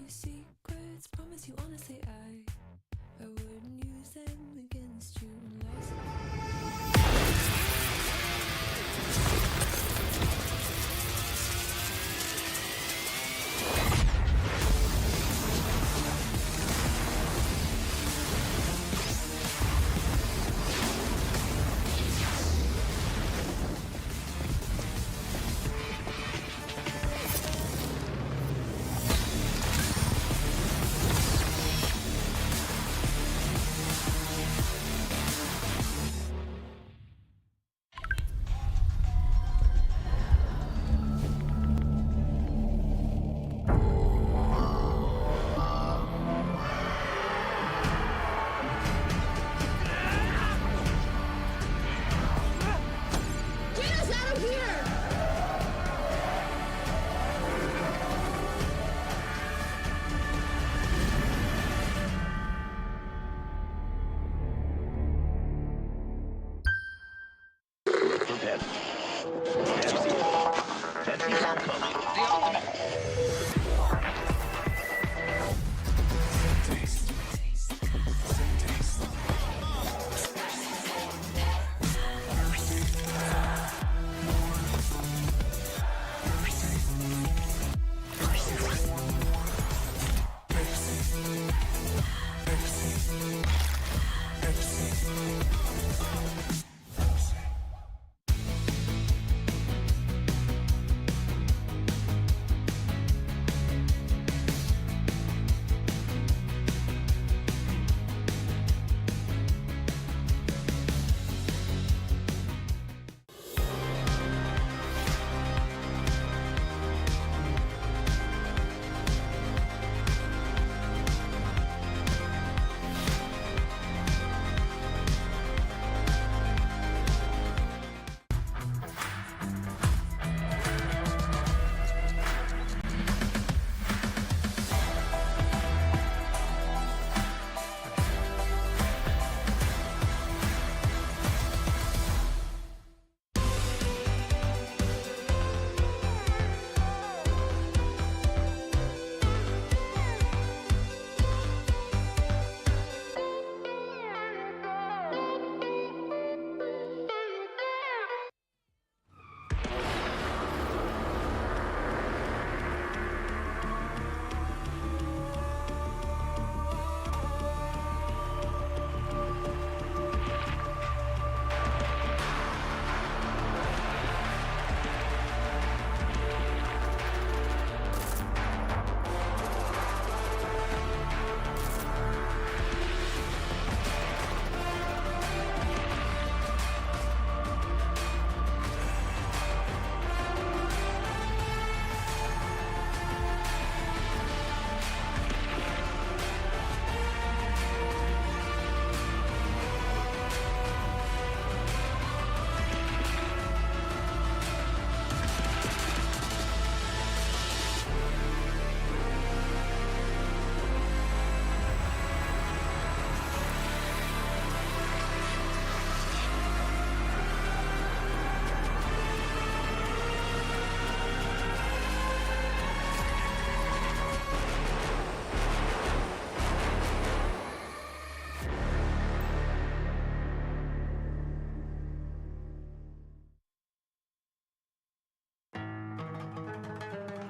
secrets, promise you honestly I wouldn't use them against you unless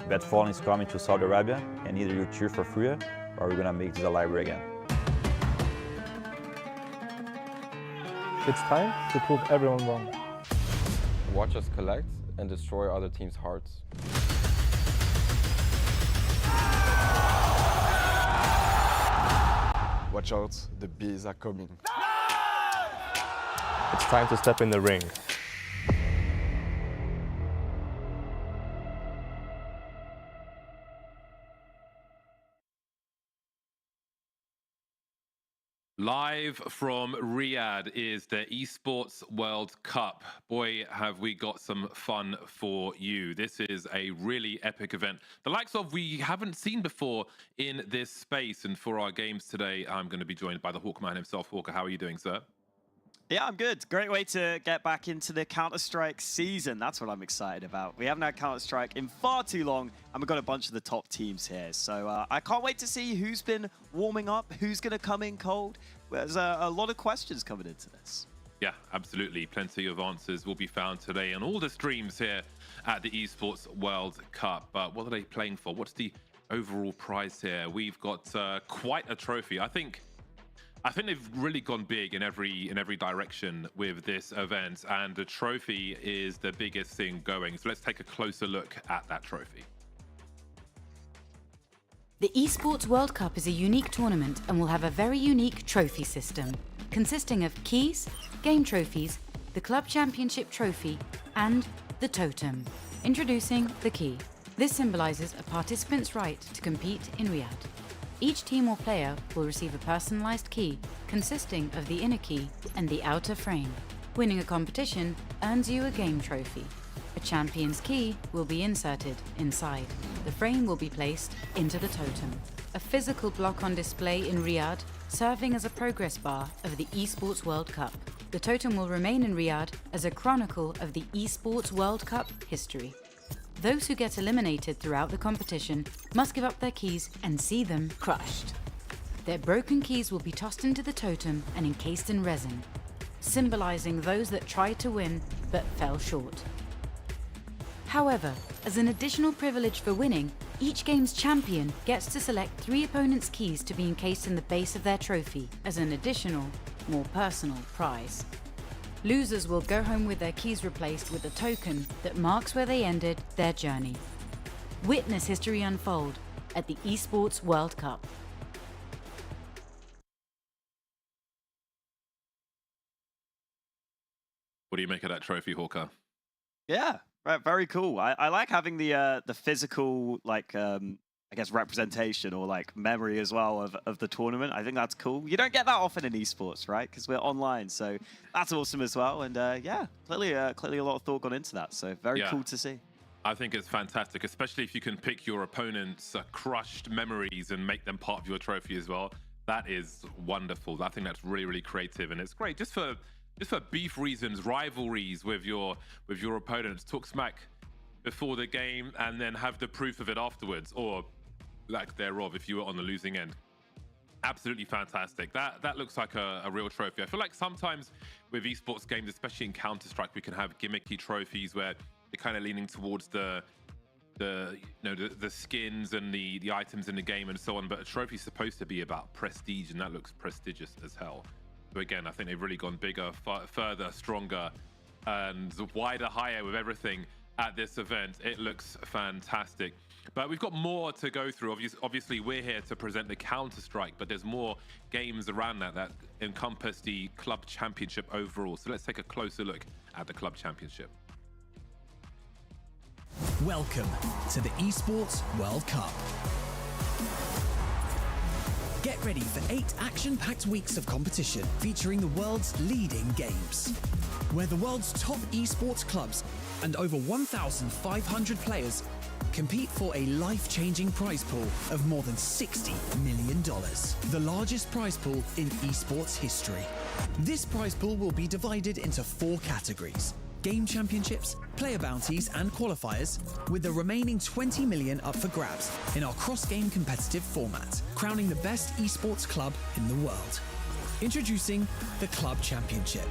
Veto is coming to Saudi Arabia, and either you cheer for Furia or we're gonna make this a library again. It's time to prove everyone wrong. Watch us collect and destroy other teams' hearts. Watch out, the bees are coming. It's time to step in the ring. Live from Riyadh is the Esports World Cup. Boy, have we got some fun for you. This is a really epic event, the likes of we haven't seen before in this space. And for our games today, I'm going to be joined by the Hawkman himself. Hawker, how are you doing, sir? Yeah, I'm good. Great way to get back into the Counter-Strike season. That's what I'm excited about. We haven't had Counter-Strike in far too long, and we've got a bunch of the top teams here. So I can't wait to see who's been warming up, who's going to come in cold. There's a lot of questions coming into this. Yeah, absolutely. Plenty of answers will be found today on all the streams here at the Esports World Cup. But what are they playing for? What's the overall prize here? We've got quite a trophy. I think they've really gone big in every direction with this event, and the trophy is the biggest thing going. So let's take a closer look at that trophy. The Esports World Cup is a unique tournament and will have a very unique trophy system, consisting of keys, game trophies, the Club Championship trophy, and the totem. Introducing the key. This symbolizes a participant's right to compete in Riyadh. Each team or player will receive a personalized key consisting of the inner key and the outer frame. Winning a competition earns you a game trophy. A champion's key will be inserted inside. The frame will be placed into the totem. A physical block on display in Riyadh, serving as a progress bar of the Esports World Cup. The totem will remain in Riyadh as a chronicle of the Esports World Cup history. Those who get eliminated throughout the competition must give up their keys and see them crushed. Their broken keys will be tossed into the totem and encased in resin, symbolizing those that tried to win but fell short. However, as an additional privilege for winning, each game's champion gets to select 3 opponents' keys to be encased in the base of their trophy as an additional, more personal prize. Losers will go home with their keys replaced with a token that marks where they ended their journey. Witness history unfold at the Esports World Cup. What do you make of that trophy, Hawker? Yeah, right, very cool. I like having the physical, like, I guess, representation or like memory as well of the tournament. I think that's cool. You don't get that often in esports, right? Because we're online, so that's awesome as well. And yeah, clearly a lot of thought gone into that. So very cool to see. I think it's fantastic, especially if you can pick your opponent's crushed memories and make them part of your trophy as well. That is wonderful. I think that's really, really creative, and it's great just for beef reasons, rivalries with your opponents. Talk smack before the game and then have the proof of it afterwards, or lack thereof if you were on the losing end. Absolutely fantastic. That looks like a real trophy. I feel like sometimes with esports games, especially in Counter-Strike, we can have gimmicky trophies where they're kind of leaning towards the skins and the items in the game and so on, but a trophy's supposed to be about prestige, and that looks prestigious as hell. So again, I think they've really gone bigger, further, stronger, and wider, higher with everything at this event. It looks fantastic. But we've got more to go through. Obviously, we're here to present the Counter-Strike, but there's more games around that encompass the Club Championship overall. So let's take a closer look at the Club Championship. Welcome to the Esports World Cup. Get ready for 8 action-packed weeks of competition featuring the world's leading games, where the world's top esports clubs and over 1,500 players compete for a life-changing prize pool of more than $60 million, the largest prize pool in esports history. This prize pool will be divided into 4 categories: game championships, player bounties and qualifiers, with the remaining 20 million up for grabs in our cross-game competitive format, crowning the best esports club in the world. Introducing the Club Championship.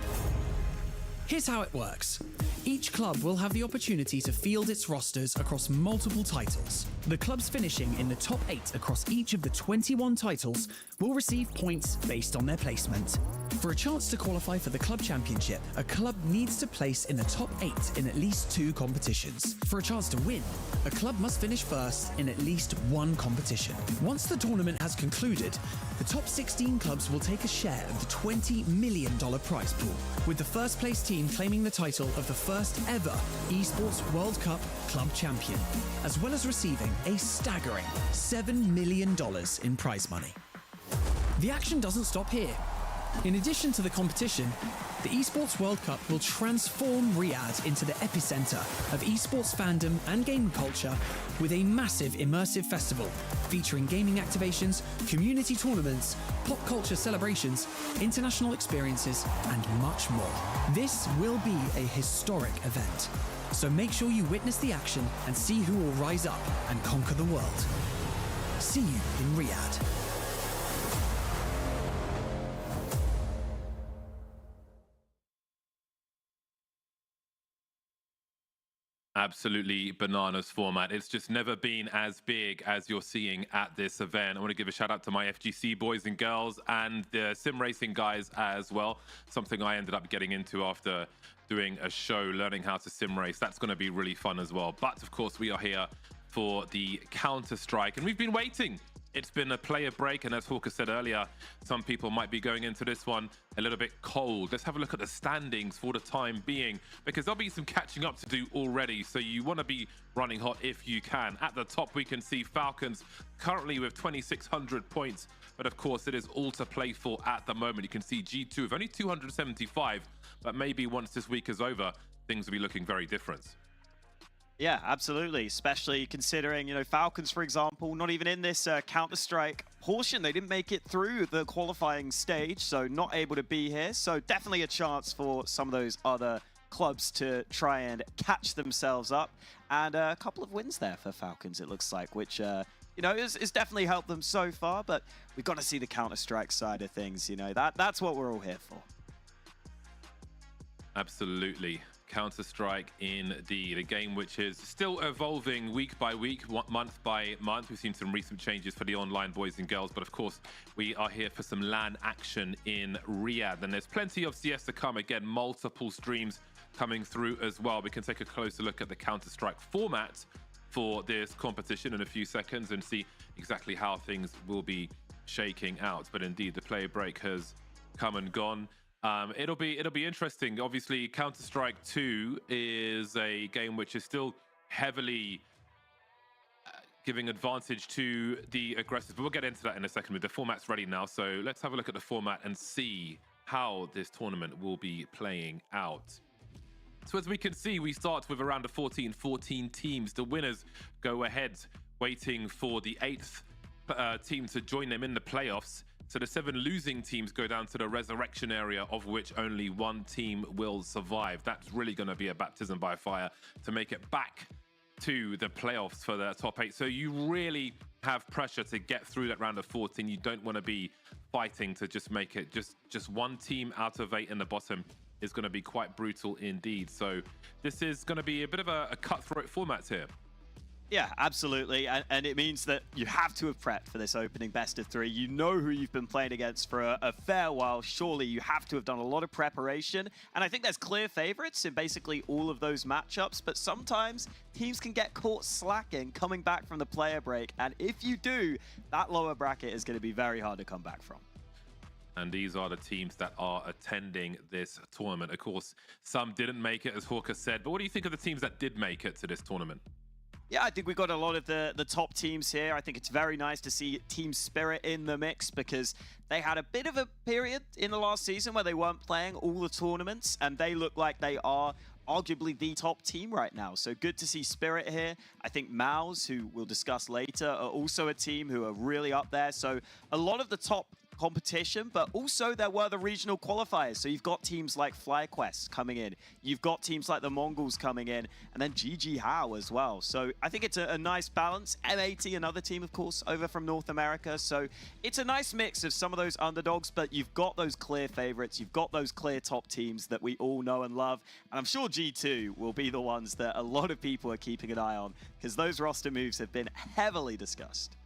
Here's how it works. Each club will have the opportunity to field its rosters across multiple titles. The clubs finishing in the top 8 across each of the 21 titles will receive points based on their placement. For a chance to qualify for the Club Championship, a club needs to place in the top 8 in at least 2 competitions. For a chance to win, a club must finish first in at least 1 competition. Once the tournament has concluded, the top 16 clubs will take a share of the $20 million prize pool, with the first place team claiming the title of the first ever Esports World Cup Club Champion, as well as receiving a staggering $7 million in prize money. The action doesn't stop here. In addition to the competition, the Esports World Cup will transform Riyadh into the epicenter of esports fandom and gaming culture with a massive immersive festival featuring gaming activations, community tournaments, pop culture celebrations, international experiences, and much more. This will be a historic event, so make sure you witness the action and see who will rise up and conquer the world. See you in Riyadh. Absolutely bananas format. It's just never been as big as you're seeing at this event. I want to give a shout out to my FGC boys and girls and the sim racing guys as well. Something I ended up getting into after doing a show, learning how to sim race. That's going to be really fun as well. But of course, we are here for the Counter-Strike, and we've been waiting. It's been a player break, and as Hawker said earlier, some people might be going into this one a little bit cold. Let's have a look at the standings for the time being, because there'll be some catching up to do already, so you want to be running hot if you can. At the top, we can see Falcons currently with 2,600 points, but of course, it is all to play for at the moment. You can see G2 with only 275, but maybe once this week is over, things will be looking very different. Yeah, absolutely. Especially considering, you know, Falcons, for example, not even in this Counter-Strike portion. They didn't make it through the qualifying stage, so not able to be here. So definitely a chance for some of those other clubs to try and catch themselves up. And a couple of wins there for Falcons, it looks like, which, you know, is definitely helped them so far. But we've got to see the Counter-Strike side of things, you know. That's what we're all here for. Absolutely. Counter-Strike in the game, which is still evolving week by week, month by month. We've seen some recent changes for the online boys and girls, but of course we are here for some LAN action in Riyadh, and there's plenty of CS to come. Again, multiple streams coming through as well. We can take a closer look at the Counter-Strike format for this competition in a few seconds and see exactly how things will be shaking out. But indeed, the player break has come and gone. It'll be interesting. Obviously, Counter-Strike 2 is a game which is still heavily giving advantage to the aggressors, but we'll get into that in a second. The format's ready now, so let's have a look at the format and see how this tournament will be playing out. So as we can see, we start with around 14 teams. The winners go ahead, waiting for the 8th team to join them in the playoffs. So the 7 losing teams go down to the resurrection area, of which only 1 team will survive. That's really going to be a baptism by fire to make it back to the playoffs for the top 8. So you really have pressure to get through that round of 14. You don't want to be fighting to just make it. Just 1 team out of 8 in the bottom is going to be quite brutal indeed. So this is going to be a bit of a cutthroat format here. Yeah, absolutely. And it means that you have to have prepped for this opening best of 3. You know who you've been playing against for a fair while. Surely you have to have done a lot of preparation. And I think there's clear favorites in basically all of those matchups. But sometimes teams can get caught slacking coming back from the player break. And if you do, that lower bracket is going to be very hard to come back from. And these are the teams that are attending this tournament. Of course, some didn't make it, as Hawker said. But what do you think of the teams that did make it to this tournament? Yeah, I think we've got a lot of the top teams here. I think it's very nice to see Team Spirit in the mix because they had a bit of a period in the last season where they weren't playing all the tournaments, and they look like they are arguably the top team right now. So good to see Spirit here. I think MOUZ, who we'll discuss later, are also a team who are really up there. So a lot of the top competition, but also there were the regional qualifiers. So you've got teams like FlyQuest coming in, you've got teams like the Mongols coming in, and then GG How as well. So I think it's a nice balance. M80, another team, of course, over from North America. So it's a nice mix of some of those underdogs, but you've got those clear favorites, you've got those clear top teams that we all know and love. And I'm sure G2 will be the ones that a lot of people are keeping an eye on because those roster moves have been heavily discussed.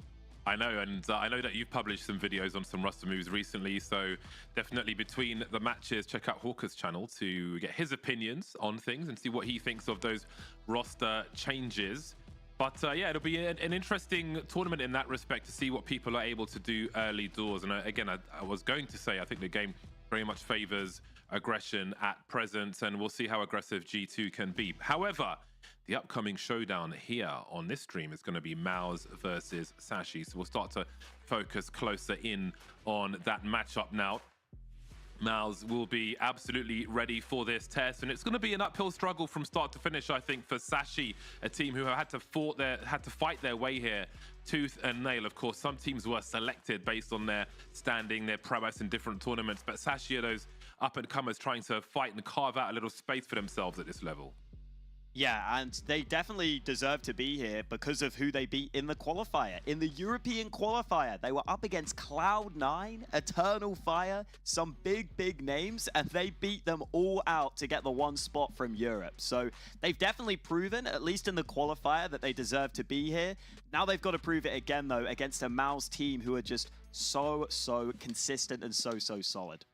I know, and I know that you've published some videos on some roster moves recently, so definitely between the matches, check out Hawker's channel to get his opinions on things and see what he thinks of those roster changes. But yeah, it'll be an interesting tournament in that respect to see what people are able to do early doors. And again, I was going to say, I think the game very much favors aggression at present, and we'll see how aggressive G2 can be. However, the upcoming showdown here on this stream is going to be MOUZ versus Sashi. So we'll start to focus closer in on that matchup now. MOUZ will be absolutely ready for this test, and it's going to be an uphill struggle from start to finish, I think, for Sashi, a team who had to fight their way here, tooth and nail. Of course, some teams were selected based on their standing, their prowess in different tournaments, but Sashi are those up-and-comers trying to fight and carve out a little space for themselves at this level. Yeah, and they definitely deserve to be here because of who they beat in the qualifier. In the European qualifier, they were up against Cloud9, Eternal Fire, some big names, and they beat them all out to get the one spot from Europe. So they've definitely proven, at least in the qualifier, that they deserve to be here. Now they've got to prove it again, though, against a MOUZ team who are just so consistent and so solid.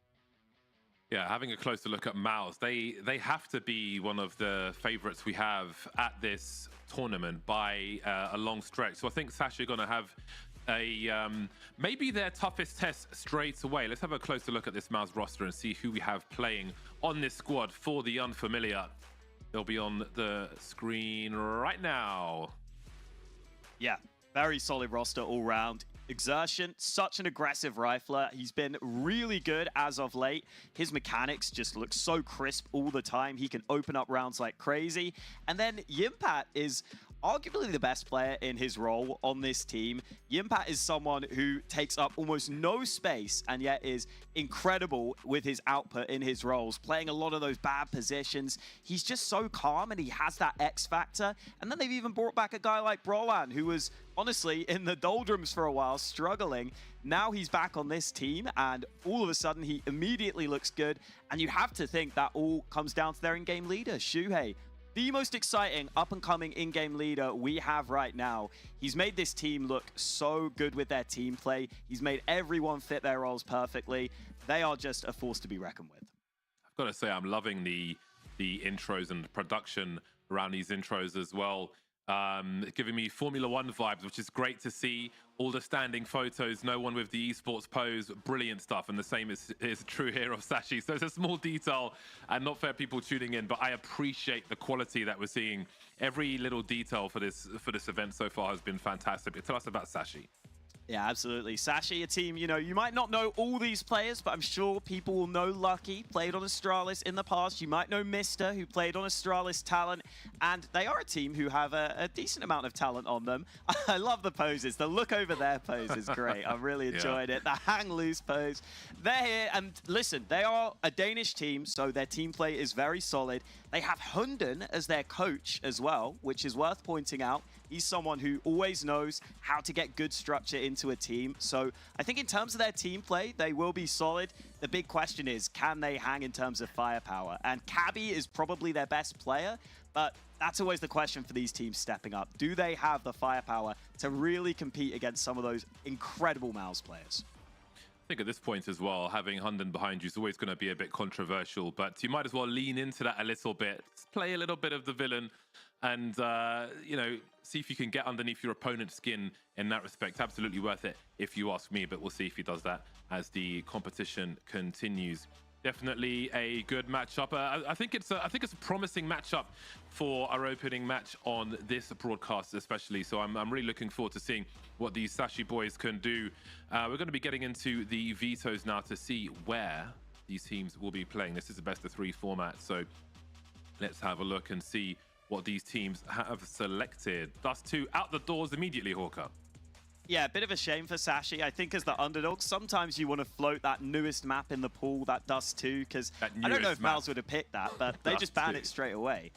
Yeah, having a closer look at MOUZ, they have to be one of the favorites we have at this tournament by a long stretch. So I think Sashi are going to have a maybe their toughest test straight away. Let's have a closer look at this MOUZ roster and see who we have playing on this squad for the unfamiliar. They'll be on the screen right now. Yeah, very solid roster all round. Exertion, such an aggressive rifler. He's been really good as of late. His mechanics just look so crisp all the time. He can open up rounds like crazy. And then Yimpat is arguably the best player in his role on this team. Yimpat is someone who takes up almost no space and yet is incredible with his output in his roles, playing a lot of those bad positions. He's just so calm and he has that X factor. And then they've even brought back a guy like Brolan, who was honestly in the doldrums for a while, struggling. Now he's back on this team and all of a sudden he immediately looks good. And you have to think that all comes down to their in-game leader, Shuhei. The most exciting up-and-coming in-game leader we have right now. He's made this team look so good with their team play. He's made everyone fit their roles perfectly. They are just a force to be reckoned with. I've got to say, I'm loving the intros and the production around these intros as well. Giving me Formula One vibes, which is great to see. All the standing photos, no one with the esports pose, brilliant stuff. And the same is true here of Sashi. So it's a small detail and not fair people tuning in, but I appreciate the quality that we're seeing. Every little detail for this event so far has been fantastic. But tell us about Sashi. Yeah, absolutely. Sashi, a team, you know, you might not know all these players, but I'm sure people will know Lucky, played on Astralis in the past. You might know Mister, who played on Astralis talent. And they are a team who have a decent amount of talent on them. I love the poses. The look over their pose is great. I really enjoyed it. The hang loose pose. They're here, and listen, they are a Danish team, so their team play is very solid. They have Hunden as their coach as well, which is worth pointing out. He's someone who always knows how to get good structure into a team. So I think in terms of their team play, they will be solid. The big question is, can they hang in terms of firepower? And Cabby is probably their best player, but that's always the question for these teams stepping up. Do they have the firepower to really compete against some of those incredible MOUZ players? I think at this point as well, having Hunden behind you is always going to be a bit controversial, but you might as well lean into that a little bit, play a little bit of the villain, and you know, see if you can get underneath your opponent's skin in that respect. Absolutely worth it if you ask me, but we'll see if he does that as the competition continues. Definitely a good matchup. I think it's a promising matchup for our opening match on this broadcast, especially. So I'm really looking forward to seeing what these Sashi boys can do. We're going to be getting into the vetoes now to see where these teams will be playing. This is a best-of-3 format, so let's have a look and see what these teams have selected. Dust2 out the doors immediately, Hawker. Yeah, a bit of a shame for Sashi. I think as the underdog, sometimes you want to float that newest map in the pool, that Dust2, because I don't know if MOUZ would have picked that, but they just banned it straight away.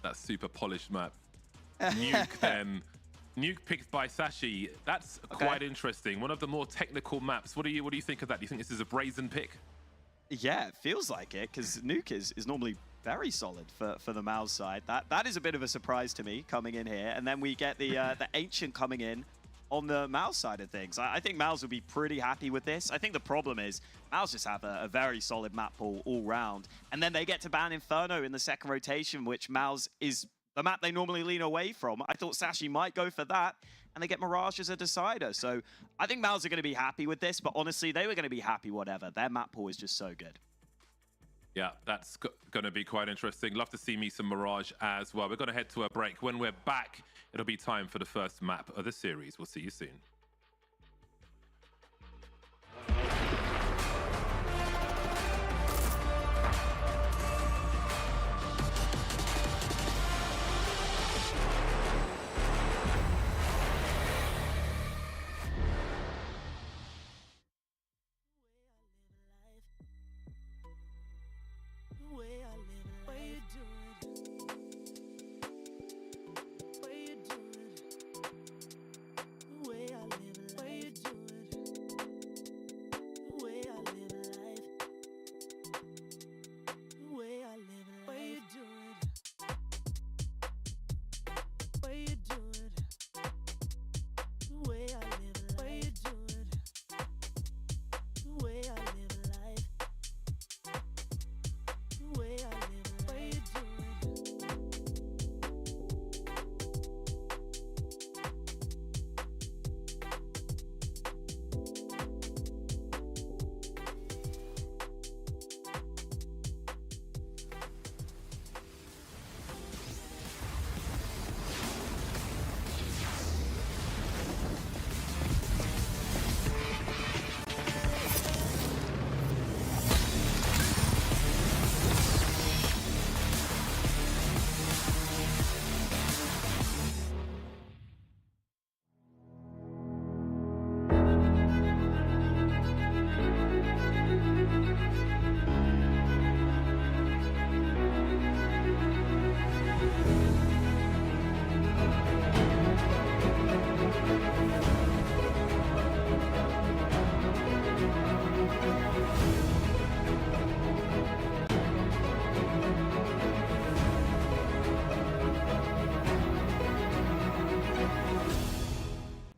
That super polished map. Nuke then. Nuke picked by Sashi. That's quite interesting. One of the more technical maps. What do you think of that? Do you think this is a brazen pick? Yeah, it feels like it, because Nuke is normally very solid for the MOUZ side. That is a bit of a surprise to me coming in here. And then we get the Ancient coming in on the MOUZ side of things. I think MOUZ will be pretty happy with this. I think the problem is MOUZ just have a very solid map pool all round. And then they get to ban Inferno in the second rotation, which MOUZ is the map they normally lean away from. I thought Sashi might go for that, and they get Mirage as a decider. So I think MOUZ are going to be happy with this, but honestly, they were going to be happy whatever. Their map pool is just so good. Yeah, that's going to be quite interesting. Love to see me some Mirage as well. We're going to head to a break. When we're back, it'll be time for the first map of the series. We'll see you soon.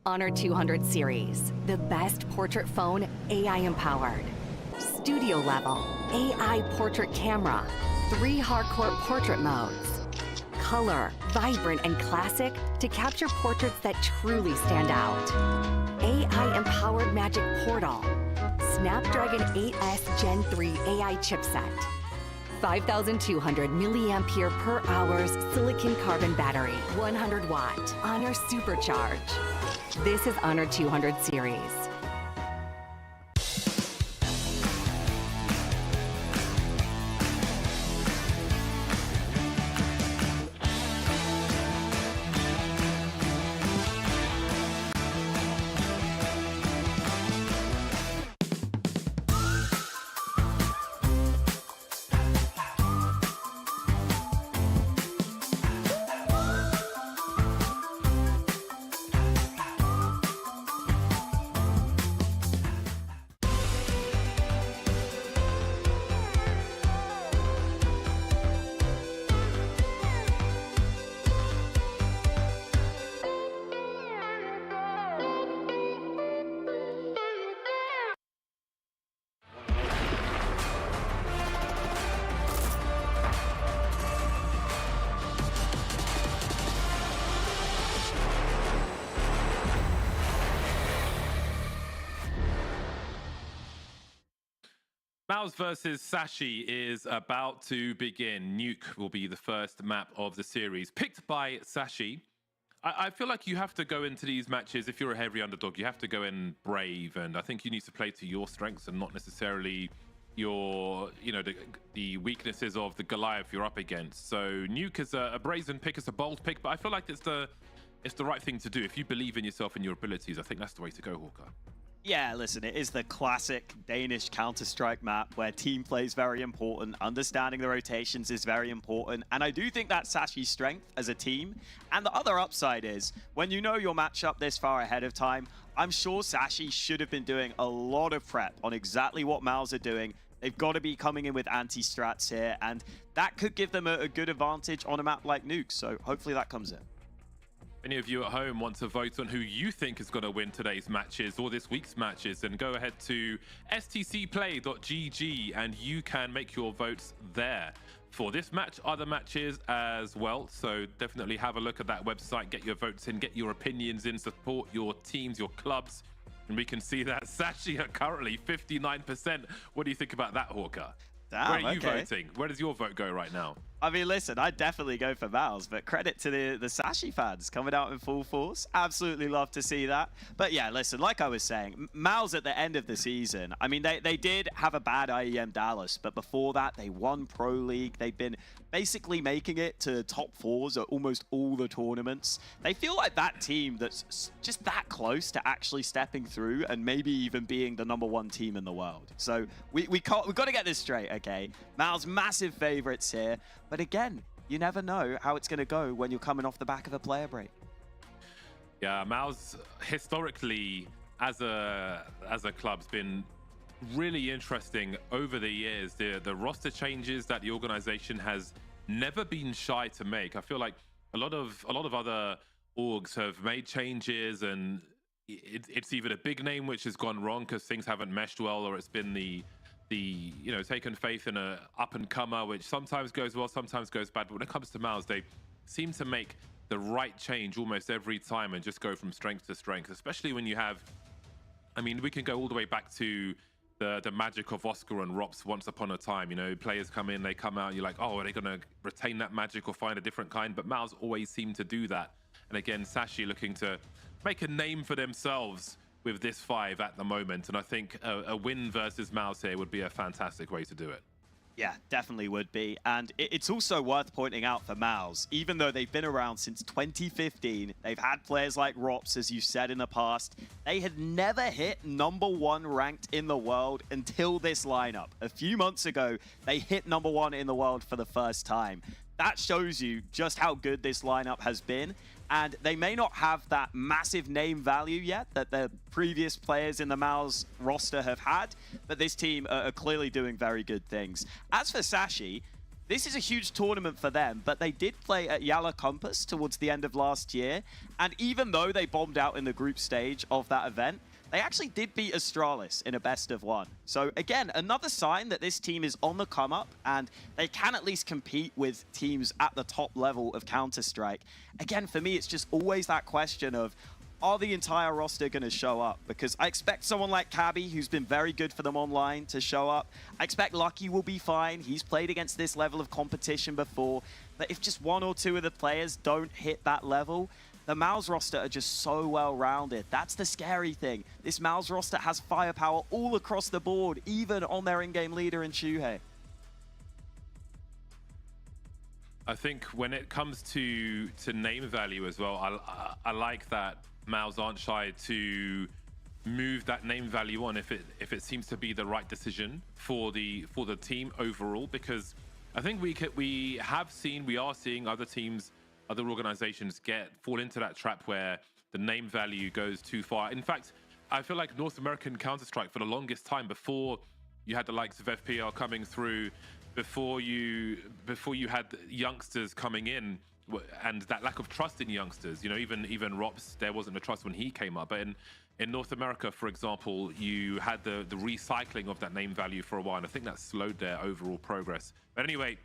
Honor 200 series, the best portrait phone AI empowered. Studio level, AI portrait camera, 3 hardcore portrait modes. Color, vibrant and classic to capture portraits that truly stand out. AI empowered magic portal. Snapdragon 8S Gen 3 AI chipset. 5,200 milliampere per hours silicon carbon battery, 100 watt, Honor Supercharge. This is Honor 200 series. MOUZ versus Sashi is about to begin. Nuke will be the first map of the series, picked by Sashi. I feel like you have to go into these matches, if you're a heavy underdog, you have to go in brave, and I think you need to play to your strengths and not necessarily your, the weaknesses of the Goliath you're up against. So Nuke is a brazen pick, it's a bold pick, but I feel like it's the right thing to do. If you believe in yourself and your abilities, I think that's the way to go, Hawker. Yeah, listen, it is the classic Danish Counter-Strike map where team play is very important, understanding the rotations is very important, and I do think that's Sashi's strength as a team. And the other upside is, when you know your matchup this far ahead of time, I'm sure Sashi should have been doing a lot of prep on exactly what MOUZ are doing. They've got to be coming in with anti-strats here, and that could give them a good advantage on a map like Nuke, so hopefully that comes in. Any of you at home want to vote on who you think is going to win today's matches or this week's matches, then go ahead to stcplay.gg and you can make your votes there for this match, other matches as well. So definitely have a look at that website, get your votes in, get your opinions in, support your teams, your clubs. And we can see that Sashi are currently 59%. What do you think about that, Hawker? Damn, where are you voting? Where does your vote go right now? I mean, listen, I'd definitely go for MOUZ, but credit to the Sashi fans coming out in full force. Absolutely love to see that. But yeah, listen, like I was saying, MOUZ at the end of the season, I mean, they did have a bad IEM Dallas, but before that, they won Pro League. They've been basically making it to top 4s at almost all the tournaments. They feel like that team that's just that close to actually stepping through and maybe even being the #1 team in the world. So we've got to get this straight, okay? MOUZ massive favorites here. But again, you never know how it's going to go when you're coming off the back of a player break. Yeah, MOUZ historically as a club's been really interesting over the years. The roster changes that the organization has never been shy to make. I feel like a lot of other orgs have made changes, and it's either a big name which has gone wrong because things haven't meshed well, or it's been the taken faith in a up-and-comer, which sometimes goes well, sometimes goes bad. But when it comes to MOUZ, they seem to make the right change almost every time and just go from strength to strength, especially when you have, I mean, we can go all the way back to the magic of Oscar and Rops once upon a time. Players come in, they come out, you're like, oh, are they going to retain that magic or find a different kind? But MOUZ always seem to do that. And again, Sashi looking to make a name for themselves with this 5 at the moment, and I think a win versus MOUZ here would be a fantastic way to do it. Yeah, definitely would be. And it's also worth pointing out for MOUZ, even though they've been around since 2015, they've had players like Rops, as you said in the past, they had never hit #1 ranked in the world until this lineup. A few months ago, they hit #1 in the world for the first time. That shows you just how good this lineup has been. And they may not have that massive name value yet that the previous players in the MOUZ roster have had, but this team are clearly doing very good things. As for Sashi, this is a huge tournament for them, but they did play at Yala Compass towards the end of last year. And even though they bombed out in the group stage of that event, they actually did beat Astralis in a best of one. So again, another sign that this team is on the come up and they can at least compete with teams at the top level of Counter-Strike. Again, for me, it's just always that question of, are the entire roster going to show up? Because I expect someone like Cabby, who's been very good for them online, to show up. I expect Lucky will be fine. He's played against this level of competition before. But if just one or two of the players don't hit that level, the MOUZ roster are just so well-rounded. That's the scary thing. This MOUZ roster has firepower all across the board, even on their in-game leader in Shuhei. I think when it comes to name value as well, I like that MOUZ aren't shy to move that name value on if it seems to be the right decision for the team overall, because I think we are seeing other teams, other organizations fall into that trap where the name value goes too far. In fact, I feel like North American Counter-Strike for the longest time, before you had the likes of FPL coming through, before you had youngsters coming in, and that lack of trust in youngsters, you know, even Rops, there wasn't a trust when he came up. But in North America, for example, you had the recycling of that name value for a while, and I think that slowed their overall progress. But anyway,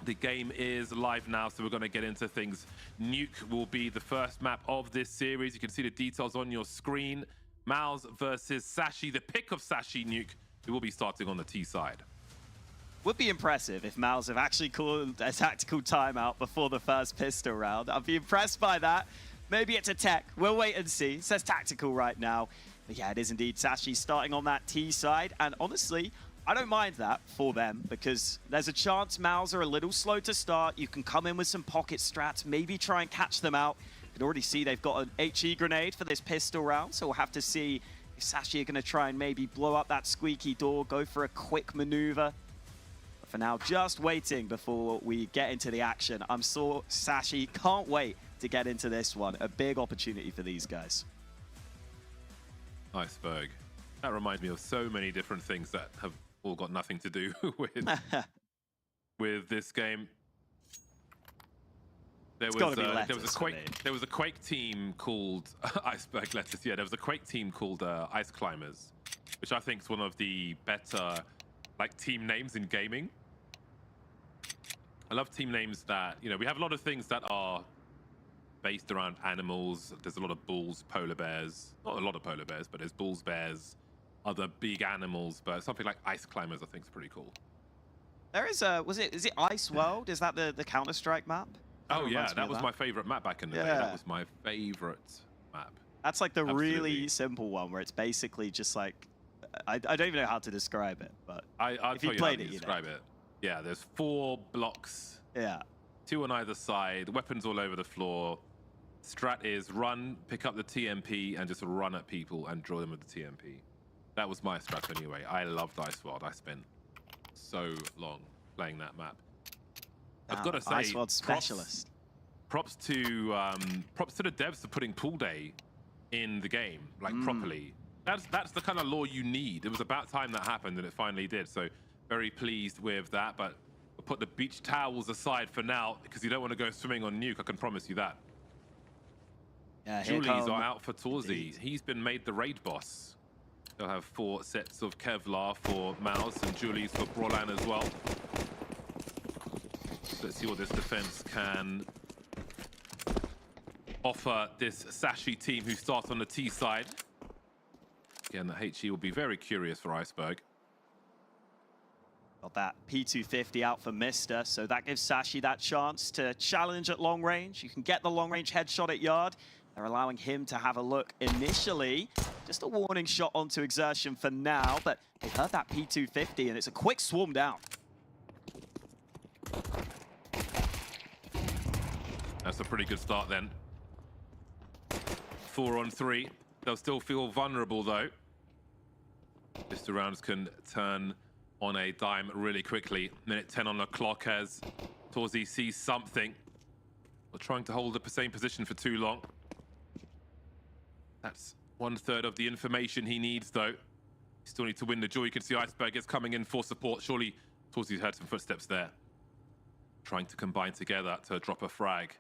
the game is live now, so we're going to get into things. Nuke will be the first map of this series. You can see the details on your screen. MOUZ versus Sashi, the pick of Sashi Nuke, who will be starting on the T side. Would be impressive if MOUZ have actually called a tactical timeout before the first pistol round. I'd be impressed by that. Maybe it's a tech. We'll wait and see. It says tactical right now. But yeah, it is indeed Sashi starting on that T side. And honestly, I don't mind that for them, because there's a chance MOUZ are a little slow to start. You can come in with some pocket strats, maybe try and catch them out. You can already see they've got an HE grenade for this pistol round, so we'll have to see if Sashi are going to try and maybe blow up that squeaky door, go for a quick maneuver. But for now, just waiting before we get into the action. I'm sure Sashi can't wait to get into this one. A big opportunity for these guys. Iceberg. That reminds me of so many different things that have all got nothing to do with this game. There was a Quake team called Iceberg Lettuce. Yeah, there was a Quake team called Ice Climbers, which I think is one of the better team names in gaming. I love team names that, you know, we have a lot of things that are based around animals. There's a lot of bulls, polar bears, not a lot of polar bears, but there's bulls, bears, other big animals, but something like Ice Climbers I think is pretty cool. There is is it Ice World? Is that the Counter-Strike map? Oh yeah, that was my favorite map back in the day. That was my favorite map. That's like the really simple one where it's basically just like, I don't even know how to describe it, but I'll if tell you you how played to it, describe it. Yeah, there's 4 blocks. Yeah. 2 on either side, weapons all over the floor. Strat is run, pick up the TMP, and just run at people and draw them with the TMP. That was my strat anyway. I loved Ice World. I spent so long playing that map. I've got to say, Ice World specialist. Props to the devs for putting pool day in the game, properly. That's the kind of lore you need. It was about time that happened, and it finally did. So very pleased with that. But we'll put the beach towels aside for now, because you don't want to go swimming on Nuke. I can promise you that. Yeah, Julie's are out for Torzi. He's been made the raid boss. They'll have 4 sets of Kevlar for MOUZ and Julie's for Brolan as well. So let's see what this defense can offer this Sashi team who starts on the T side. Again, the HE will be very curious for Iceberg. Got that P250 out for Mister, so that gives Sashi that chance to challenge at long range. You can get the long range headshot at Yard. They're allowing him to have a look initially. Just a warning shot onto Exertion for now, but they heard that P250 and it's a quick swarm down. That's a pretty good start then. 4 on 3. They'll still feel vulnerable though. Mr. Rounds can turn on a dime really quickly. Minute 10 on the clock as Torzi sees something. We're trying to hold the same position for too long. That's 1/3 of the information he needs though. Still need to win the duel. You can see Iceberg is coming in for support. Surely Torzi's heard some footsteps there. trying to combine together to drop a frag.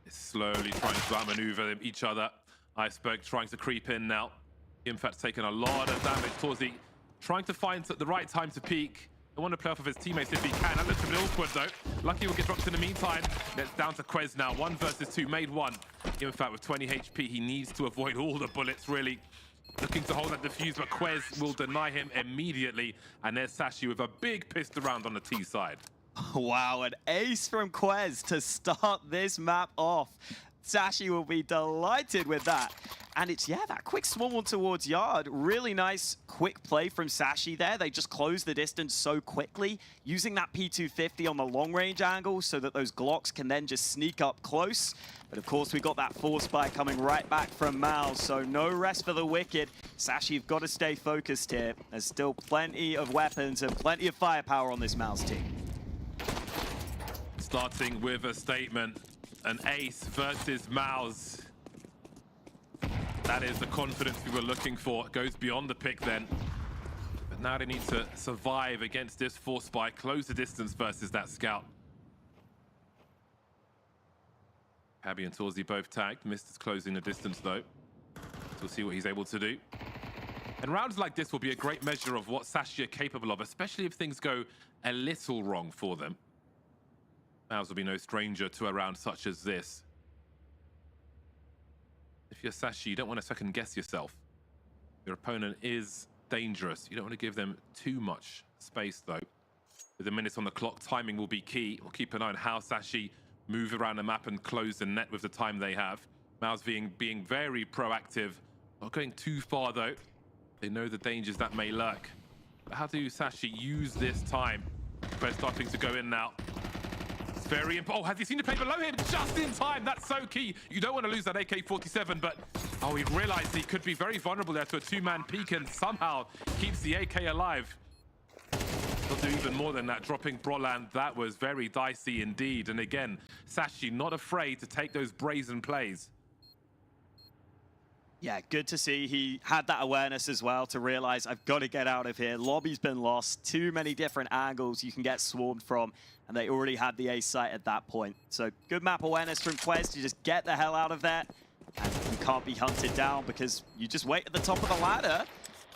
It's slowly trying to outmaneuver each other. Iceberg trying to creep in now. In fact, taking a lot of damage. Torzi trying to find the right time to peek. I want to play off of his teammates if he can. That looks a bit awkward though. Lucky will get dropped in the meantime. It's down to Quez now. 1 versus 2, made 1. In fact, with 20 HP, he needs to avoid all the bullets really. Looking to hold that defuse, but Quez will deny him immediately. And there's Sashi with a big pistol round on the T side. Wow, an ace from Quez to start this map off. Sashi will be delighted with that. And it's, yeah, that quick swarm on towards Yard. Really nice quick play from Sashi there. They just close the distance so quickly, using that P250 on the long range angle so that those Glocks can then just sneak up close. But of course, we got that force spy coming right back from MOUZ, so no rest for the wicked. Sashi, you've got to stay focused here. There's still plenty of weapons and plenty of firepower on this MOUZ team. Starting with a statement, an ace versus MOUZ. That is the confidence we were looking for. It goes beyond the pick then. But now they need to survive against this force spy, close the distance versus that scout. Cabby and Torzi both tagged. Mist is closing the distance though. So we'll see what he's able to do. And rounds like this will be a great measure of what Sashi are capable of, especially if things go a little wrong for them. MOUZ will be no stranger to a round such as this. If you're Sashi, you don't want to second guess yourself. Your opponent is dangerous. You don't want to give them too much space though. With the minutes on the clock, timing will be key. We'll keep an eye on how Sashi move around the map and close the net with the time they have. MOUZ being very proactive. Not going too far though. They know the dangers that may lurk. But how do Sashi use this time? They're starting to go in now. Very important. Oh, has he seen the play below him? Just in time. That's so key. You don't want to lose that AK-47, but oh, he realized he could be very vulnerable there to a two-man peek and somehow keeps the AK alive. He'll do even more than that, dropping Broland. That was very dicey indeed. And again, Sashi not afraid to take those brazen plays. Yeah, good to see he had that awareness as well to realize I've got to get out of here. Lobby's been lost. Too many different angles you can get swarmed from, and they already had the A site at that point. So good map awareness from Quez to just get the hell out of there. And you can't be hunted down because you just wait at the top of the ladder.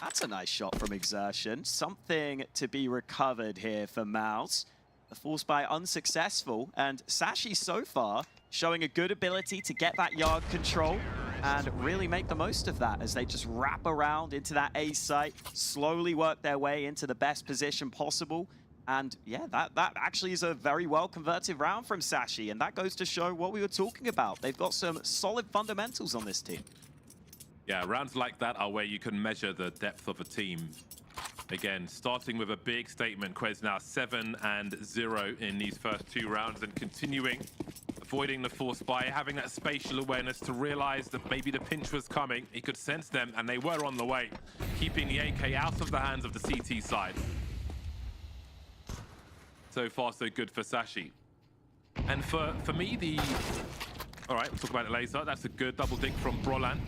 That's a nice shot from Exertion. Something to be recovered here for MOUZ. The force spy unsuccessful, and Sashi so far showing a good ability to get that yard control and really make the most of that as they just wrap around into that A site, slowly work their way into the best position possible. And yeah, that actually is a very well converted round from Sashi, and that goes to show what we were talking about. They've got some solid fundamentals on this team. Yeah, rounds like that are where you can measure the depth of a team. Again, starting with a big statement, Quez now 7-0 in these first 2 rounds and continuing, avoiding the force spy, having that spatial awareness to realize that maybe the pinch was coming. He could sense them and they were on the way, keeping the AK out of the hands of the CT side. So far, so good for Sashi. And for me, all right, we'll talk about it later. That's a good double dig from Broland.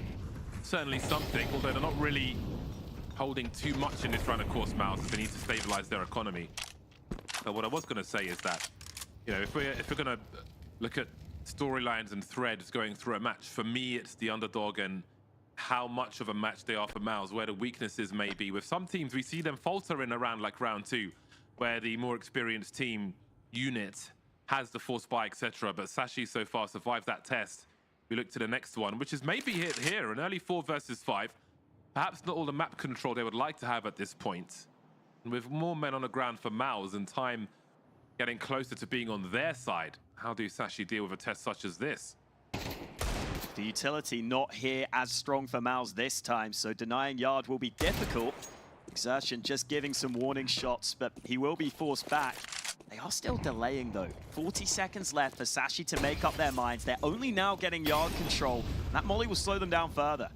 Certainly something, although they're not really holding too much in this round, of course, MOUZ, as they need to stabilize their economy. But what I was going to say is that, you know, if we're going to look at storylines and threads going through a match, for me, it's the underdog and how much of a match they are for MOUZ, where the weaknesses may be. With some teams, we see them falter in a round like round 2, where the more experienced team unit has the force spy, etc. But Sashi so far survived that test. We look to the next one, which is maybe hit here, an early 4 versus 5. Perhaps not all the map control they would like to have at this point. And with more men on the ground for MOUZ and time getting closer to being on their side, how do Sashi deal with a test such as this? The utility not here as strong for MOUZ this time, so denying yard will be difficult. Exertion just giving some warning shots, but he will be forced back. They are still delaying though. 40 seconds left for Sashi to make up their minds. They're only now getting yard control. That molly will slow them down further.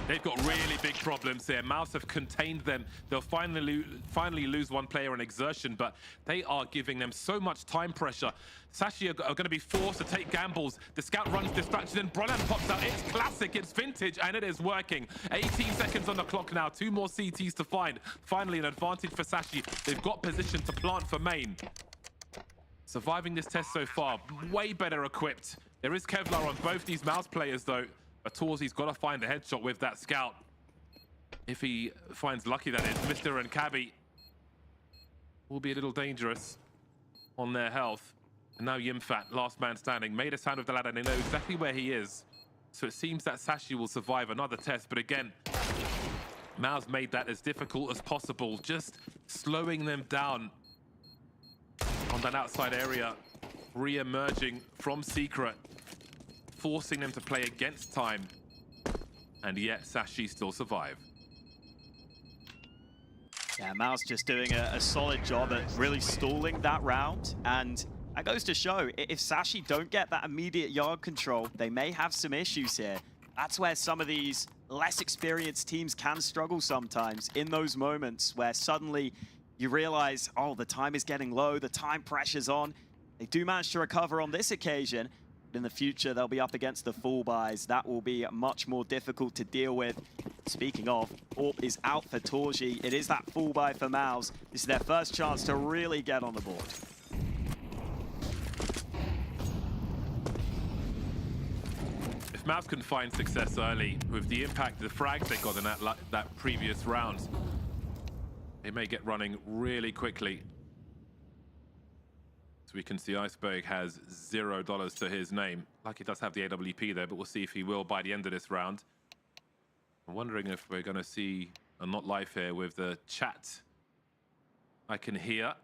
They've got really big problems here. MOUZ have contained them. They'll finally lose one player on Exertion, but they are giving them so much time pressure. Sashi are going to be forced to take gambles. The scout runs distraction and Broland pops out. It's classic, it's vintage, and it is working. 18 seconds on the clock now. 2 more CTs to find. Finally, an advantage for Sashi. They've got position to plant for main. surviving this test so far, way better equipped. There is Kevlar on both these MOUZ players though, but Torzi's got to find the headshot with that scout. If he finds lucky, that is. Mr. and Cabby will be a little dangerous on their health. And now Yimfat, last man standing, made a sound with the ladder and they know exactly where he is. So it seems that Sashi will survive another test, but again, MOUZ made that as difficult as possible, just slowing them down on that outside area, re-emerging from Secret, forcing them to play against time, and yet Sashi still survive. Yeah, MOUZ just doing a solid job at really stalling that round, and that goes to show, if Sashi don't get that immediate yard control, they may have some issues here. That's where some of these less experienced teams can struggle sometimes, in those moments where suddenly you realize, oh, the time is getting low, the time pressure's on. They do manage to recover on this occasion, but in the future they'll be up against the full buys. That will be much more difficult to deal with. Speaking of, AWP is out for Torji. It is that full buy for MOUZ. This is their first chance to really get on the board. If MOUZ can find success early with the impact of the frags they got in that previous round, they may get running really quickly. So we can see Iceberg has $0 to his name. Like he does have the AWP there, but we'll see if he will by the end of this round. I'm wondering if we're going to see a not live here with the chat I can hear. I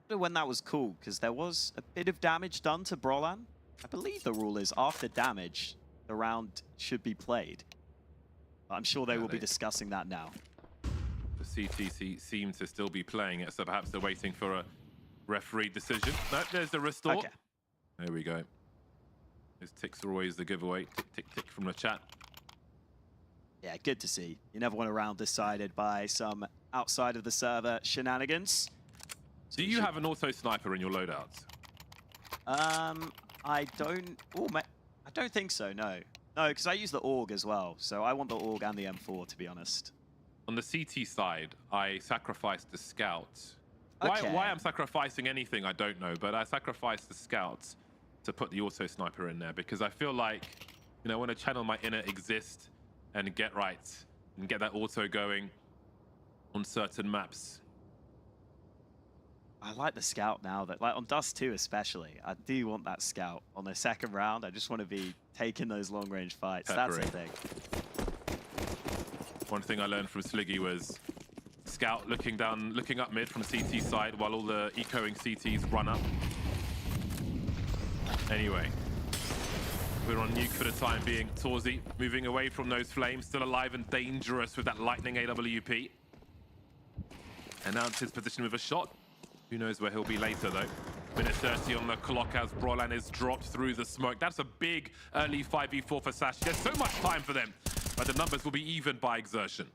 wonder when that was cool, because there was a bit of damage done to Brolan. I believe the rule is after damage, the round should be played. But I'm sure they will be discussing that now. The CTC seem to still be playing it, so perhaps they're waiting for a referee decision. No, there's the restore. Okay. There we go. Those ticks are always the giveaway. Tick, tick, tick from the chat. Yeah, good to see. You never want a round decided by some outside of the server shenanigans. So do you have an auto sniper in your loadouts? I don't. Oh, I don't think so. No, no, because I use the AUG as well. So I want the AUG and the M4, to be honest. On the CT side, I sacrificed the scout. Okay. Why I'm sacrificing anything, I don't know, but I sacrificed the scouts to put the auto sniper in there because I feel like, you know, I want to channel my inner exist and get right and get that auto going on certain maps. I like the scout now, that like on Dust 2 especially. I do want that scout on the second round. I just want to be taking those long range fights. Peppery. That's the thing. One thing I learned from Sliggy was scout looking up mid from CT side while all the echoing CTs run up. Anyway, we're on Nuke for the time being. Torzi moving away from those flames, still alive and dangerous with that lightning AWP. Announced his position with a shot. Who knows where he'll be later though. Minute 30 on the clock as Brolan is dropped through the smoke. That's a big early 5v4 for Sashi. There's so much time for them, but the numbers will be even by exertion.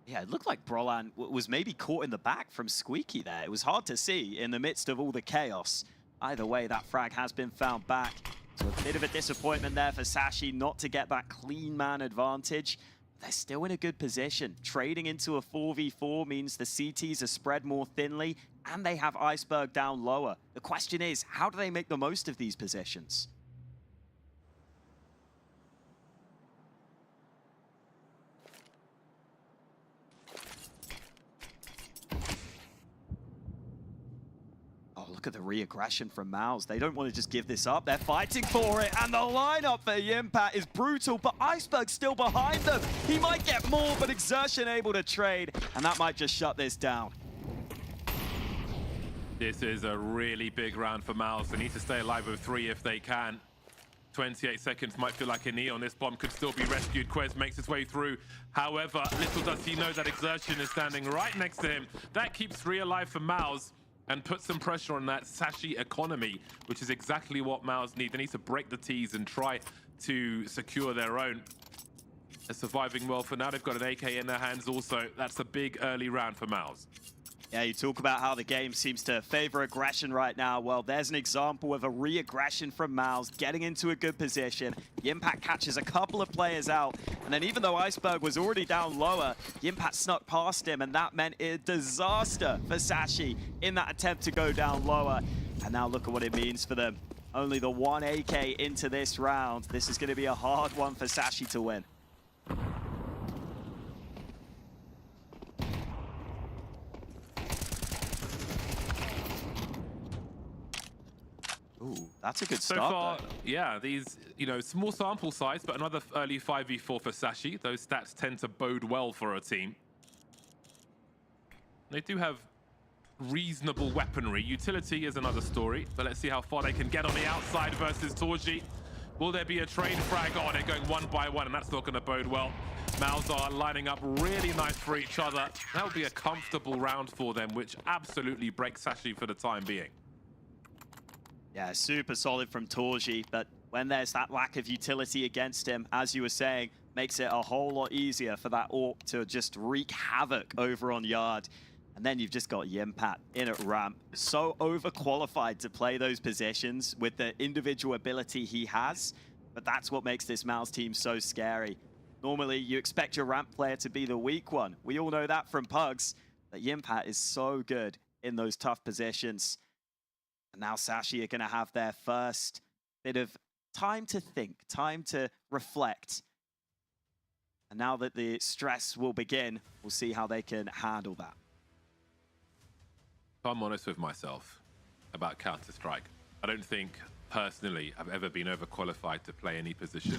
Yeah, it looked like Brolan was maybe caught in the back from Squeaky there. It was hard to see in the midst of all the chaos. Either way, that frag has been found back. So a bit of a disappointment there for Sashi not to get that clean man advantage. They're still in a good position. Trading into a 4v4 means the CTs are spread more thinly and they have Iceberg down lower. The question is, how do they make the most of these positions? Look at the re-aggression from MOUZ. They don't want to just give this up. They're fighting for it. And the lineup for Yimpat is brutal, but Iceberg's still behind them. He might get more, but Exertion able to trade. And that might just shut this down. This is a really big round for MOUZ. They need to stay alive with 3 if they can. 28 seconds might feel like a knee on this bomb. Could still be rescued. Quez makes his way through. However, little does he know that Exertion is standing right next to him. That keeps 3 alive for MOUZ. And put some pressure on that Sashi economy, which is exactly what MOUZ need. They need to break the T's and try to secure their own. They're surviving well for now. They've got an AK in their hands also. That's a big early round for MOUZ. Yeah, you talk about how the game seems to favor aggression right now. Well, there's an example of a re-aggression from MOUZ, getting into a good position. Yimpact catches a couple of players out, and then even though Iceberg was already down lower, Yimpact snuck past him, and that meant a disaster for Sashi in that attempt to go down lower. And now look at what it means for them. Only the 1 AK into this round. This is going to be a hard one for Sashi to win. Ooh, that's a good start. So far, though. yeah, these, small sample size, but another early 5v4 for Sashi. Those stats tend to bode well for a team. They do have reasonable weaponry. Utility is another story, but let's see how far they can get on the outside versus Torji. Will there be a trade frag? Oh, they're going 1 by 1, and that's not going to bode well. MOUZ are lining up really nice for each other. That would be a comfortable round for them, which absolutely breaks Sashi for the time being. Yeah, super solid from Torji, but when there's that lack of utility against him, as you were saying, makes it a whole lot easier for that AWP to just wreak havoc over on Yard. And then you've just got Yimpact in at ramp, so overqualified to play those positions with the individual ability he has, but that's what makes this MOUZ team so scary. Normally, you expect your ramp player to be the weak one. We all know that from Pugs, but Yimpact is so good in those tough positions. And now Sashi are going to have their first bit of time to think, time to reflect. And now that the stress will begin, we'll see how they can handle that. If I'm honest with myself about Counter-Strike, I don't think, personally, I've ever been overqualified to play any position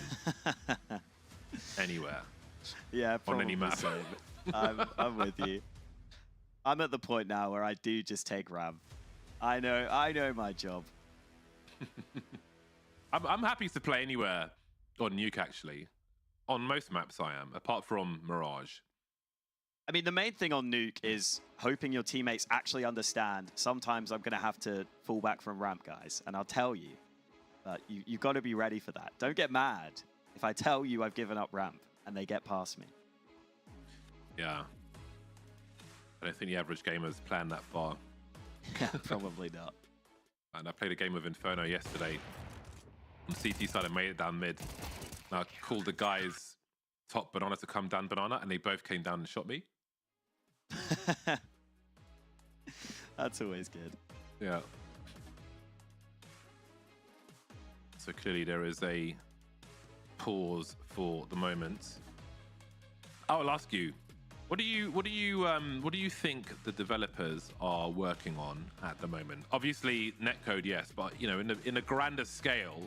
anywhere. Yeah, on any map. So. I'm with you. I'm at the point now where I do just take ramp. I know my job. I'm happy to play anywhere on Nuke, actually. On most maps I am, apart from Mirage. I mean, the main thing on Nuke is hoping your teammates actually understand. Sometimes I'm going to have to fall back from ramp, guys, and I'll tell you. But you've got to be ready for that. Don't get mad if I tell you I've given up ramp and they get past me. Yeah. I don't think the average gamer's planned that far. Yeah, probably not. And I played a game of Inferno yesterday. On CT side, I made it down mid. And I called the guys top banana to come down banana, and they both came down and shot me. That's always good. Yeah. So clearly there is a pause for the moment. I will ask you, what do you think the developers are working on at the moment? Obviously, netcode, yes, but in a grander scale,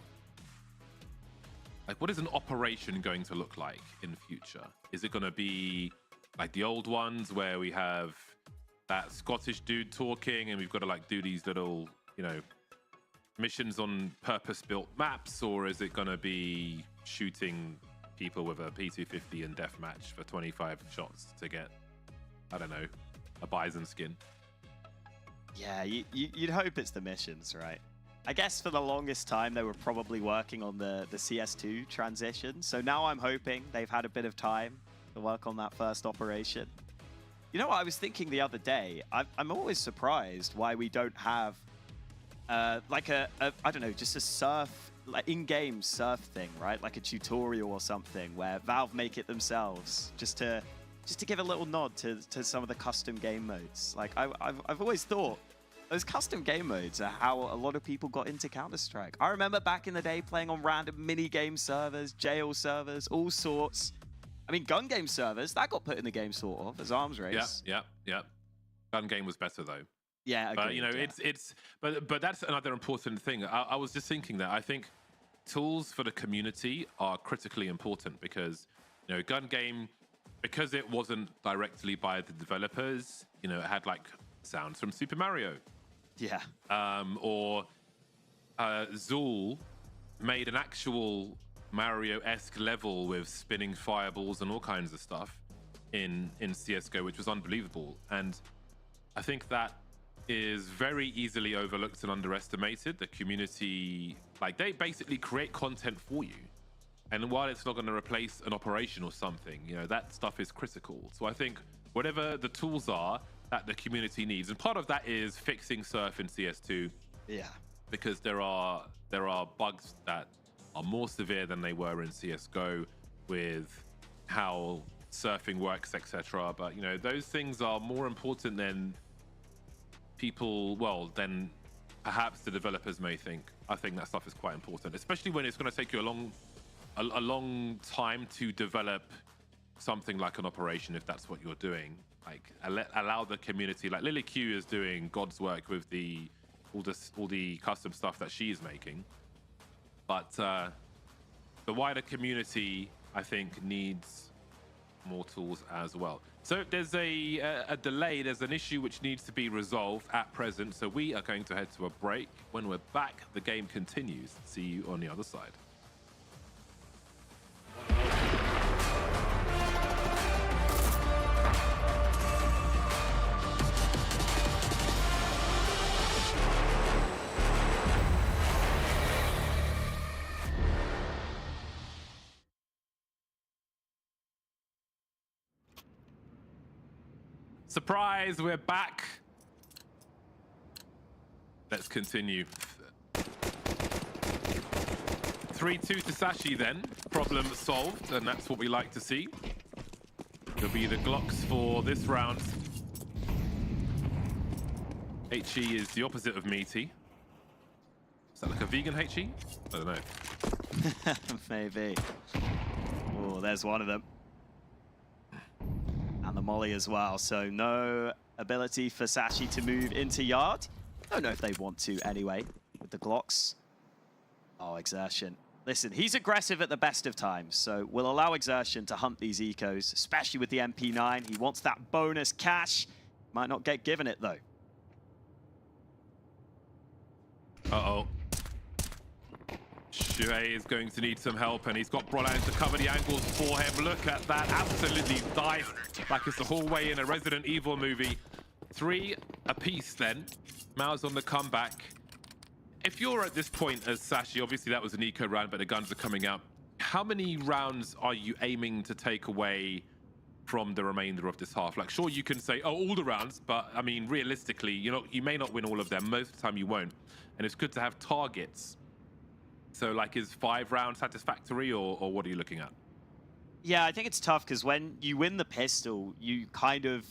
like what is an operation going to look like in the future? Is it going to be like the old ones where we have that Scottish dude talking and we've got to like do these little, missions on purpose-built maps, or is it going to be shooting people with a P250 and deathmatch for 25 shots to get, I don't know, a bison skin? Yeah, you'd hope it's the missions, right? I guess for the longest time they were probably working on the CS2 transition. So now I'm hoping they've had a bit of time to work on that first operation. You know what I was thinking the other day? I'm always surprised why we don't have like I don't know, just a surf, like in-game surf thing, right? Like a tutorial or something where Valve make it themselves, just to give a little nod to some of the custom game modes. Like I've always thought those custom game modes are how a lot of people got into Counter-Strike. I remember back in the day playing on random mini-game servers, jail servers, all sorts. I mean, gun game servers, that got put in the game sort of as arms race. Yeah. Gun game was better though. Yeah, agreed, but that's another important thing. I was just thinking that I think tools for the community are critically important because, gun game, because it wasn't directly by the developers, it had like sounds from Super Mario. Yeah. Or Zool made an actual Mario-esque level with spinning fireballs and all kinds of stuff in CSGO, which was unbelievable. And I think that is very easily overlooked and underestimated. The community, like, they basically create content for you. And while it's not going to replace an operation or something, that stuff is critical. So I think whatever the tools are, that the community needs. And part of that is fixing surf in CS2. Yeah. Because there are bugs that are more severe than they were in CSGO with how surfing works, etc. But you know, those things are more important than people, well, than perhaps the developers may think. I think that stuff is quite important, especially when it's going to take you a long time to develop something like an operation, if that's what you're doing. Like allow the community, like Lily Q is doing God's work with all the custom stuff that she's making, but the wider community, I think, needs more tools as well. So there's a delay, there's an issue which needs to be resolved at present, so we are going to head to a break. When we're back, the game continues. See you on the other side. Surprise, we're back. Let's continue. 3-2 to Sashi then. Problem solved, and that's what we like to see. It'll be the Glocks for this round. HE is the opposite of meaty. Is that like a vegan HE? I don't know. Maybe. Oh, there's one of them. And the molly as well, so no ability for Sashi to move into yard. Don't know if they want to anyway with the Glocks. Oh, Exertion. Listen, he's aggressive at the best of times, so we'll allow Exertion to hunt these ecos, especially with the MP9. He wants that bonus cash. Might not get given it though. Uh-oh. Shuhei is going to need some help, and he's got Brolan to cover the angles for him. Look at that, absolutely diced like it's the hallway in a Resident Evil movie. 3 apiece then. MOUZ on the comeback. If you're at this point as Sashi, obviously that was an eco round, but the guns are coming out. How many rounds are you aiming to take away from the remainder of this half? Like, sure, you can say, oh, all the rounds, but I mean, realistically, you may not win all of them. Most of the time you won't. And it's good to have targets. So, like, is 5 rounds satisfactory, or what are you looking at? Yeah, I think it's tough because when you win the pistol, you kind of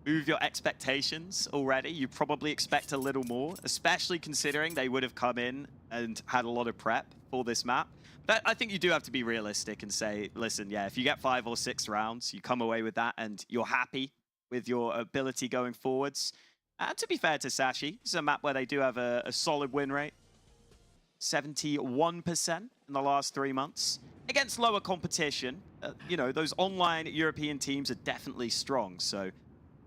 move your expectations already. You probably expect a little more, especially considering they would have come in and had a lot of prep for this map. But I think you do have to be realistic and say, listen, yeah, if you get 5 or 6 rounds, you come away with that and you're happy with your ability going forwards. And to be fair to Sashi, it's a map where they do have a solid win rate. 71% in the last 3 months. Against lower competition, you know, those online European teams are definitely strong, so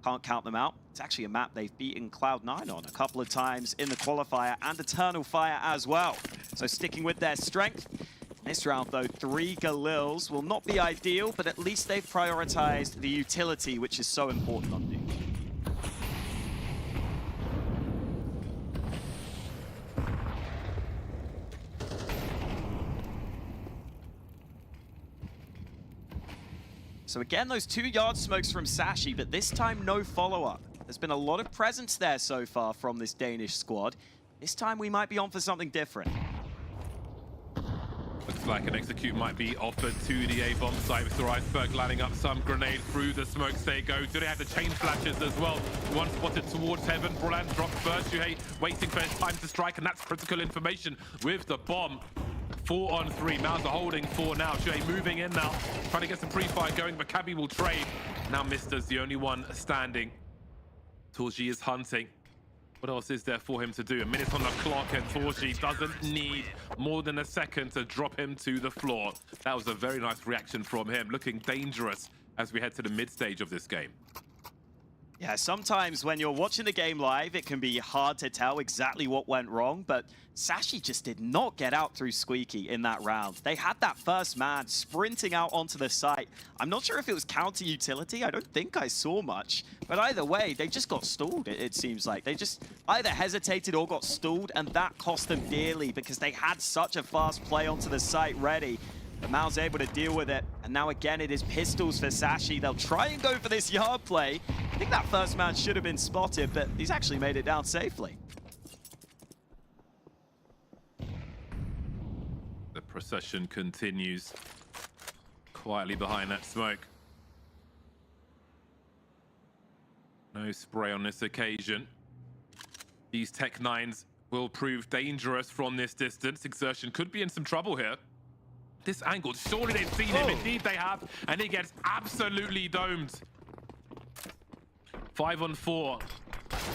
can't count them out. It's actually a map they've beaten Cloud9 on a couple of times in the qualifier, and Eternal Fire as well. So sticking with their strength. This round, though, 3 Galils will not be ideal, but at least they've prioritized the utility, which is so important on Nuke. So again, those 2 yard smokes from Sashi, but this time no follow-up. There's been a lot of presence there so far from this Danish squad. This time we might be on for something different. Looks like an execute might be offered to the A-bomb site with the Iceberg lining up some grenade through the smokes they go. Do they have the chain flashes as well? One spotted towards heaven. Brolan dropped first. Shuhei waiting for his time to strike, and that's critical information with the bomb. 4 on 3. MOUZ are holding 4 now. Shuhei moving in now, trying to get some pre-fire going. Maccabi will trade. Now Mister's the only one standing. Torji is hunting. What else is there for him to do? A minute on the clock, and Torji doesn't need more than a second to drop him to the floor. That was a very nice reaction from him, looking dangerous as we head to the mid stage of this game. Yeah, sometimes when you're watching the game live, it can be hard to tell exactly what went wrong, but Sashi just did not get out through Squeaky in that round. They had that first man sprinting out onto the site. I'm not sure if it was counter utility. I don't think I saw much, but either way, they just got stalled, it seems like. They just either hesitated or got stalled, and that cost them dearly because they had such a fast play onto the site ready. But MOUZ able to deal with it. And now again, it is pistols for Sashi. They'll try and go for this yard play. I think that first man should have been spotted, but he's actually made it down safely. The procession continues quietly behind that smoke. No spray on this occasion. These Tech 9s will prove dangerous from this distance. Exertion could be in some trouble here. This angle, surely they've seen him. Indeed they have, and he gets absolutely domed. 5 on 4.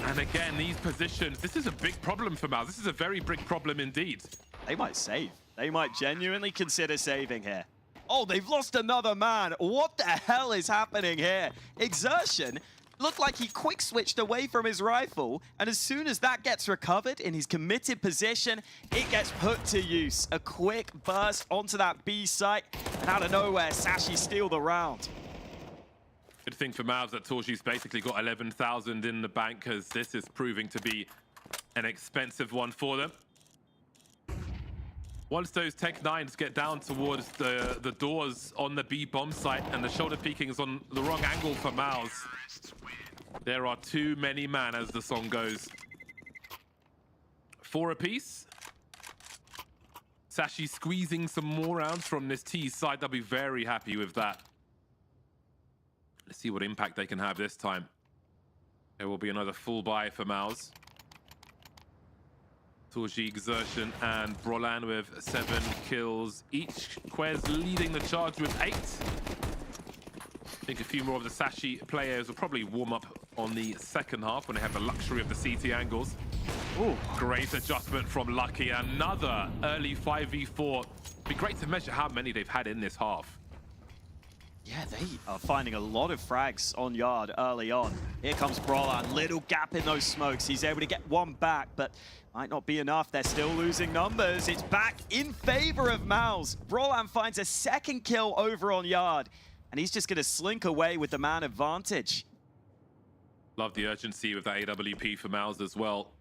And again, these positions, this is a big problem for MOUZ. This is a very big problem indeed. They might save. They might genuinely consider saving here. Oh, they've lost another man. What the hell is happening here? Exertion looked like he quick switched away from his rifle, and as soon as that gets recovered in his committed position, it gets put to use. A quick burst onto that B site, and out of nowhere, Sashi steal the round. Good thing for MOUZ that Torji's basically got 11,000 in the bank, because this is proving to be an expensive one for them. Once those Tech 9s get down towards the doors on the B bomb site and the shoulder peeking is on the wrong angle for MOUZ, there are too many man, as the song goes. 4 apiece. Sashi squeezing some more rounds from this T side. They'll be very happy with that. Let's see what impact they can have this time. There will be another full buy for MOUZ. Torji, Exertion, and Brolan with 7 kills each. Quez leading the charge with 8. I think a few more of the Sashi players will probably warm up on the second half when they have the luxury of the CT angles. Ooh, great adjustment from Lucky. Another early 5v4. Be great to measure how many they've had in this half. Yeah, they are finding a lot of frags on yard early on. Here comes Brolan, little gap in those smokes. He's able to get one back, but might not be enough. They're still losing numbers. It's back in favor of MOUZ. Brolan finds a second kill over on yard, and he's just going to slink away with the man advantage. Love the urgency with that AWP for MOUZ as well.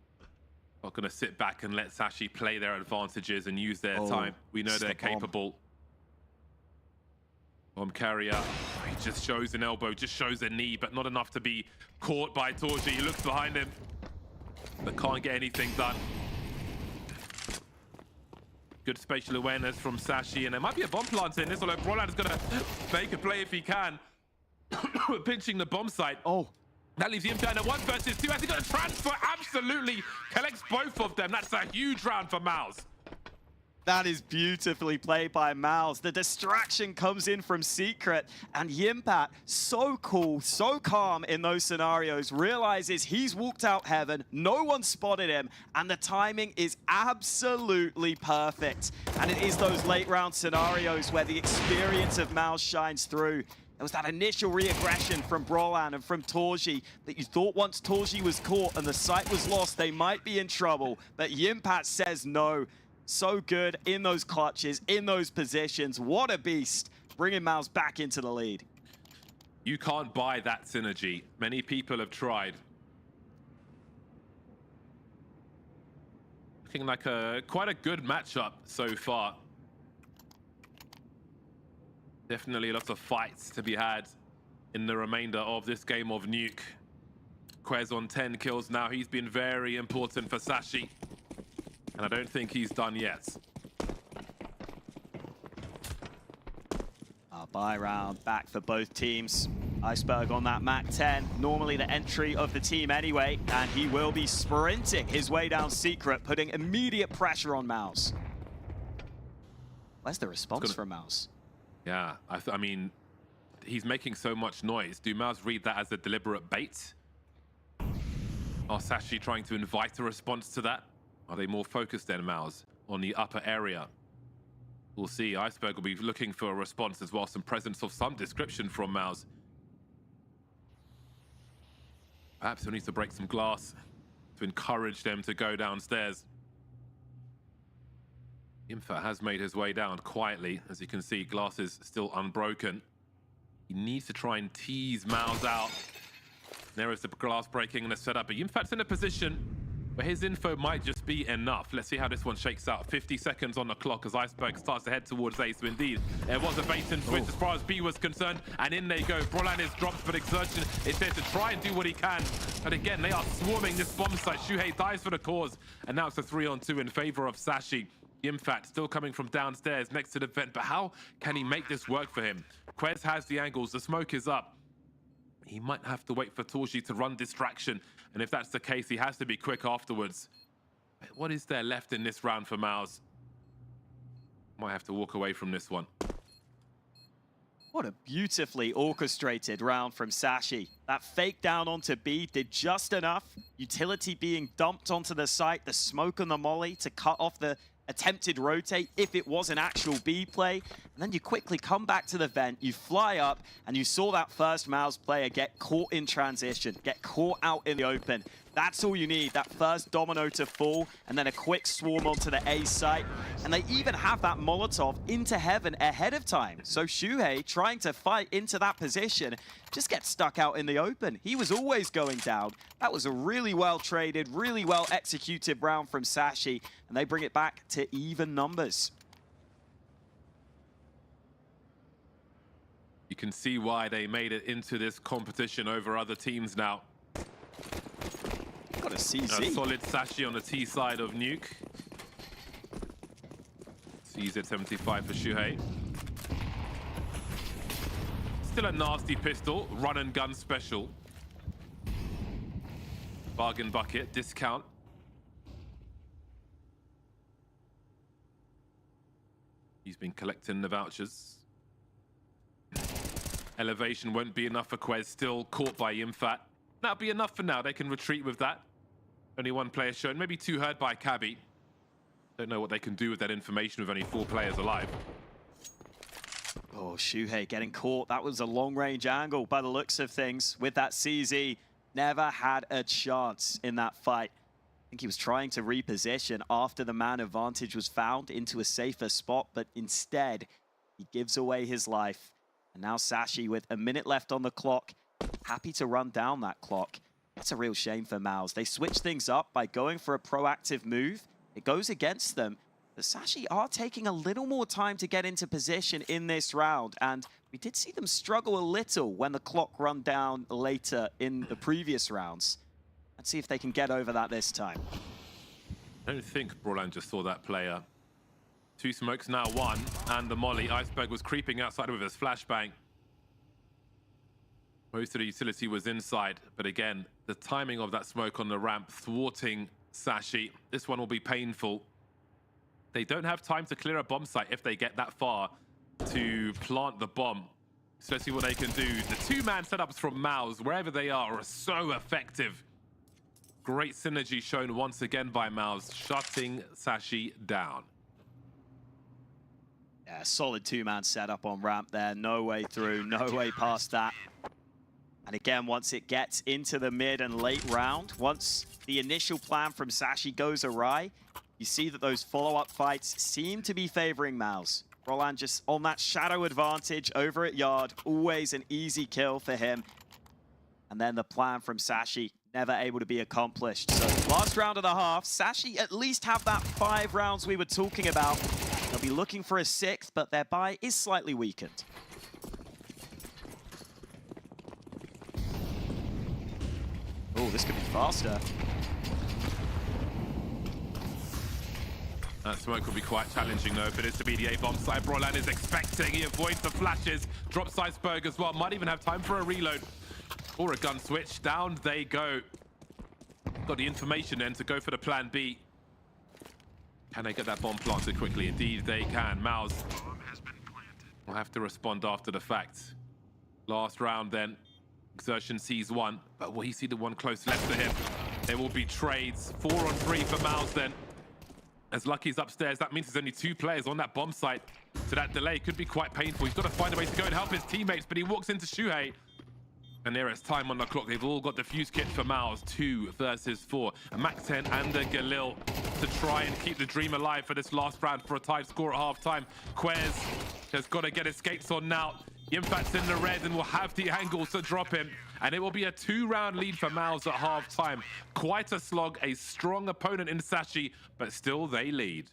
Not going to sit back and let Sashi play their advantages and use their time. We know they're capable. Bomb carrier, he just shows an elbow, just shows a knee, but not enough to be caught by Torji. He looks behind him, but can't get anything done. Good spatial awareness from Sashi, and there might be a bomb plant in this, although Brolan is going to make a play if he can. Pinching the bomb site. Oh, that leaves him down at 1 versus 2. Has he got a transfer? Absolutely. Collects both of them. That's a huge round for MOUZ. That is beautifully played by MOUZ. The distraction comes in from Secret, and Yimpat, so cool, so calm in those scenarios, realizes he's walked out heaven, no one spotted him, and the timing is absolutely perfect. And it is those late round scenarios where the experience of MOUZ shines through. There was that initial re-aggression from Brolan and from Torji that you thought once Torji was caught and the site was lost, they might be in trouble, but Yimpat says no. So good in those clutches, in those positions. What a beast, bringing MOUZ back into the lead. You can't buy that synergy. Many people have tried. Looking like quite a good matchup so far. Definitely lots of fights to be had in the remainder of this game of Nuke. Quez on 10 kills now. He's been very important for Sashi. And I don't think he's done yet. Buy round back for both teams. Iceberg on that Mac 10. Normally the entry of the team anyway. And he will be sprinting his way down Secret, putting immediate pressure on MOUZ. Where's the response from MOUZ? Yeah, I mean, he's making so much noise. Do MOUZ read that as a deliberate bait? Are Sashi trying to invite a response to that? Are they more focused than MOUZ on the upper area? We'll see. Iceberg will be looking for a response as well, some presence of some description from MOUZ. Perhaps he'll need to break some glass to encourage them to go downstairs. Imfa has made his way down quietly. As you can see, glass is still unbroken. He needs to try and tease MOUZ out. There is the glass breaking and the setup, but Yimfat's in a position But his info might just be enough. Let's see how this one shakes out. 50 seconds on the clock as Iceberg starts to head towards A. So indeed, there was a bait and switch as far as B was concerned. And in they go. Brolan is dropped, but Exertion is there to try and do what he can. But again, they are swarming this bomb site. Shuhei dies for the cause. And now it's a 3-on-2 in favor of Sashi. Yimfat still coming from downstairs next to the vent. But how can he make this work for him? Quez has the angles. The smoke is up. He might have to wait for Torji to run distraction. And if that's the case, he has to be quick afterwards. What is there left in this round for MOUZ? Might have to walk away from this one. What a beautifully orchestrated round from Sashi. That fake down onto B did just enough. Utility being dumped onto the site, the smoke on the molly to cut off the attempted rotate if it was an actual B play. And then you quickly come back to the vent, you fly up, and you saw that first MOUZ player get caught in transition, get caught out in the open. That's all you need, that first domino to fall, and then a quick swarm onto the A site. And they even have that Molotov into heaven ahead of time. So Shuhei, trying to fight into that position, just gets stuck out in the open. He was always going down. That was a really well traded, really well executed round from Sashi, and they bring it back to even numbers. You can see why they made it into this competition over other teams now. Got a CZ. A solid Sashi on the T side of Nuke. CZ 75 for Shuhei. Still a nasty pistol, run and gun special. Bargain bucket, discount. He's been collecting the vouchers. Elevation won't be enough for Quez, still caught by Yimfat. That'll be enough for now. They can retreat with that. Only one player shown, maybe two hurt by Cabby. Don't know what they can do with that information with only 4 players alive. Oh, Shuhei getting caught. That was a long-range angle by the looks of things with that CZ. Never had a chance in that fight. I think he was trying to reposition after the man advantage was found into a safer spot, but instead, he gives away his life. And now Sashi, with a minute left on the clock, happy to run down that clock. That's a real shame for MOUZ. They switch things up by going for a proactive move. It goes against them. The Sashi are taking a little more time to get into position in this round, and we did see them struggle a little when the clock run down later in the previous rounds. Let's see if they can get over that this time. I don't think Brolan just saw that player. 2 smokes, now 1, and the molly. Iceberg was creeping outside with his flashbang. Most of the utility was inside, but again, the timing of that smoke on the ramp thwarting Sashi. This one will be painful. They don't have time to clear a bomb site if they get that far to plant the bomb. So let's see what they can do. The 2-man setups from MOUZ, wherever they are so effective. Great synergy shown once again by MOUZ, shutting Sashi down. Yeah, solid 2-man setup on ramp there. No way through, no way past that. And again, once it gets into the mid and late round, once the initial plan from Sashi goes awry, you see that those follow-up fights seem to be favoring MOUZ. Roland just on that shadow advantage over at Yard, always an easy kill for him. And then the plan from Sashi, never able to be accomplished. So last round of the half, Sashi at least have that 5 rounds we were talking about. They'll be looking for a 6th, but their buy is slightly weakened. Oh, this could be faster. That smoke will be quite challenging though if it is to be the A-bomb side. Brolan is expecting, he avoids the flashes, drops Iceberg as well, might even have time for a reload or a gun switch. Down they go. Got the information then to go for the plan B. Can they get that bomb planted quickly? Indeed they can. MOUZ will have to respond after the fact. Last round then. Exertion sees 1, but will he see the one close left to him? There will be trades. 4 on 3 for MOUZ then. As Lucky's upstairs, that means there's only 2 players on that bomb site. So that delay could be quite painful. He's got to find a way to go and help his teammates, but he walks into Shuhei. And there is time on the clock. They've all got defuse kits for MOUZ. 2 versus 4. A Mac 10 and a Galil to try and keep the dream alive for this last round for a tied score at half-time. Quez has got to get escapes on now. Yimfat's in the red and will have the angles to drop him. And it will be a 2-round lead for MOUZ at half-time. Quite a slog, a strong opponent in Sashi, but still they lead.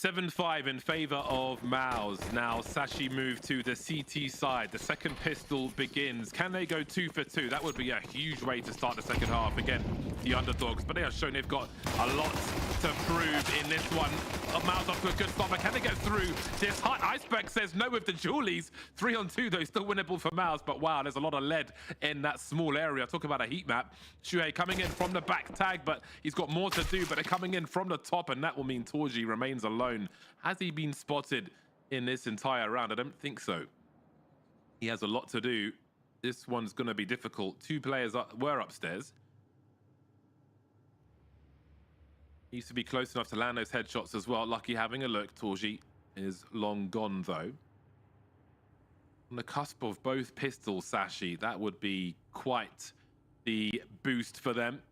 (7-5) in favor of MOUZ. Now Sashi move to the CT side. The second pistol begins. Can they go 2 for 2? That would be a huge way to start the second half. Again, the underdogs, but they have shown they've got a lot to prove in this one. MOUZ off to a good start, but can they get through this hut? Iceberg says no with the Julies. 3-on-2 though, still winnable for MOUZ, but wow, there's a lot of lead in that small area. Talk about a heat map. Shuhei coming in from the back tag, but he's got more to do, but they're coming in from the top, and that will mean Torji remains alone. Has he been spotted in this entire round? I don't think so. He has a lot to do. This one's going to be difficult. 2 players were upstairs. He used to be close enough to land those headshots as well. Lucky having a look. Torji is long gone, though. On the cusp of both pistols, Sashi, that would be quite the boost for them.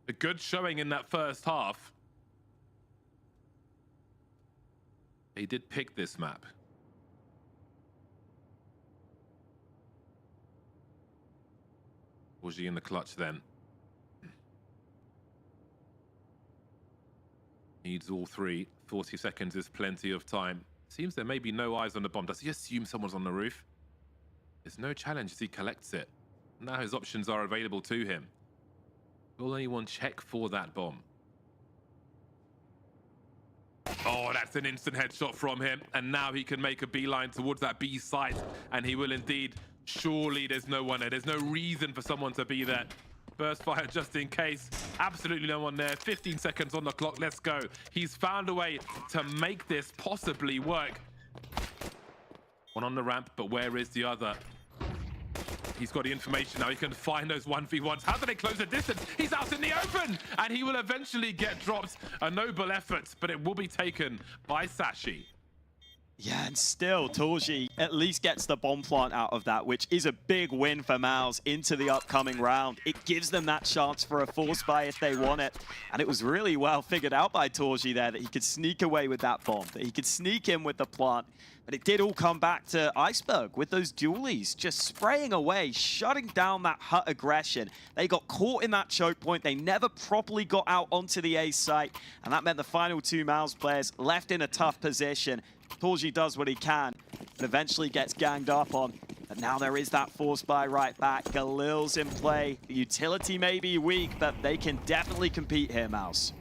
A good showing in that first half. He did pick this map. Was he in the clutch then? Needs all 3. 40 seconds is plenty of time. Seems there may be no eyes on the bomb. Does he assume someone's on the roof? There's no challenge as he collects it. Now his options are available to him. Will anyone check for that bomb? Oh, that's an instant headshot from him. And now he can make a beeline towards that B site. And he will indeed. Surely there's no one there. There's no reason for someone to be there. Burst fire just in case. Absolutely no one there. 15 seconds on the clock. Let's go. He's found a way to make this possibly work. One on the ramp, but where is the other? He's got the information now. He can find those 1v1s. How do they close the distance? He's out in the open, and he will eventually get dropped. A noble effort, but it will be taken by Sashi. Yeah, and still, Torji at least gets the bomb plant out of that, which is a big win for MOUZ into the upcoming round. It gives them that chance for a force buy if they want it. And it was really well figured out by Torji there that he could sneak away with that bomb, that he could sneak in with the plant. But it did all come back to Iceberg with those dualies, just spraying away, shutting down that hut aggression. They got caught in that choke point. They never properly got out onto the A site. And that meant the final two MOUZ players left in a tough position. Torji does what he can, but eventually gets ganged up on. But now there is that force buy right back. Galil's in play. The utility may be weak, but they can definitely compete here, MOUZ.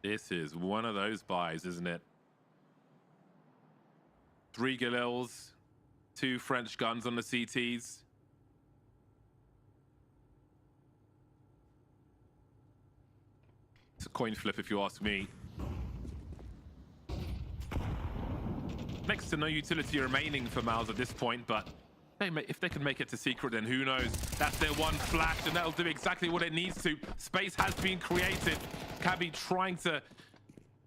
This is one of those buys, isn't it? 3 Galils, 2 French guns on the CTs. It's a coin flip if you ask me. Next to no utility remaining for MOUZ at this point, but if they can make it to secret, then who knows? That's their one flash, and that'll do exactly what it needs to. Space has been created. Cabby trying to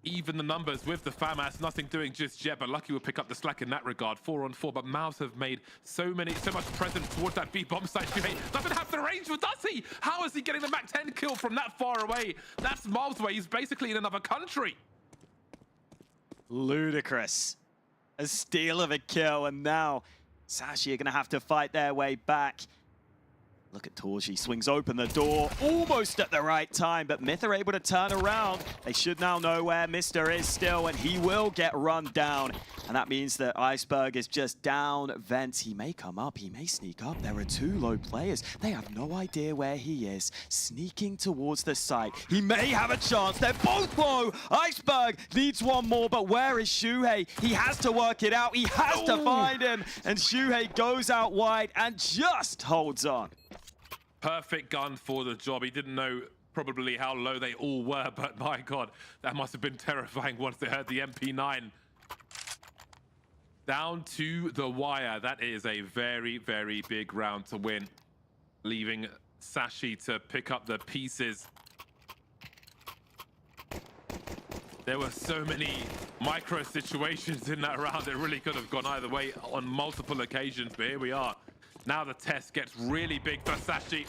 even the numbers with the FAMAS, nothing doing just yet, but Lucky will pick up the slack in that regard. 4 on 4, but MOUZ have made so much presence towards that B bomb site. Doesn't have the range, but does he? How is he getting the Mach 10 kill from that far away? That's miles away. He's basically in another country. Ludicrous. A steal of a kill, and now Sashi are going to have to fight their way back. Look at Torji, swings open the door almost at the right time, but Myth are able to turn around. They should now know where Mr. is still, and he will get run down. And that means that Iceberg is just down vents. He may come up, he may sneak up. There are 2 low players. They have no idea where he is. Sneaking towards the site. He may have a chance. They're both low. Iceberg needs one more, but where is Shuhei? He has to work it out. He has to find him. And Shuhei goes out wide and just holds on. Perfect gun for the job. He didn't know probably how low they all were, but my God, that must have been terrifying once they heard the MP9. Down to the wire. That is a very, very big round to win, leaving Sashi to pick up the pieces. There were so many micro situations in that round that really could have gone either way on multiple occasions, but here we are. Now the test gets really big for Sashi.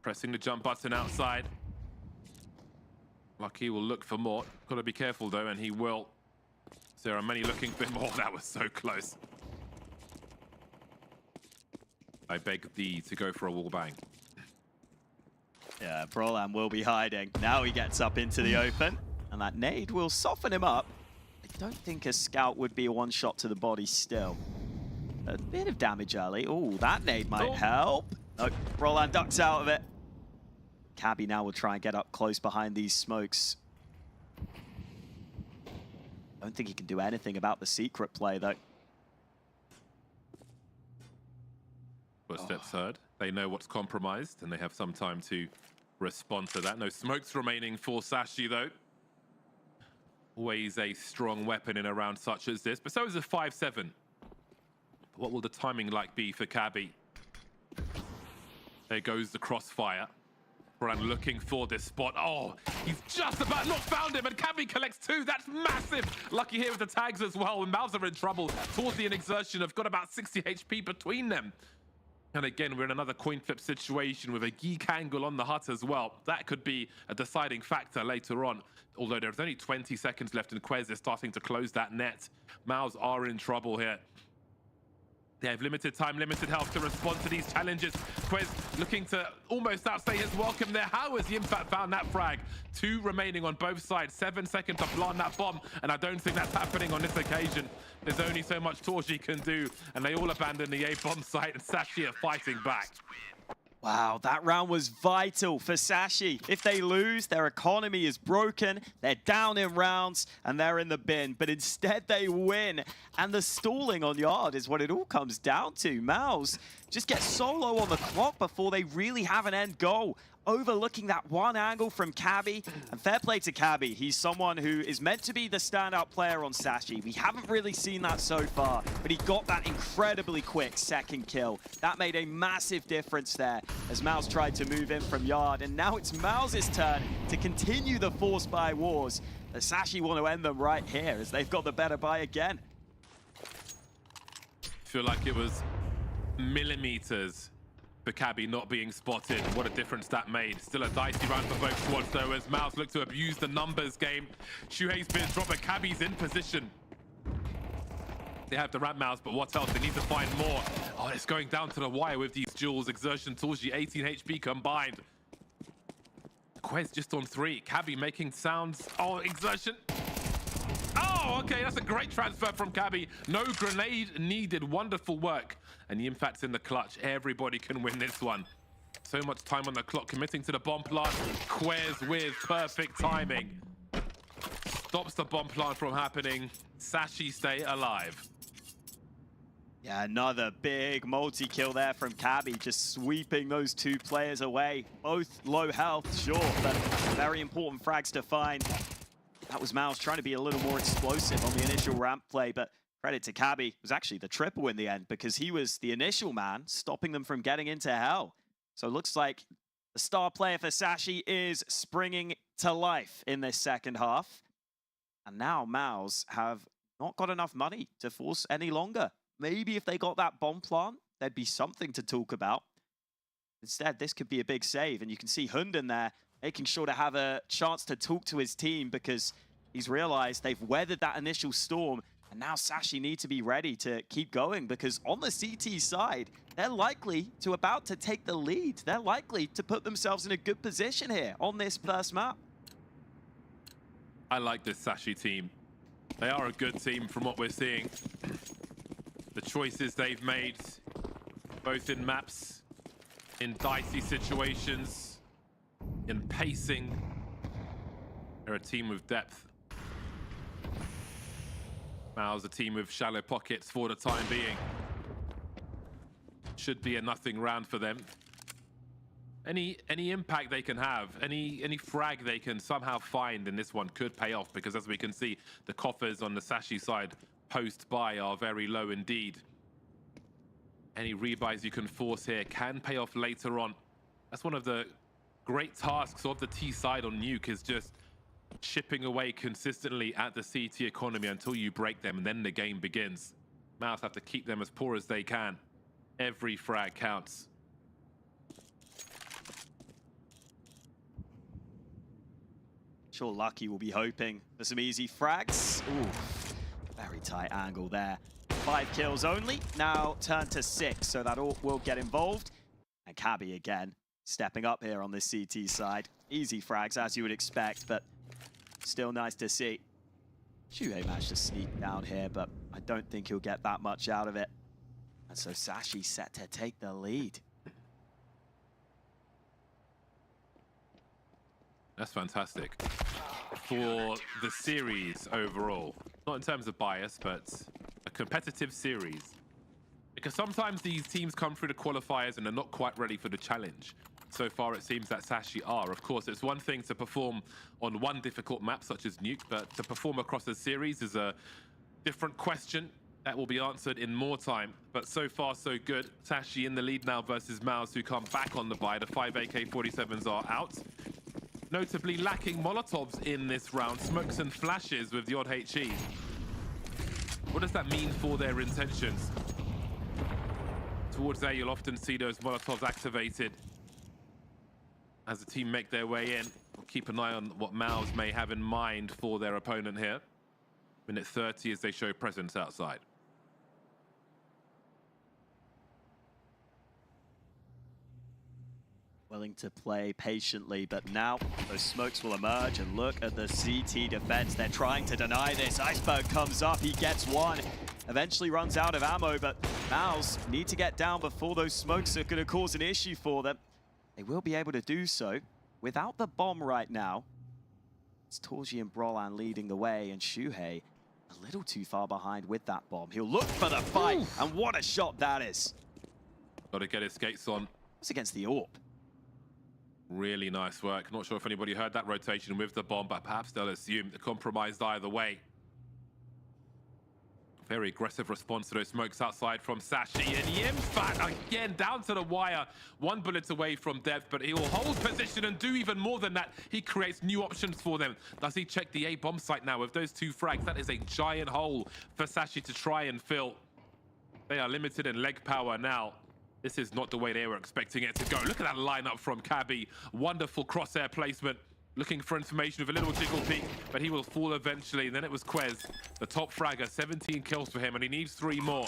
Pressing the jump button outside. Lucky will look for more. Got to be careful though, and he will. There are many looking for more. That was so close. I beg thee to go for a wall bang. Yeah, Prolan will be hiding. Now he gets up into the open, and that nade will soften him up. I don't think a scout would be a one-shot to the body still. A bit of damage early. Oh, that nade might help. No, Roland ducks out of it. Cabby now will try and get up close behind these smokes. I don't think he can do anything about the secret play, though. Footsteps heard. They know what's compromised, and they have some time to respond to that. No smokes remaining for Sashi, though. Always a strong weapon in a round such as this, but so is a 5-7. What will the timing like be for Cabby? There goes the crossfire. Brand looking for this spot. Oh, he's just about not found him, and Cabby collects 2. That's massive. Lucky here with the tags as well, and MOUZ are in trouble. Towards the exertion have got about 60 HP between them. And again, we're in another coin flip situation with a geek angle on the hut as well. That could be a deciding factor later on. Although there's only 20 seconds left and Quez is starting to close that net. MOUZ are in trouble here. They have limited time, limited health to respond to these challenges. Quez looking to almost outstay his welcome there. How has the Impact found that frag? 2 remaining on both sides, 7 seconds to plant that bomb, and I don't think that's happening on this occasion. There's only so much Torji can do, and they all abandon the A-bomb site, and Sashi are fighting back. Wow, that round was vital for Sashi. If they lose, their economy is broken, they're down in rounds, and they're in the bin. But instead, they win. And the stalling on yard is what it all comes down to. MOUZ just get solo on the clock before they really have an end goal. Overlooking that one angle from Cabby. And fair play to Cabby. He's someone who is meant to be the standout player on Sashi. We haven't really seen that so far, but he got that incredibly quick second kill. That made a massive difference there as MOUZ tried to move in from yard. And now it's MOUZ's turn to continue the force buy wars. The Sashi want to end them right here as they've got the better buy again. Feel like it was millimeters for Cabby not being spotted. What a difference that made. Still a dicey round for both squads though as MOUZ look to abuse the numbers game. Shuhei's been dropped, but Cabby's in position. They have the ramp MOUZ, but what else? They need to find more. Oh, it's going down to the wire with these duels. Exertion, Torji, 18 HP combined. Quez just on 3. Cabby making sounds. Oh, Exertion. Oh, okay, that's a great transfer from Cabby. No grenade needed. Wonderful work. And the impact's in the clutch. Everybody can win this one. So much time on the clock, committing to the bomb plant. Quez with perfect timing. Stops the bomb plant from happening. Sashi stay alive. Yeah, another big multi-kill there from Cabby, just sweeping those 2 players away. Both low health, sure, but very important frags to find. That was MOUZ trying to be a little more explosive on the initial ramp play, but credit to Cabby. It was actually the triple in the end because he was the initial man stopping them from getting into hell. So it looks like the star player for Sashi is springing to life in this second half. And now MOUZ have not got enough money to force any longer. Maybe if they got that bomb plant, there'd be something to talk about. Instead, this could be a big save. And you can see Hunden there making sure to have a chance to talk to his team because he's realized they've weathered that initial storm. And now Sashi need to be ready to keep going because on the CT side, they're likely to about to take the lead. They're likely to put themselves in a good position here on this first map. I like this Sashi team. They are a good team from what we're seeing. The choices they've made, both in maps, in dicey situations, in pacing. They're a team with depth. MOUZ a team with shallow pockets for the time being. Should be a nothing round for them. Any impact they can have, any frag they can somehow find in this one could pay off because as we can see, the coffers on the Sashi side post-buy are very low indeed. Any rebuys you can force here can pay off later on. That's one of the great tasks of the T side on Nuke is just chipping away consistently at the CT economy until you break them and then the game begins. MOUZ have to keep them as poor as they can. Every frag counts. Sure, Lucky will be hoping for some easy frags. Ooh, very tight angle there. 5 kills only, now turn to 6, so that all will get involved. And Cabby again, stepping up here on this CT side. Easy frags, as you would expect, but still nice to see. Shuhei managed to sneak down here, but I don't think he'll get that much out of it. And so Sashi set to take the lead. That's fantastic for the series overall. Not in terms of bias, but a competitive series. Because sometimes these teams come through the qualifiers and they're not quite ready for the challenge. So far, it seems that Sashi are. Of course, it's one thing to perform on one difficult map, such as Nuke, but to perform across a series is a different question that will be answered in more time. But so far, so good. Sashi in the lead now versus MOUZ, who come back on the buy. The 5 AK-47s are out. Notably lacking Molotovs in this round. Smokes and flashes with the odd HE. What does that mean for their intentions? towards A, you'll often see those Molotovs activated as the team make their way in. We'll keep an eye on what MOUZ may have in mind for their opponent here. Minute 30 as they show presence outside. Willing to play patiently, but now those smokes will emerge, and look at the CT defense. They're trying to deny this. Iceberg comes up, he gets one. Eventually runs out of ammo, but MOUZ need to get down before those smokes are going to cause an issue for them. They will be able to do so without the bomb right now. It's Torji and Brolan leading the way, and Shuhei a little too far behind with that bomb. He'll look for the fight, and what a shot that is. Got to get his skates on. It's against the AWP. Really nice work. Not sure if anybody heard that rotation with the bomb, but perhaps they'll assume the compromised either way. Very aggressive response to those smokes outside from Sashi. And Yimfat, again, down to the wire. 1 bullet away from death, but he will hold position and do even more than that. He creates new options for them. Does he check the A bomb site now with those 2 frags? That is a giant hole for Sashi to try and fill. They are limited in leg power now. This is not the way they were expecting it to go. Look at that lineup from Cabby. Wonderful crosshair placement. Looking for information with a little jiggle peek, but he will fall eventually. And then it was Quez, the top fragger, 17 kills for him, and he needs 3 more.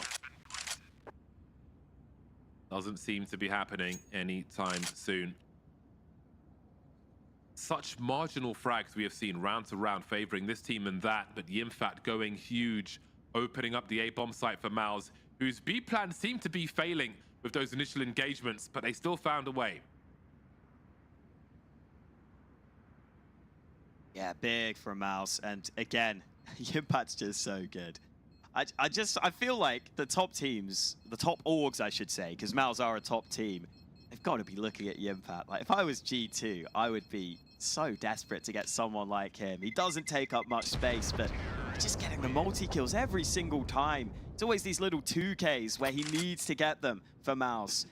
Doesn't seem to be happening anytime soon. Such marginal frags we have seen round to round, favoring this team and that, but Yimfat going huge, opening up the A-bomb site for MOUZ, whose B plans seem to be failing with those initial engagements, but they still found a way. Yeah, big from MOUZ, and again, Yimpat's just so good. I feel like the top teams, the top orgs, I should say, because MOUZ are a top team, they've got to be looking at Yimpat. Like, if I was G2, I would be so desperate to get someone like him. He doesn't take up much space, but just getting the multi-kills every single time. It's always these little 2Ks where he needs to get them for MOUZ.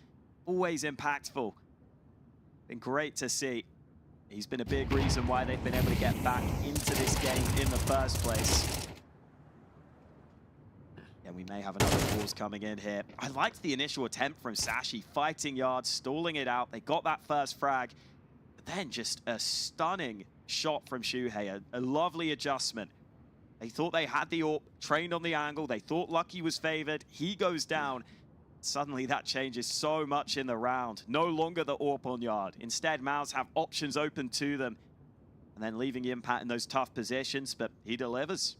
Always impactful. Been great to see. He's been a big reason why they've been able to get back into this game in the first place. And we may have another pause coming in here. I liked the initial attempt from Sashi, fighting yards, stalling it out. They got that first frag, but then just a stunning shot from Shuhei, a lovely adjustment. They thought they had the AWP, trained on the angle. They thought Lucky was favored. He goes down. Suddenly that changes so much in the round. No longer the AWP on yard. Instead, MOUZ have options open to them. And then leaving Impact in those tough positions, but he delivers.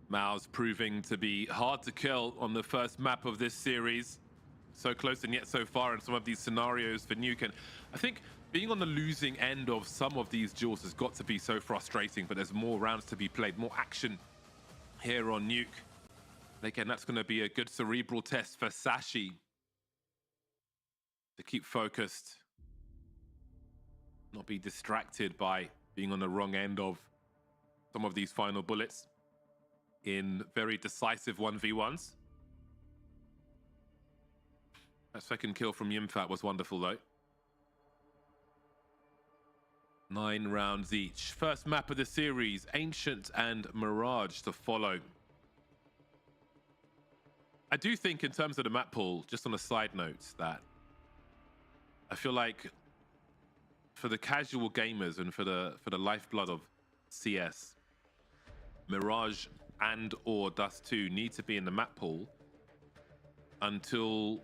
MOUZ proving to be hard to kill on the first map of this series. So close and yet so far in some of these scenarios for Nuke. And I think being on the losing end of some of these duels has got to be so frustrating, but there's more rounds to be played, more action here on Nuke. And again, that's going to be a good cerebral test for Sashi to keep focused, not be distracted by being on the wrong end of some of these final bullets in very decisive 1v1s. That second kill from Yimfat was wonderful though. 9 rounds each. First map of the series, Ancient and Mirage to follow. I do think in terms of the map pool, just on a side note, that I feel like for the casual gamers and for the lifeblood of CS, Mirage and or Dust 2 need to be in the map pool until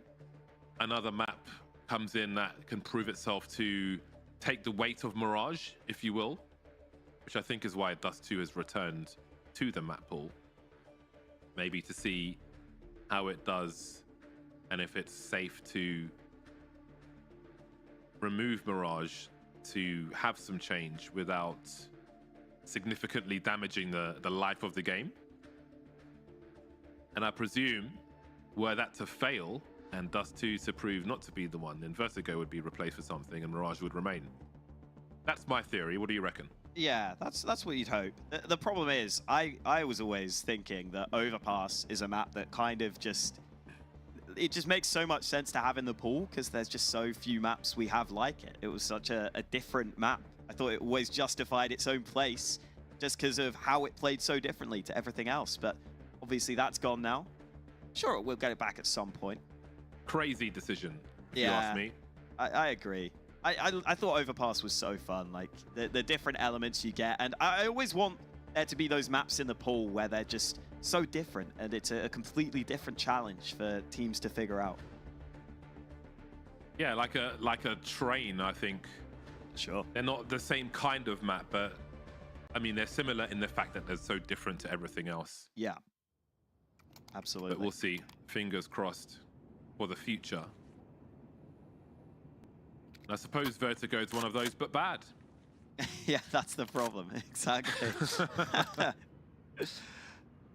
another map comes in that can prove itself to take the weight of Mirage, if you will, which I think is why Dust 2 has returned to the map pool. Maybe to see how it does and if it's safe to remove Mirage to have some change without significantly damaging the life of the game. And I presume were that to fail and Dust 2 to prove not to be the one, then Vertigo would be replaced for something and Mirage would remain. That's my theory. What do you reckon? Yeah, that's what you'd hope. The problem is, I was always thinking that Overpass is a map that kind of just... It just makes so much sense to have in the pool because there's just so few maps we have like it. It was such a different map. I thought it always justified its own place just because of how it played so differently to everything else. But Obviously, that's gone now. Sure, we'll get it back at some point. Crazy decision, if you ask me. I agree. I thought Overpass was so fun, like the different elements you get, and I always want there to be those maps in the pool where they're just so different, and it's a completely different challenge for teams to figure out. Yeah, like a train, I think. Sure. They're not the same kind of map, but I mean, they're similar in the fact that they're so different to everything else. Yeah. Absolutely. But we'll see. Fingers crossed for the future. I suppose Vertigo is one of those, but bad. Yeah, that's the problem. Exactly.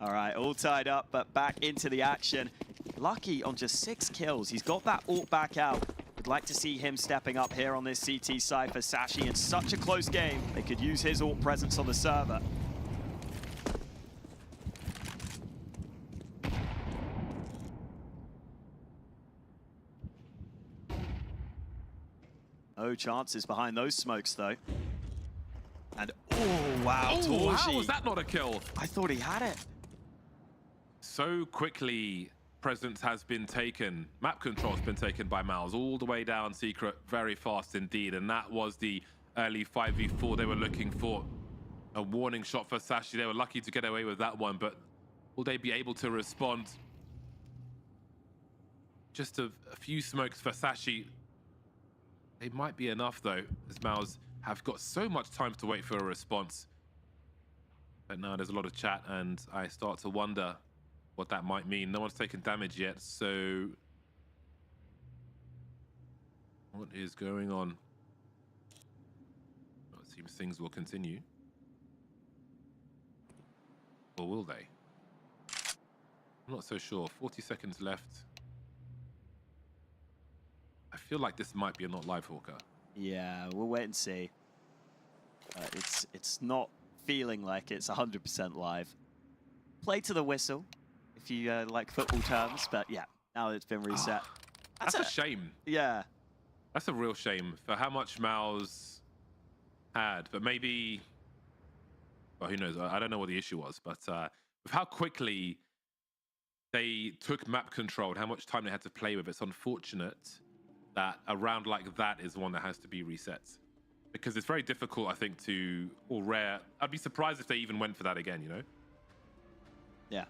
All right, all tied up, but back into the action. Lucky on just 6 kills. He's got that ult back out. Would like to see him stepping up here on this CT side for Sashi in such a close game. They could use his ult presence on the server. No chances behind those smokes, though. And, oh, wow, Oh, how was that not a kill? I thought he had it. So quickly, presence has been taken. Map control has been taken by MOUZ all the way down secret, very fast indeed. And that was the early 5v4 they were looking for. A warning shot for Sashi. They were lucky to get away with that one, but will they be able to respond? Just a few smokes for Sashi. They might be enough, though, as MOUZ have got so much time to wait for a response. But now there's a lot of chat, and I start to wonder what that might mean. No one's taken damage yet, so what is going on? Well, it seems things will continue. Or will they? I'm not so sure. 40 seconds left. I feel like this might be a not live Hawker. Yeah, we'll wait and see. It's not feeling like it's 100% live. Play to the whistle, if you like football terms, but yeah, now it's been reset. That's a shame. Yeah. That's a real shame for how much MOUZ had, but maybe, well, who knows? I don't know what the issue was, but with how quickly they took map control and how much time they had to play with, it's unfortunate that a round like that is one that has to be reset. Because it's very difficult, I think, or rare. I'd be surprised if they even went for that again, you know? Yeah,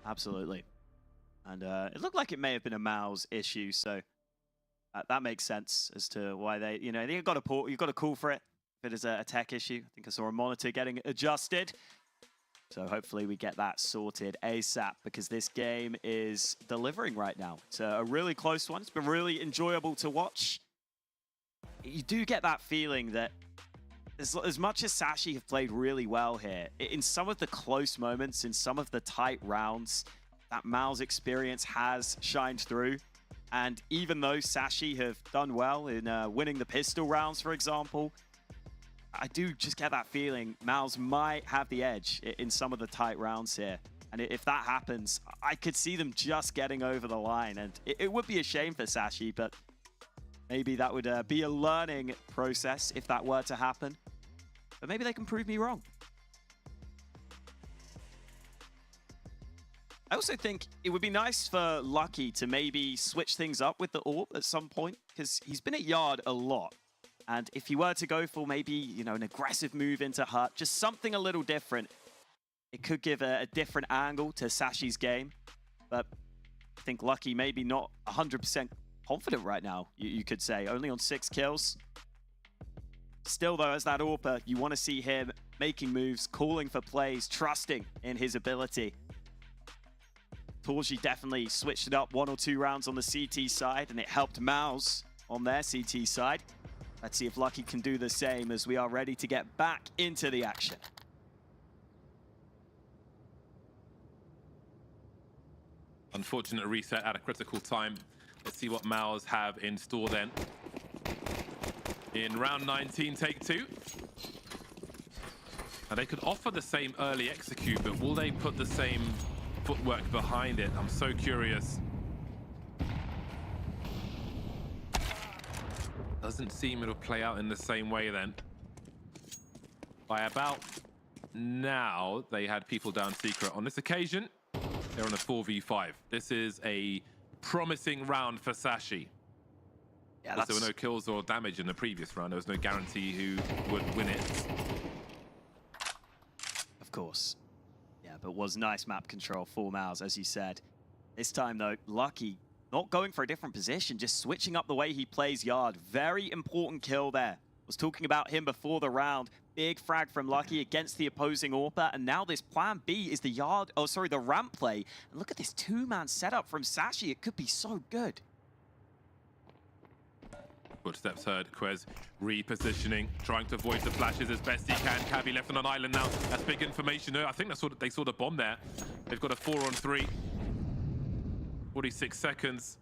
absolutely. And it looked like it may have been a MOUZ issue, so that makes sense as to why they, you've got to call for it if it is a tech issue. I think I saw a monitor getting adjusted. So hopefully we get that sorted ASAP, because this game is delivering right now. It's a really close one. It's been really enjoyable to watch. You do get that feeling that as much as Sashi have played really well here, in some of the close moments, in some of the tight rounds, that MOUZ experience has shined through. And even though Sashi have done well in winning the pistol rounds, for example, I do just get that feeling MOUZ might have the edge in some of the tight rounds here. And if that happens, I could see them just getting over the line. And it would be a shame for Sashi, but maybe that would be a learning process if that were to happen. But maybe they can prove me wrong. I also think it would be nice for Lucky to maybe switch things up with the AWP at some point, because he's been at Yard a lot. And if he were to go for maybe, an aggressive move into Hut, just something a little different, it could give a different angle to Sashi's game. But I think Lucky maybe not 100% confident right now, you could say. Only on 6 kills. Still, though, as that AWPer, you want to see him making moves, calling for plays, trusting in his ability. Torji definitely switched it up 1 or 2 rounds on the CT side, and it helped MOUZ on their CT side. Let's see if Lucky can do the same as we are ready to get back into the action. Unfortunate reset at a critical time. Let's see what MOUZ have in store then. In round 19, take 2. Now they could offer the same early execute, but will they put the same footwork behind it? I'm so curious. Doesn't seem it'll play out in the same way then. By about now, they had people down secret. On this occasion, They're on a 4v5. This is a promising round for Sashi. Yeah, there were no kills or damage in the previous round. There was no guarantee who would win it. Of course. Yeah, but was nice map control for MOUZ, as you said. This time, though, Lucky not going for a different position, just switching up the way he plays yard. Very important kill there. Was talking about him before the round. Big frag from Lucky against the opposing AWPer, and now this plan B is the ramp play. And look at this two-man setup from Sashi. It could be so good. Footsteps heard. Quez repositioning, trying to avoid the flashes as best he can. Cabby left on an island now. That's big information. I think they saw the bomb there. They've got a 4-on-3. 46 seconds.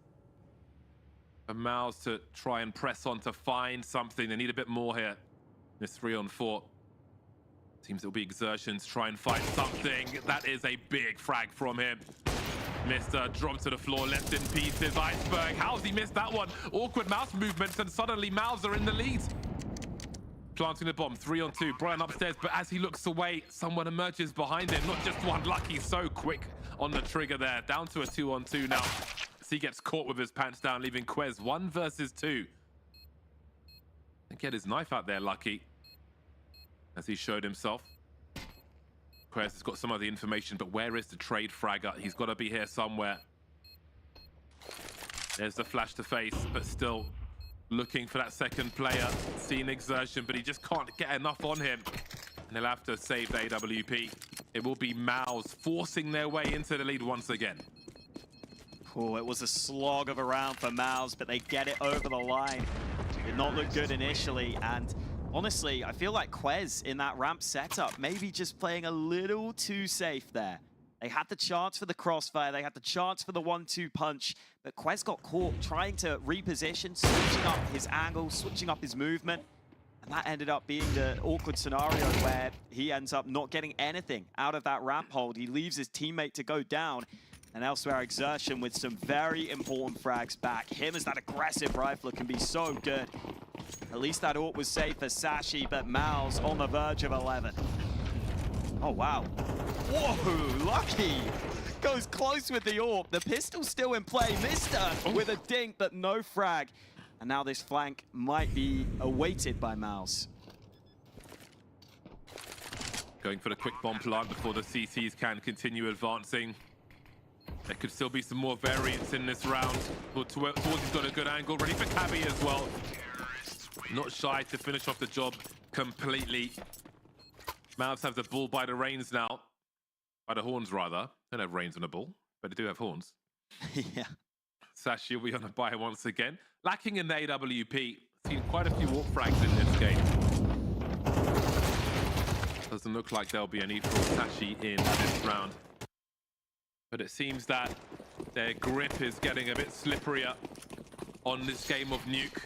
For MOUZ to try and press on to find something. They need a bit more here. This 3-on-4. Seems it'll be exertions. Try and find something. That is a big frag from him. Mr. dropped to the floor, left in pieces. Iceberg, how's he missed that one? Awkward mouse movements, and suddenly MOUZ are in the lead. Planting the bomb, 3-on-2. Brian upstairs, but as he looks away, someone emerges behind him. Not just one. Lucky so quick on the trigger there. Down to a 2-on-2 now. As he gets caught with his pants down, leaving Quez 1 versus 2. And get his knife out there, Lucky, as he showed himself. Quez has got some of the information, but where is the trade fragger? He's got to be here somewhere. There's the flash to face, but still looking for that second player. Seeing exertion, but he just can't get enough on him. And he'll have to save the AWP. It will be MOUZ forcing their way into the lead once again. Oh, it was a slog of a round for MOUZ, but they get it over the line. Did not look good initially, and honestly, I feel like Quez in that ramp setup, maybe just playing a little too safe there. They had the chance for the crossfire, they had the chance for the 1-2 punch, but Quez got caught trying to reposition, switching up his angle, switching up his movement, and that ended up being the awkward scenario where he ends up not getting anything out of that ramp hold. He leaves his teammate to go down, and elsewhere Exertion with some very important frags back. Him as that aggressive rifler can be so good. At least that AWP was safe for Sashi, but MOUZ on the verge of 11. Oh, wow. Whoa, Lucky goes close with the AWP. The pistol's still in play. Mister with a dink, but no frag. And now this flank might be awaited by MOUZ. Going for the quick bomb plant before the CCs can continue advancing. There could still be some more variance in this round. But Tawzi's got a good angle, ready for Cabby as well. Not shy to finish off the job completely. MOUZ have the bull by the reins now. By the horns, rather. They don't have reins on a bull, but they do have horns. Yeah. Sashi will be on a buy once again. Lacking in the AWP. Seen quite a few warp frags in this game. Doesn't look like there'll be any for Sashi in this round. But it seems that their grip is getting a bit slipperier on this game of Nuke.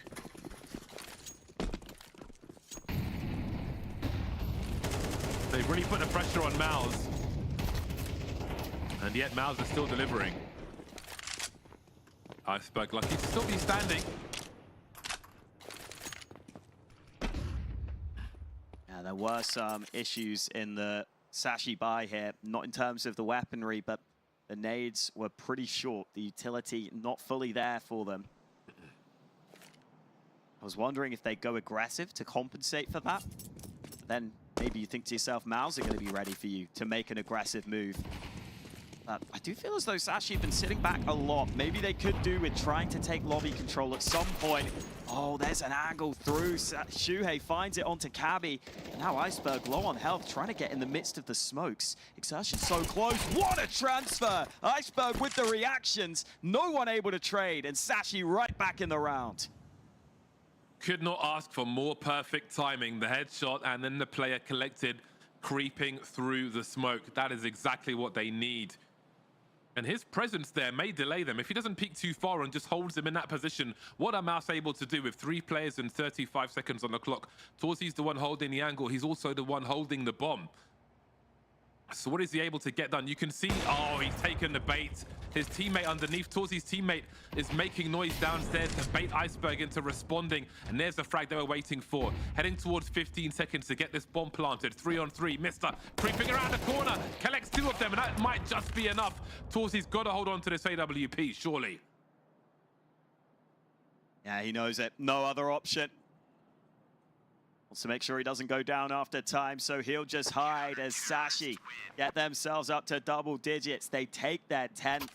They've really put the pressure on MOUZ. And yet MOUZ is still delivering. Iceberg lucky to still be standing. Yeah, there were some issues in the Sashi buy here, not in terms of the weaponry, but the nades were pretty short. The utility not fully there for them. I was wondering if they go aggressive to compensate for that. But then maybe you think to yourself, MOUZ are going to be ready for you to make an aggressive move. But I do feel as though Sashi have been sitting back a lot. Maybe they could do with trying to take lobby control at some point. Oh, there's an angle through. Shuhei finds it onto Cabby. Now Iceberg low on health, trying to get in the midst of the smokes. Exertion so close. What a transfer! Iceberg with the reactions. No one able to trade, and Sashi right back in the round. Could not ask for more perfect timing. The headshot and then the player collected, creeping through the smoke. That is exactly what they need. And his presence there may delay them. If he doesn't peek too far and just holds them in that position, what are MOUZ able to do with 3 players and 35 seconds on the clock? Tawzi's the one holding the angle. He's also the one holding the bomb. So what is he able to get done? You can see, oh, he's taken the bait. His teammate underneath, Torzi's teammate, is making noise downstairs to bait Iceberg into responding. And there's the frag they were waiting for. Heading towards 15 seconds to get this bomb planted. 3-on-3, Mister creeping around the corner. Collects 2 of them, and that might just be enough. Torzi's got to hold on to this AWP, surely. Yeah, he knows it. No other option. Wants to make sure he doesn't go down after time, so he'll just hide as Sashi get themselves up to double digits. They take their 10th,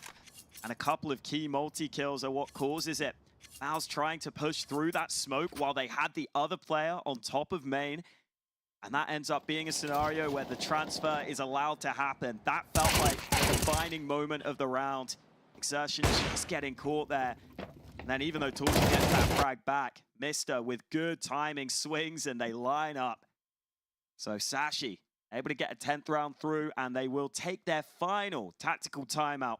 and a couple of key multi-kills are what causes it. MOUZ trying to push through that smoke while they had the other player on top of main, and that ends up being a scenario where the transfer is allowed to happen. That felt like the defining moment of the round. Exertion just getting caught there. And then even though Torzi gets that frag back, Mister with good timing swings and they line up. So Sashi able to get a 10th round through, and they will take their final tactical timeout.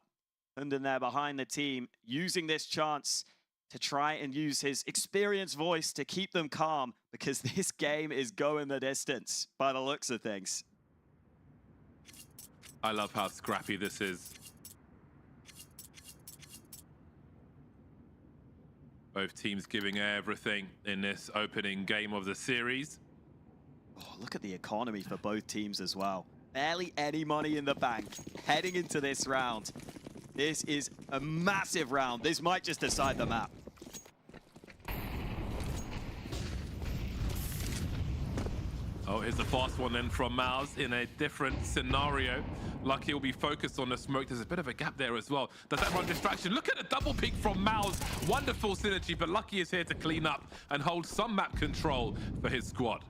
Hunden there behind the team, using this chance to try and use his experienced voice to keep them calm, because this game is going the distance by the looks of things. I love how scrappy this is. Both teams giving everything in this opening game of the series. Oh, look at the economy for both teams as well. Barely any money in the bank heading into this round. This is a massive round. This might just decide the map. Oh, here's the fast one then from MOUZ in a different scenario. Lucky will be focused on the smoke. There's a bit of a gap there as well. Does that run distraction? Look at the double peek from MOUZ. Wonderful synergy, but Lucky is here to clean up and hold some map control for his squad.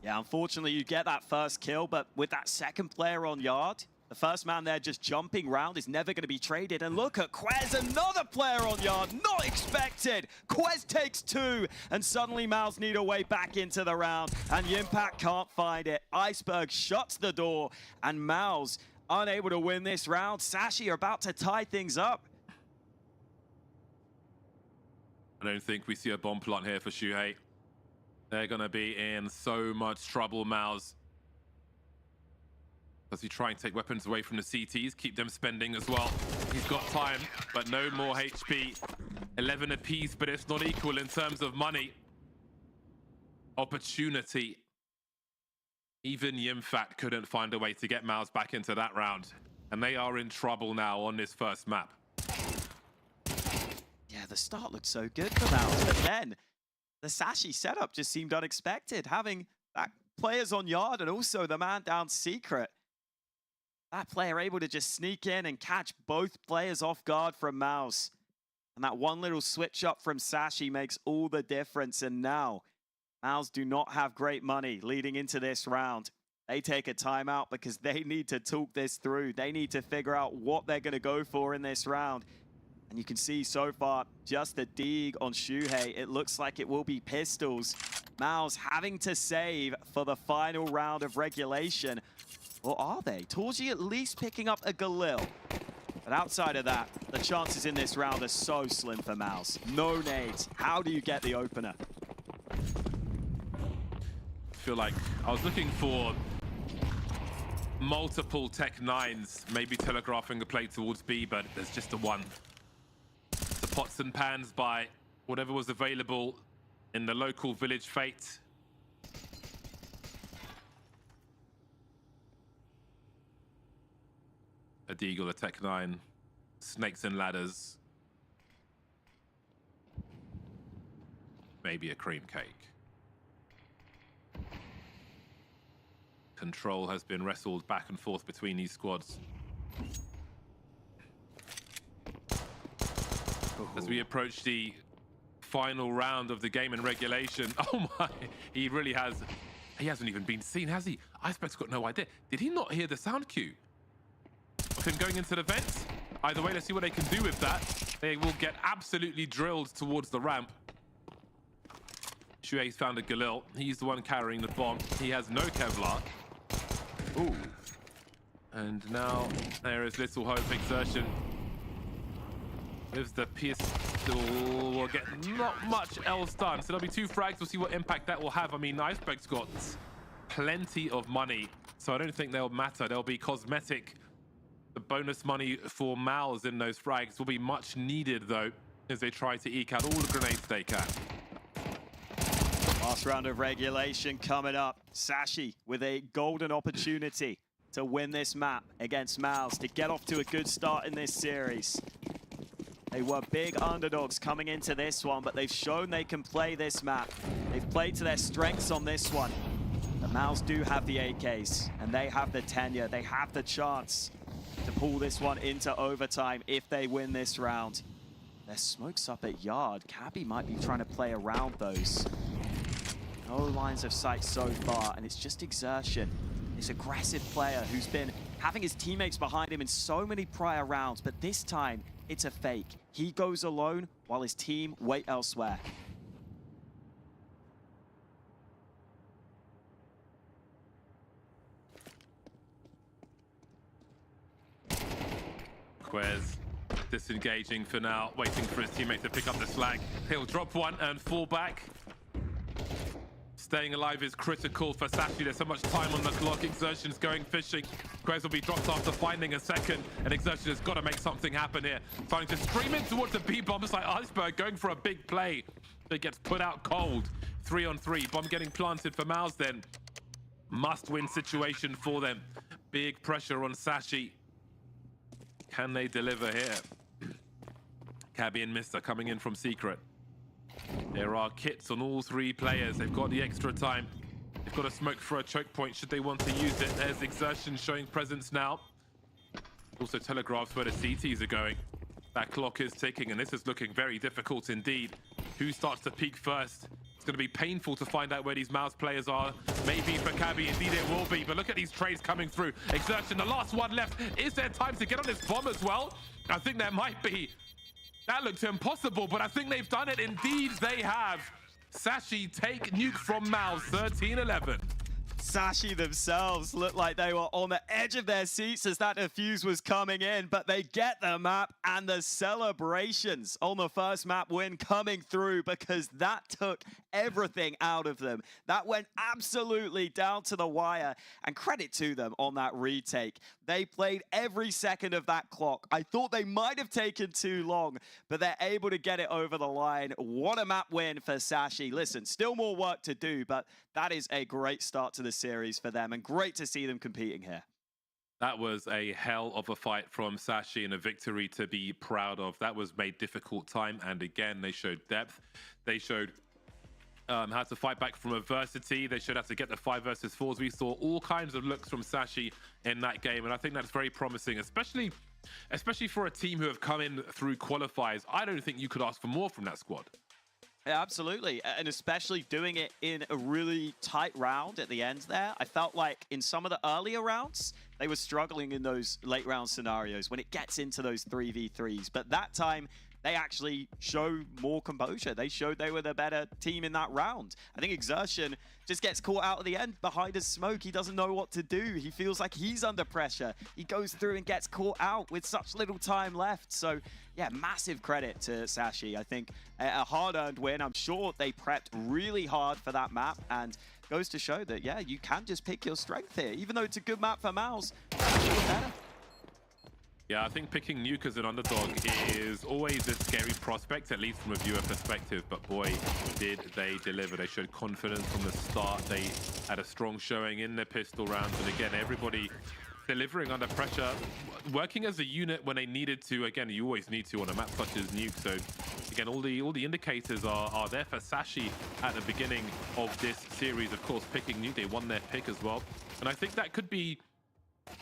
Yeah, unfortunately, you get that first kill, but with that second player on yard, the first man there just jumping round is never going to be traded. And look at Quez, another player on yard, not expected. Quez takes 2, and suddenly MOUZ need a way back into the round, and Yimpact can't find it. Iceberg shuts the door, and MOUZ unable to win this round. Sashi are about to tie things up. I don't think we see a bomb plant here for Shuhei. They're going to be in so much trouble, MOUZ. Does he try and take weapons away from the CTs, keep them spending as well? He's got time, but no more HP. 11 apiece, but it's not equal in terms of money. Opportunity. Even Yimpact couldn't find a way to get MOUZ back into that round. And they are in trouble now on this first map. Yeah, the start looked so good for MOUZ, but then the Sashi setup just seemed unexpected. Having that players on yard and also the man down secret. That player able to just sneak in and catch both players off guard from MOUZ. And that one little switch up from Sashi makes all the difference. And now, MOUZ do not have great money leading into this round. They take a timeout because they need to talk this through. They need to figure out what they're going to go for in this round. And you can see so far, just the dig on Shuhei. It looks like it will be pistols. MOUZ having to save for the final round of regulation. Or are they? Torzi at least picking up a Galil. But outside of that, the chances in this round are so slim for MOUZ. No nades. How do you get the opener? I feel like I was looking for multiple Tech 9s, maybe telegraphing a play towards B, but there's just the one. The pots and pans by whatever was available in the local village fate. A Deagle, a Tech 9, snakes and ladders. Maybe a cream cake. Control has been wrestled back and forth between these squads. As we approach the final round of the game in regulation. Oh my, he really has. He hasn't even been seen, has he? Iceberg's got no idea. Did he not hear the sound cue of him going into the vents? Either way, let's see what they can do with that. They will get absolutely drilled towards the ramp. Shuei's found a Galil. He's the one carrying the bomb. He has no Kevlar. Ooh. And now there is little hope. Exertion with the pistol will get not much else done. So there'll be 2 frags. We'll see what impact that will have. I mean, Iceberg's got plenty of money so I don't think they'll matter. They'll be cosmetic. The bonus money for MOUZ in those frags will be much needed, though, as they try to eke out all the grenades they can. Last round of regulation coming up. Sashi with a golden opportunity to win this map against MOUZ, to get off to a good start in this series. They were big underdogs coming into this one, but they've shown they can play this map. They've played to their strengths on this one. The MOUZ do have the AKs, and they have the tenure. They have the chance to pull this one into overtime if they win this round. Their smoke's up at Yard. Cabby might be trying to play around those. No lines of sight so far, and it's just Exertion, this aggressive player who's been having his teammates behind him in so many prior rounds, but this time it's a fake. He goes alone while his team wait elsewhere. Quez disengaging for now, waiting for his teammate to pick up the slag. He'll drop one and fall back. Staying alive is critical for Sashi. There's so much time on the clock. Exertion's going fishing. Quez will be dropped after finding a second, and Exertion has got to make something happen here. Starting to stream in towards the B-bomb. It's like Iceberg going for a big play. It gets put out cold. 3-on-3. Bomb getting planted for MOUZ then. Must-win situation for them. Big pressure on Sashi. Can they deliver here? Cabby and Mister coming in from Secret. There are kits on all three players. They've got the extra time. They've got to smoke for a choke point should they want to use it. There's Exertion showing presence now. Also telegraphs where the CTs are going. That clock is ticking, and this is looking very difficult indeed. Who starts to peak first? It's going to be painful to find out where these MOUZ players are. Maybe for Cabby, indeed it will be. But look at these trades coming through. Exertion, the last one left. Is there time to get on this bomb as well? I think there might be. That looked impossible, but I think they've done it. Indeed, they have. Sashi take Nuke from MOUZ, 13-11. Sashi themselves looked like they were on the edge of their seats as that defuse was coming in, but they get the map and the celebrations on the first map win coming through, because that took everything out of them. That went absolutely down to the wire, and credit to them on that retake. They played every second of that clock. I thought they might have taken too long, but they're able to get it over the line. What a map win for Sashi. Listen, still more work to do, but that is a great start to the series for them, and great to see them competing here. That was a hell of a fight from Sashi and a victory to be proud of. That was made difficult time, and again, they showed depth. They showed how to fight back from adversity. They showed how to get the 5 versus 4s. We saw all kinds of looks from Sashi in that game, and I think that's very promising, especially for a team who have come in through qualifiers. I don't think you could ask for more from that squad. Yeah, absolutely, and especially doing it in a really tight round at the end there. I felt like in some of the earlier rounds, they were struggling in those late round scenarios when it gets into those 3v3s. But that time, they actually show more composure. They showed they were the better team in that round. I think Exertion just gets caught out at the end behind his smoke. He doesn't know what to do. He feels like he's under pressure. He goes through and gets caught out with such little time left. So yeah, massive credit to Sashi. I think a hard-earned win. I'm sure they prepped really hard for that map, and goes to show that, yeah, you can just pick your strength here. Even though it's a good map for MOUZ, better. Yeah, I think picking Nuke as an underdog is always a scary prospect, at least from a viewer perspective. But boy, did they deliver. They showed confidence from the start. They had a strong showing in their pistol rounds. And again, everybody delivering under pressure, working as a unit when they needed to. Again, you always need to on a map such as Nuke. So again, all the indicators are there for Sashi at the beginning of this series. Of course, picking Nuke, they won their pick as well. And I think that could be,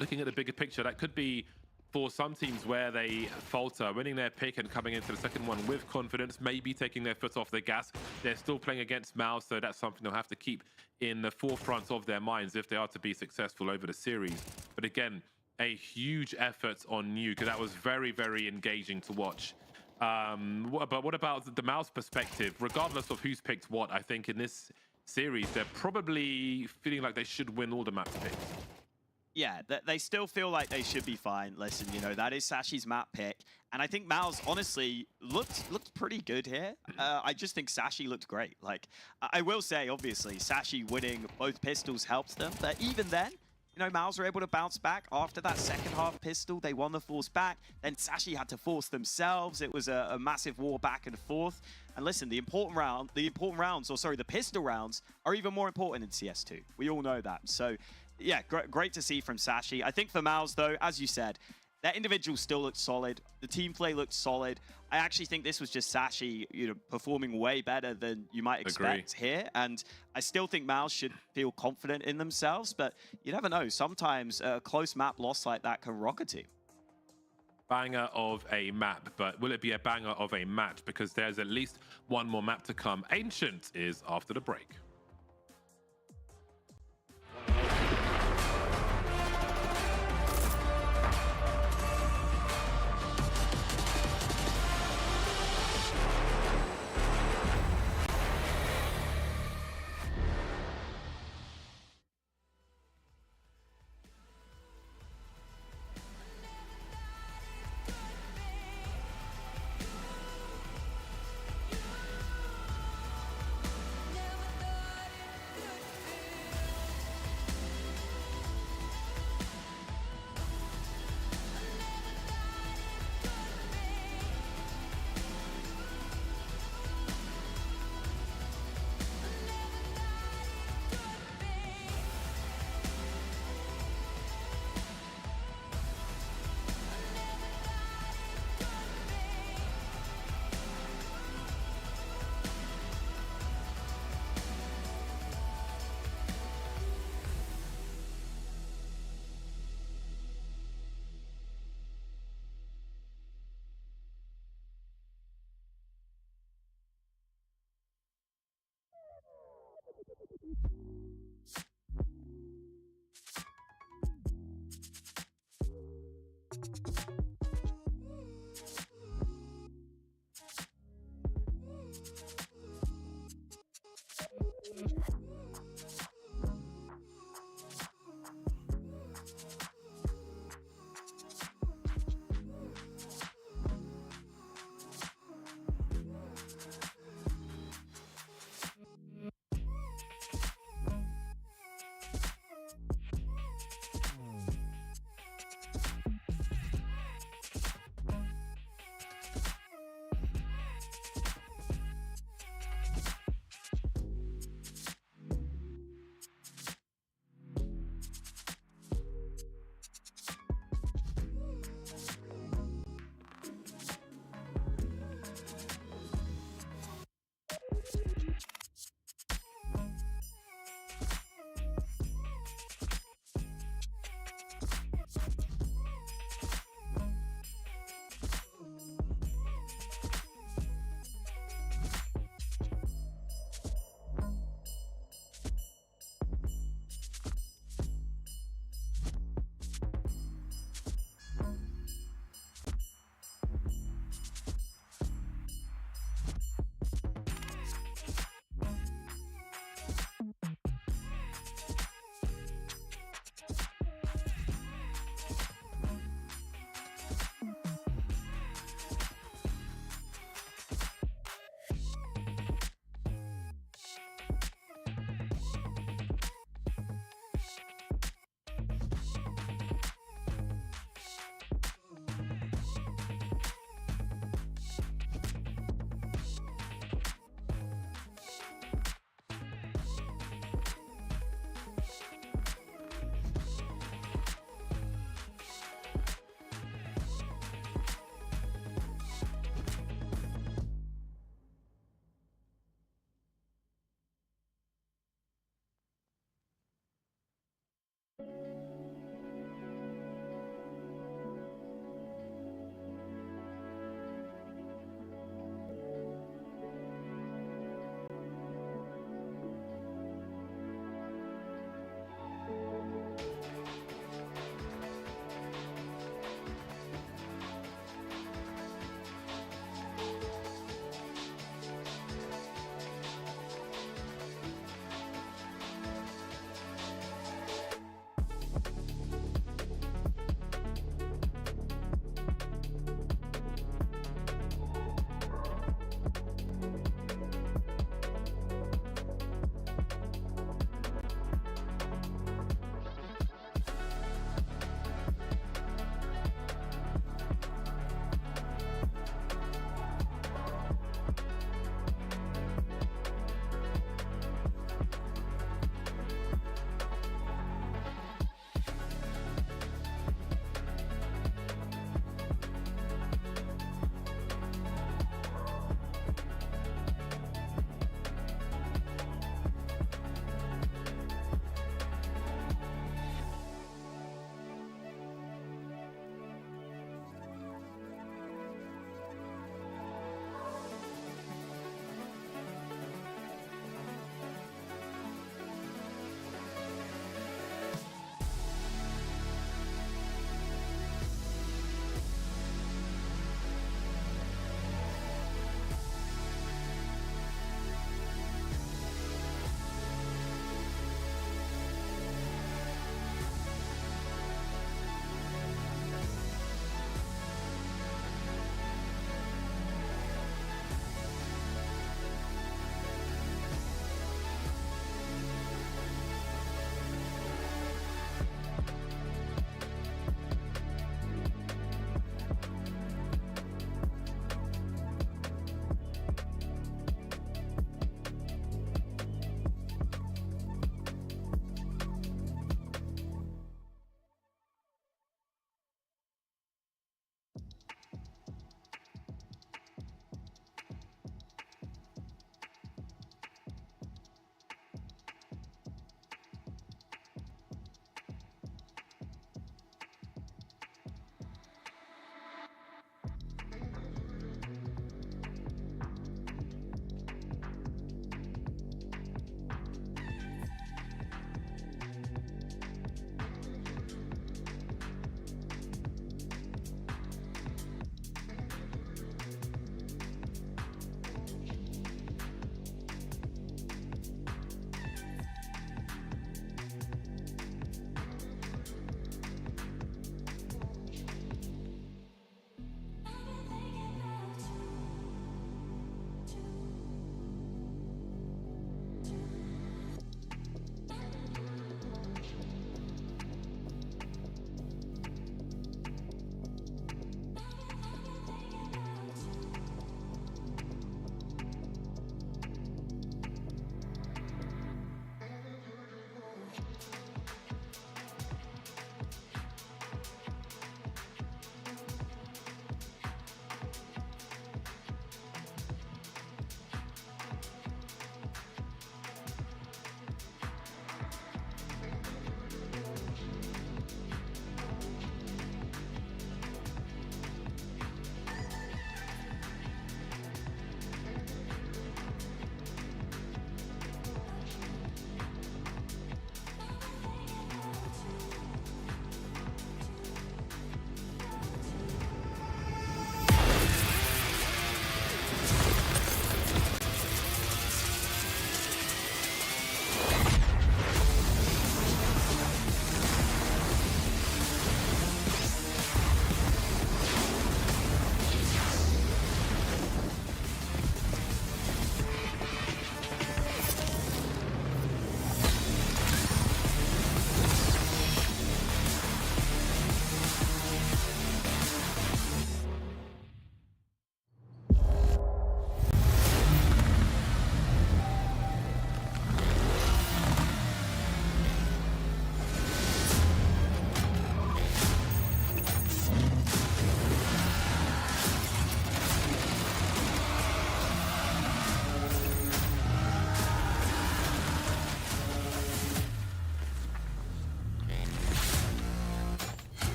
looking at the bigger picture, that could be for some teams where they falter, winning their pick and coming into the second one with confidence, maybe taking their foot off the gas. They're still playing against MOUZ, so that's something they'll have to keep in the forefront of their minds if they are to be successful over the series. But again, a huge effort on Nuke. That was very, very engaging to watch. But what about the MOUZ perspective? Regardless of who's picked what, I think in this series, they're probably feeling like they should win all the maps picked. Yeah, they still feel like they should be fine. Listen, you know, that is Sashi's map pick. And I think MOUZ, honestly, looked pretty good here. I just think Sashi looked great. Like, I will say, obviously, Sashi winning both pistols helped them. But even then, you know, MOUZ were able to bounce back after that second half pistol. They won the force back. Then Sashi had to force themselves. It was a massive war back and forth. And listen, the pistol rounds are even more important in CS2. We all know that. So yeah, great to see from Sashi. I think for MOUZ though, as you said, their individuals still looked solid. The team play looked solid. I actually think this was just Sashi, performing way better than you might expect here. And I still think MOUZ should feel confident in themselves, but you never know. Sometimes a close map loss like that can rock a team. Banger of a map, but will it be a banger of a match? Because there's at least one more map to come. Ancient is after the break.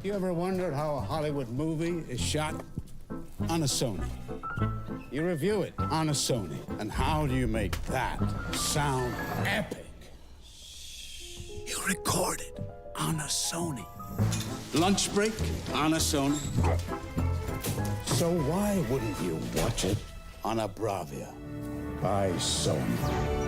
You ever wondered how a Hollywood movie is shot? On a Sony. You review it on a Sony. And how do you make that sound epic? You record it on a Sony. Lunch break on a Sony. So why wouldn't you watch it on a Bravia by Sony?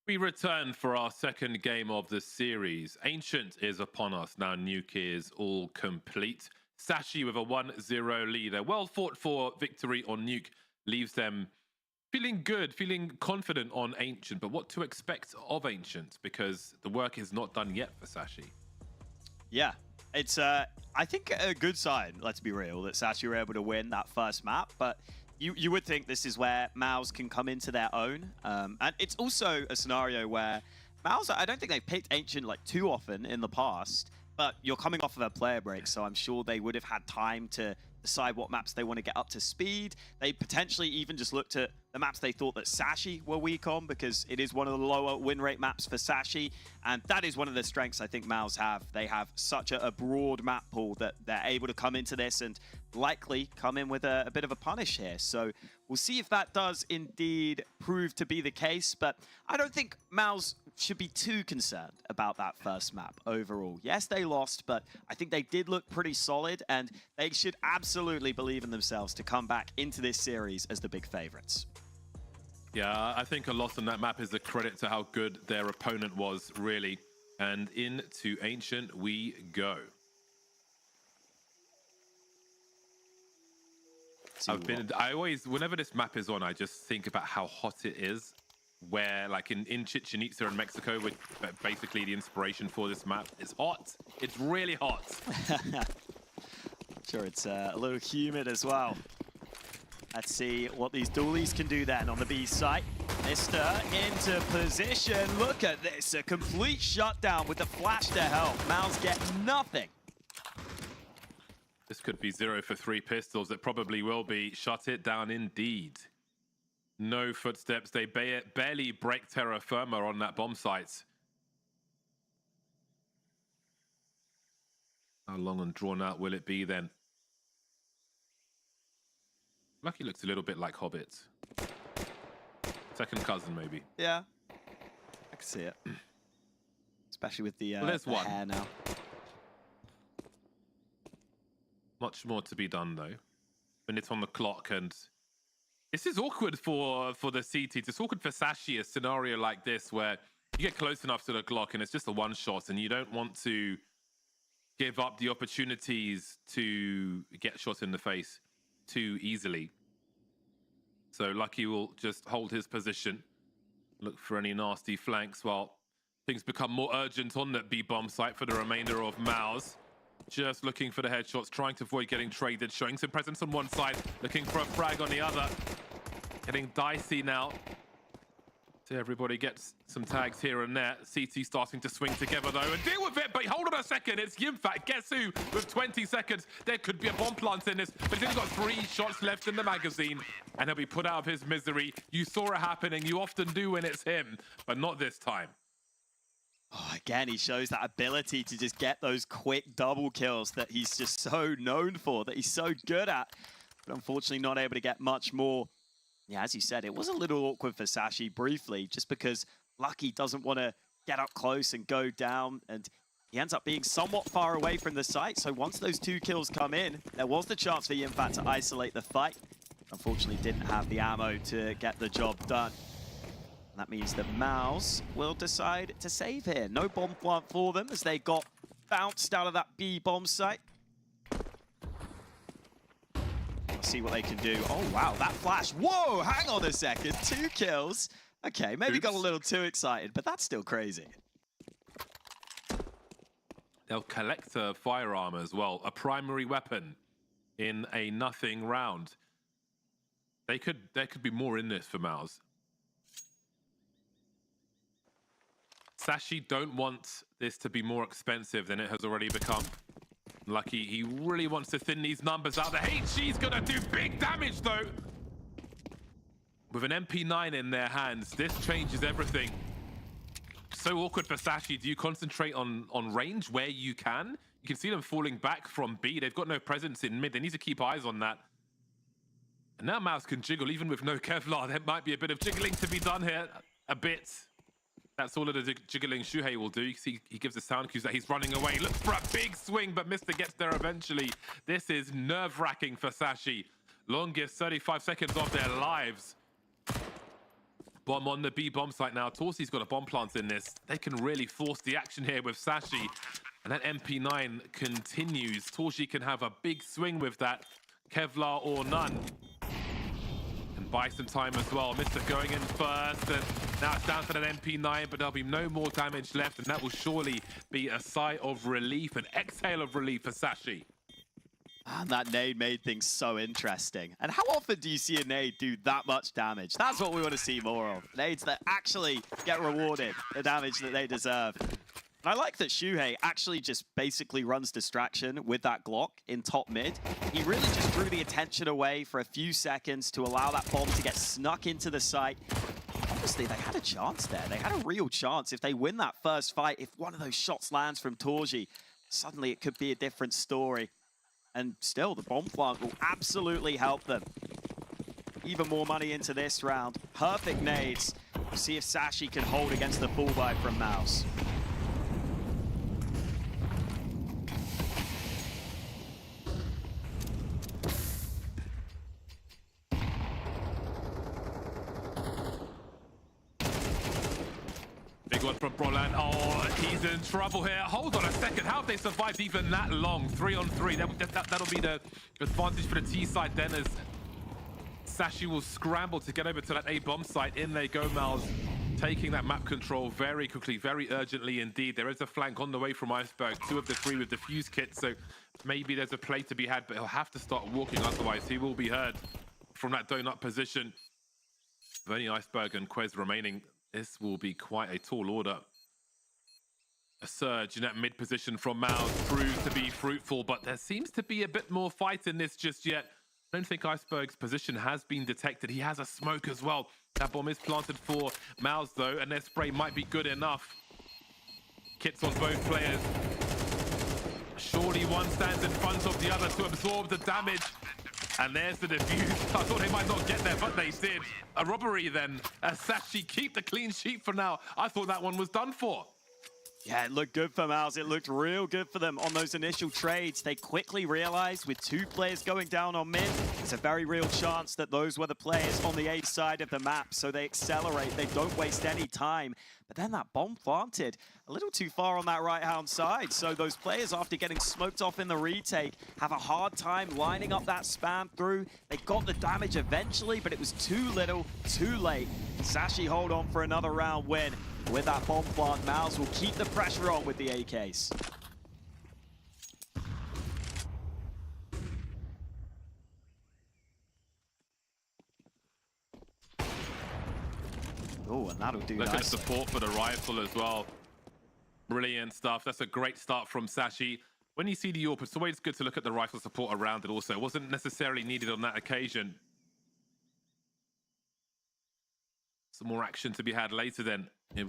We return for our second game of the series. Ancient is upon us. Now Nuke is all complete. Sashi with a 1-0 lead. A well fought for victory on Nuke leaves them feeling good, feeling confident on Ancient. But what to expect of Ancient? Because the work is not done yet for Sashi. Yeah, it's I think a good sign, let's be real, that Sashi were able to win that first map. But you would think this is where MOUZ can come into their own. And it's also a scenario where MOUZ, I don't think they've picked Ancient like too often in the past, but you're coming off of a player break, so I'm sure they would have had time to decide what maps they want to get up to speed. They potentially even just looked at the maps they thought that Sashi were weak on, because it is one of the lower win rate maps for Sashi, and that is one of the strengths I think MOUZ have. They have such a broad map pool that they're able to come into this and likely come in with a bit of a punish here. So we'll see if that does indeed prove to be the case, but I don't think MOUZ should be too concerned about that first map overall. Yes, they lost, but I think they did look pretty solid, and they should absolutely believe in themselves to come back into this series as the big favorites. Yeah, I think a loss on that map is a credit to how good their opponent was, really. And into Ancient we go. I always, whenever this map is on, I just think about how hot it is. Where, like in Chichen Itza in Mexico, which basically the inspiration for this map, is hot. It's really hot. Sure, it's a little humid as well. Let's see what these dualies can do then on the B site. Mister into position. Look at this, a complete shutdown with the flash to help. MOUZ get nothing. This could be 0 for 3 pistols. It probably will be. Shut it down indeed. No footsteps. They barely break terra firma on that bomb site. How long and drawn out will it be then? Lucky looks a little bit like Hobbit. Second cousin, maybe. Yeah, I can see it. Especially with the, well, there's the one. hair now. Much more to be done, though. Minute on the clock, and this is awkward for the CT. It's awkward for Sashi, a scenario like this where you get close enough to the clock and it's just a one shot, and you don't want to give up the opportunities to get shot in the face too easily. So Lucky will just hold his position, look for any nasty flanks while things become more urgent on that B bomb site for the remainder of MOUZ. Just looking for the headshots, trying to avoid getting traded, showing some presence on one side, looking for a frag on the other. Getting dicey now. So everybody gets some tags here and there. CT starting to swing together though and deal with it, but hold on a second, it's Yimfat. Guess who? With 20 seconds, there could be a bomb plant in this, but he's only got 3 shots left in the magazine, and he'll be put out of his misery. You saw it happening, you often do when it's him, but not this time. Oh, again, he shows that ability to just get those quick double kills that he's just so known for, that he's so good at. But unfortunately not able to get much more. Yeah, as you said, it was a little awkward for Sashi briefly, just because Lucky doesn't want to get up close and go down, and he ends up being somewhat far away from the site. So once those 2 kills come in, there was the chance for Yinfat to isolate the fight. Unfortunately, didn't have the ammo to get the job done. And that means that MOUZ will decide to save here. No bomb plant for them as they got bounced out of that B bomb site. Let's see what they can do. Oh, wow, that flash. Whoa, hang on a second. 2 kills. Okay, maybe got a little too excited, but that's still crazy. They'll collect a firearm as well, a primary weapon in a nothing round. There could be more in this for MOUZ. Sashi don't want this to be more expensive than it has already become. Lucky, he really wants to thin these numbers out. The HG's gonna do big damage though. With an MP9 in their hands, this changes everything. So awkward for Sashi. Do you concentrate on range where you can? You can see them falling back from B. They've got no presence in mid. They need to keep eyes on that. And now MOUZ can jiggle, even with no Kevlar. There might be a bit of jiggling to be done here. A bit. That's all of the jiggling Shuhei will do. You see, he gives the sound cues that he's running away. Looks for a big swing, but Mr. gets there eventually. This is nerve-wracking for Sashi. Longest 35 seconds of their lives. Bomb on the B bomb site now. Torsi's got a bomb plant in this. They can really force the action here with Sashi. And that MP9 continues. Torsi can have a big swing with that. Kevlar or none. And buy some time as well. Mr. going in first. And now it's down to that MP9, but there'll be no more damage left. And that will surely be a sigh of relief, an exhale of relief for Sashi. And that nade made things so interesting. And how often do you see a nade do that much damage? That's what we want to see more of. Nades that actually get rewarded the damage that they deserve. And I like that Shuhei actually just basically runs distraction with that Glock in top mid. He really just drew the attention away for a few seconds to allow that bomb to get snuck into the site. Honestly, they had a chance there. They had a real chance. If they win that first fight, if one of those shots lands from Torsi, suddenly it could be a different story. And still, the bomb plant will absolutely help them. Even more money into this round. Perfect nades. We'll see if Sashi can hold against the full buy from MOUZ. Big one from Brolan. Oh, he's in trouble here. Hold on a second. How have they survived even that long? 3-on-3. That'll be the advantage for the T side then, as Sashi will scramble to get over to that A bomb site. In they go, MOUZ, taking that map control very quickly, very urgently indeed. There is a flank on the way from Iceberg. 2 of the 3 with the fuse kit, so maybe there's a play to be had, but he'll have to start walking, otherwise he will be heard from that donut position. With only Iceberg and Quez remaining, this will be quite a tall order. A surge in that mid position from MOUZ proves to be fruitful, but there seems to be a bit more fight in this just yet. I don't think Iceberg's position has been detected. He has a smoke as well. That bomb is planted for MOUZ though, and their spray might be good enough. Kits on both players. Surely one stands in front of the other to absorb the damage. And there's the defuse. I thought they might not get there, but they did. A robbery then. Sashi keep the clean sheet for now. I thought that one was done for. Yeah, it looked good for MOUZ. It looked real good for them on those initial trades. They quickly realized with 2 players going down on mid, it's a very real chance that those were the players on the A side of the map. So they accelerate. They don't waste any time. But then that bomb planted a little too far on that right-hand side. So those players, after getting smoked off in the retake, have a hard time lining up that spam through. They got the damage eventually, but it was too little, too late. Sashi hold on for another round win. With that bomb plant, MOUZ will keep the pressure on with the AKs. Oh, and that'll do Look at the nicely. support for the rifle as well. Brilliant stuff. That's a great start from Sashi. When you see the AWP, it's always good to look at the rifle support around it also. It wasn't necessarily needed on that occasion. Some more action to be had later then.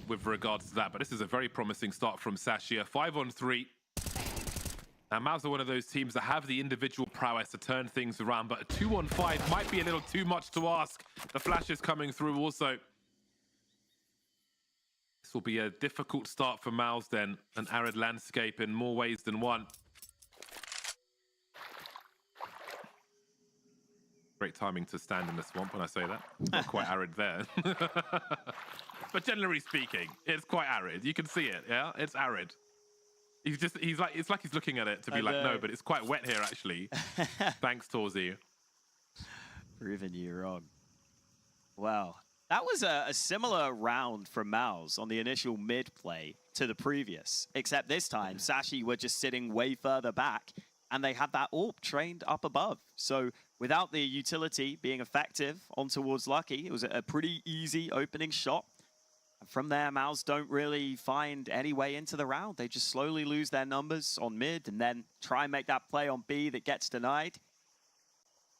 with regards to that. But this is a very promising start from Sashi. A 5-on-3. Now, MOUZ are one of those teams that have the individual prowess to turn things around, but a 2-on-5 might be a little too much to ask. The flash is coming through also. This will be a difficult start for MOUZ then. An arid landscape in more ways than one. Great timing to stand in the swamp when I say that. Not quite arid there. But generally speaking, it's quite arid. You can see it, yeah? It's arid. He's like, it's like he's looking at it to be like, no, but it's quite wet here actually. Thanks, Torzi. Proving you wrong. Wow. That was a similar round from MOUZ on the initial mid play to the previous, except this time Sashi were just sitting way further back and they had that AWP trained up above. So without the utility being effective on towards Lucky, it was a pretty easy opening shot. And from there, MOUZ don't really find any way into the round. They just slowly lose their numbers on mid and then try and make that play on B that gets denied.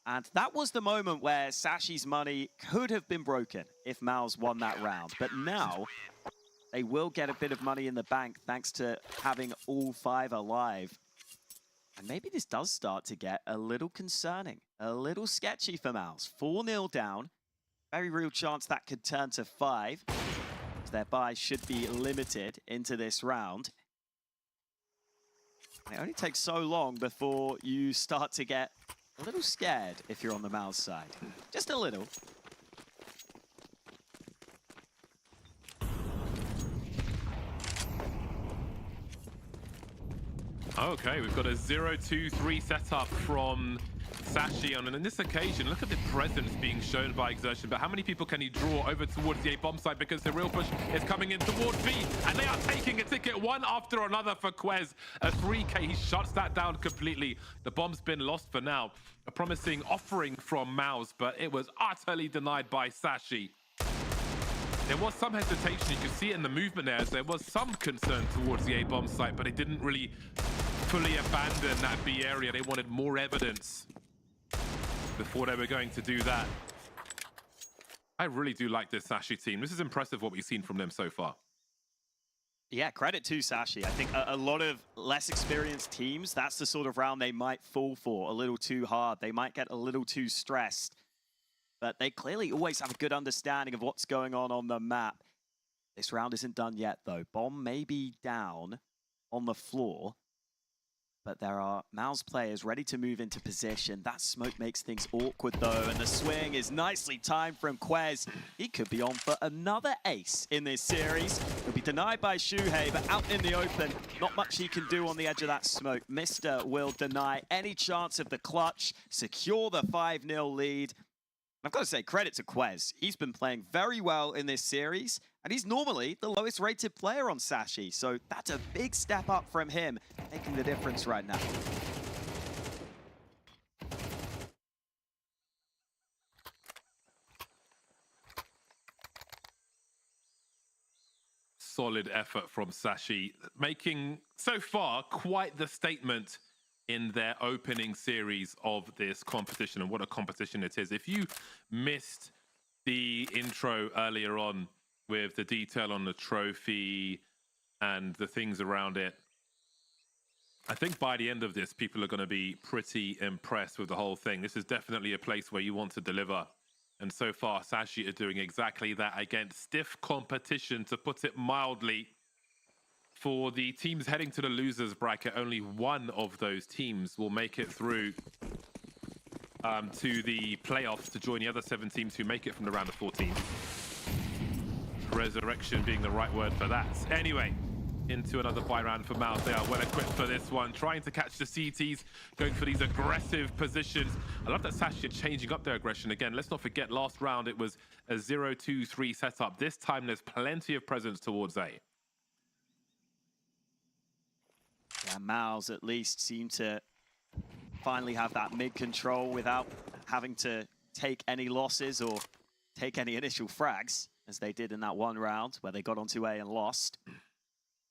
And that was the moment where Sashi's money could have been broken if MOUZ won that round. But now they will get a bit of money in the bank thanks to having all 5 alive. And maybe this does start to get a little concerning, a little sketchy for MOUZ. 4-0 down. Very real chance that could turn to 5. Their buy should be limited into this round. It only takes so long before you start to get a little scared if you're on the MOUZ side. Just a little. Okay, we've got a 0-2-3 setup from Sashi on, and in this occasion, look at the presence being shown by Exertion, but how many people can he draw over towards the A-bomb side, because the real push is coming in towards B, and they are taking a ticket one after another for Quez. A 3K, he shuts that down completely. The bomb's been lost for now. A promising offering from MOUZ, but it was utterly denied by Sashi. There was some hesitation, you could see it in the movement there, as there was some concern towards the A-bomb site, but it didn't really fully abandon that B area. They wanted more evidence before they were going to do that. I really do like this Sashi team. This is impressive what we've seen from them so far. Yeah, credit to Sashi. I think a lot of less experienced teams, that's the sort of round they might fall for a little too hard. They might get a little too stressed. But they clearly always have a good understanding of what's going on the map. This round isn't done yet, though. Bomb may be down on the floor. But there are MOUZ players ready to move into position. That smoke makes things awkward, though. And the swing is nicely timed from Quez. He could be on for another ace in this series. He'll be denied by Shuhei, but out in the open, not much he can do on the edge of that smoke. Mister will deny any chance of the clutch, secure the 5-0 lead. I've got to say, credit to Quez. He's been playing very well in this series, and he's normally the lowest rated player on Sashi, so that's a big step up from him, making the difference right now. Solid effort from Sashi, making so far quite the statement in their opening series of this competition, and what a competition it is. If you missed the intro earlier on with the detail on the trophy and the things around it, I think by the end of this, people are going to be pretty impressed with the whole thing. This is definitely a place where you want to deliver. And so far, Sashi are doing exactly that against stiff competition, to put it mildly. For the teams heading to the losers bracket, only one of those teams will make it through to the playoffs to join the other 7 teams who make it from the round of 14. Resurrection being the right word for that. Anyway, into another buy round for MOUZ. They are well equipped for this one, trying to catch the CTs, going for these aggressive positions. I love that Sashi are changing up their aggression again. Let's not forget, last round it was a 0-2-3 setup. This time there's plenty of presence towards A. Yeah, MOUZ at least seem to finally have that mid control without having to take any losses or take any initial frags, as they did in that one round where they got onto A and lost.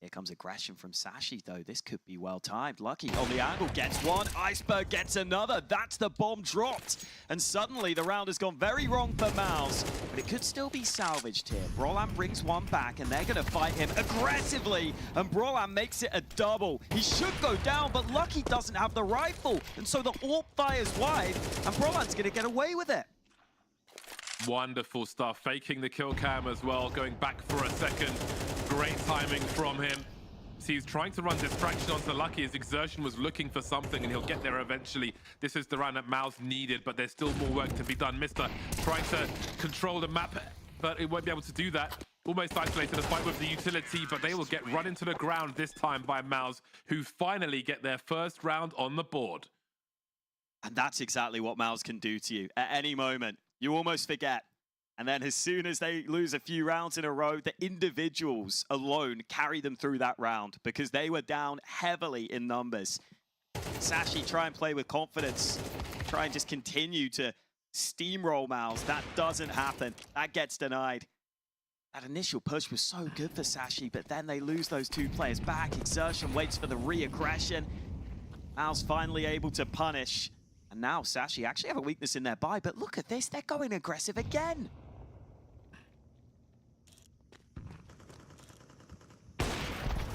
Here comes aggression from Sashi, though. This could be well timed. Lucky on the angle gets one. Iceberg gets another. That's the bomb dropped. And suddenly the round has gone very wrong for MOUZ. But it could still be salvaged here. Brolan brings one back, and they're going to fight him aggressively. And Brolan makes it a double. He should go down, but Lucky doesn't have the rifle. And so the AWP fires wide, and Brolan's going to get away with it. Wonderful stuff. Faking the kill cam as well. Going back for a second. Great timing from him. See, he's trying to run distraction onto Lucky. His exertion was looking for something, and he'll get there eventually. This is the round that MOUZ needed, but there's still more work to be done. Mister trying to control the map, but he won't be able to do that. Almost isolated the fight with the utility, but they will get run into the ground this time by MOUZ, who finally get their first round on the board. And that's exactly what MOUZ can do to you at any moment. You almost forget. And then as soon as they lose a few rounds in a row, the individuals alone carry them through that round because they were down heavily in numbers. Sashi try and play with confidence, try and just continue to steamroll MOUZ. That doesn't happen. That gets denied. That initial push was so good for Sashi, but then they lose those two players back. Exertion waits for the re-aggression. MOUZ finally able to punish. And now Sashi actually have a weakness in their buy, but look at this, they're going aggressive again.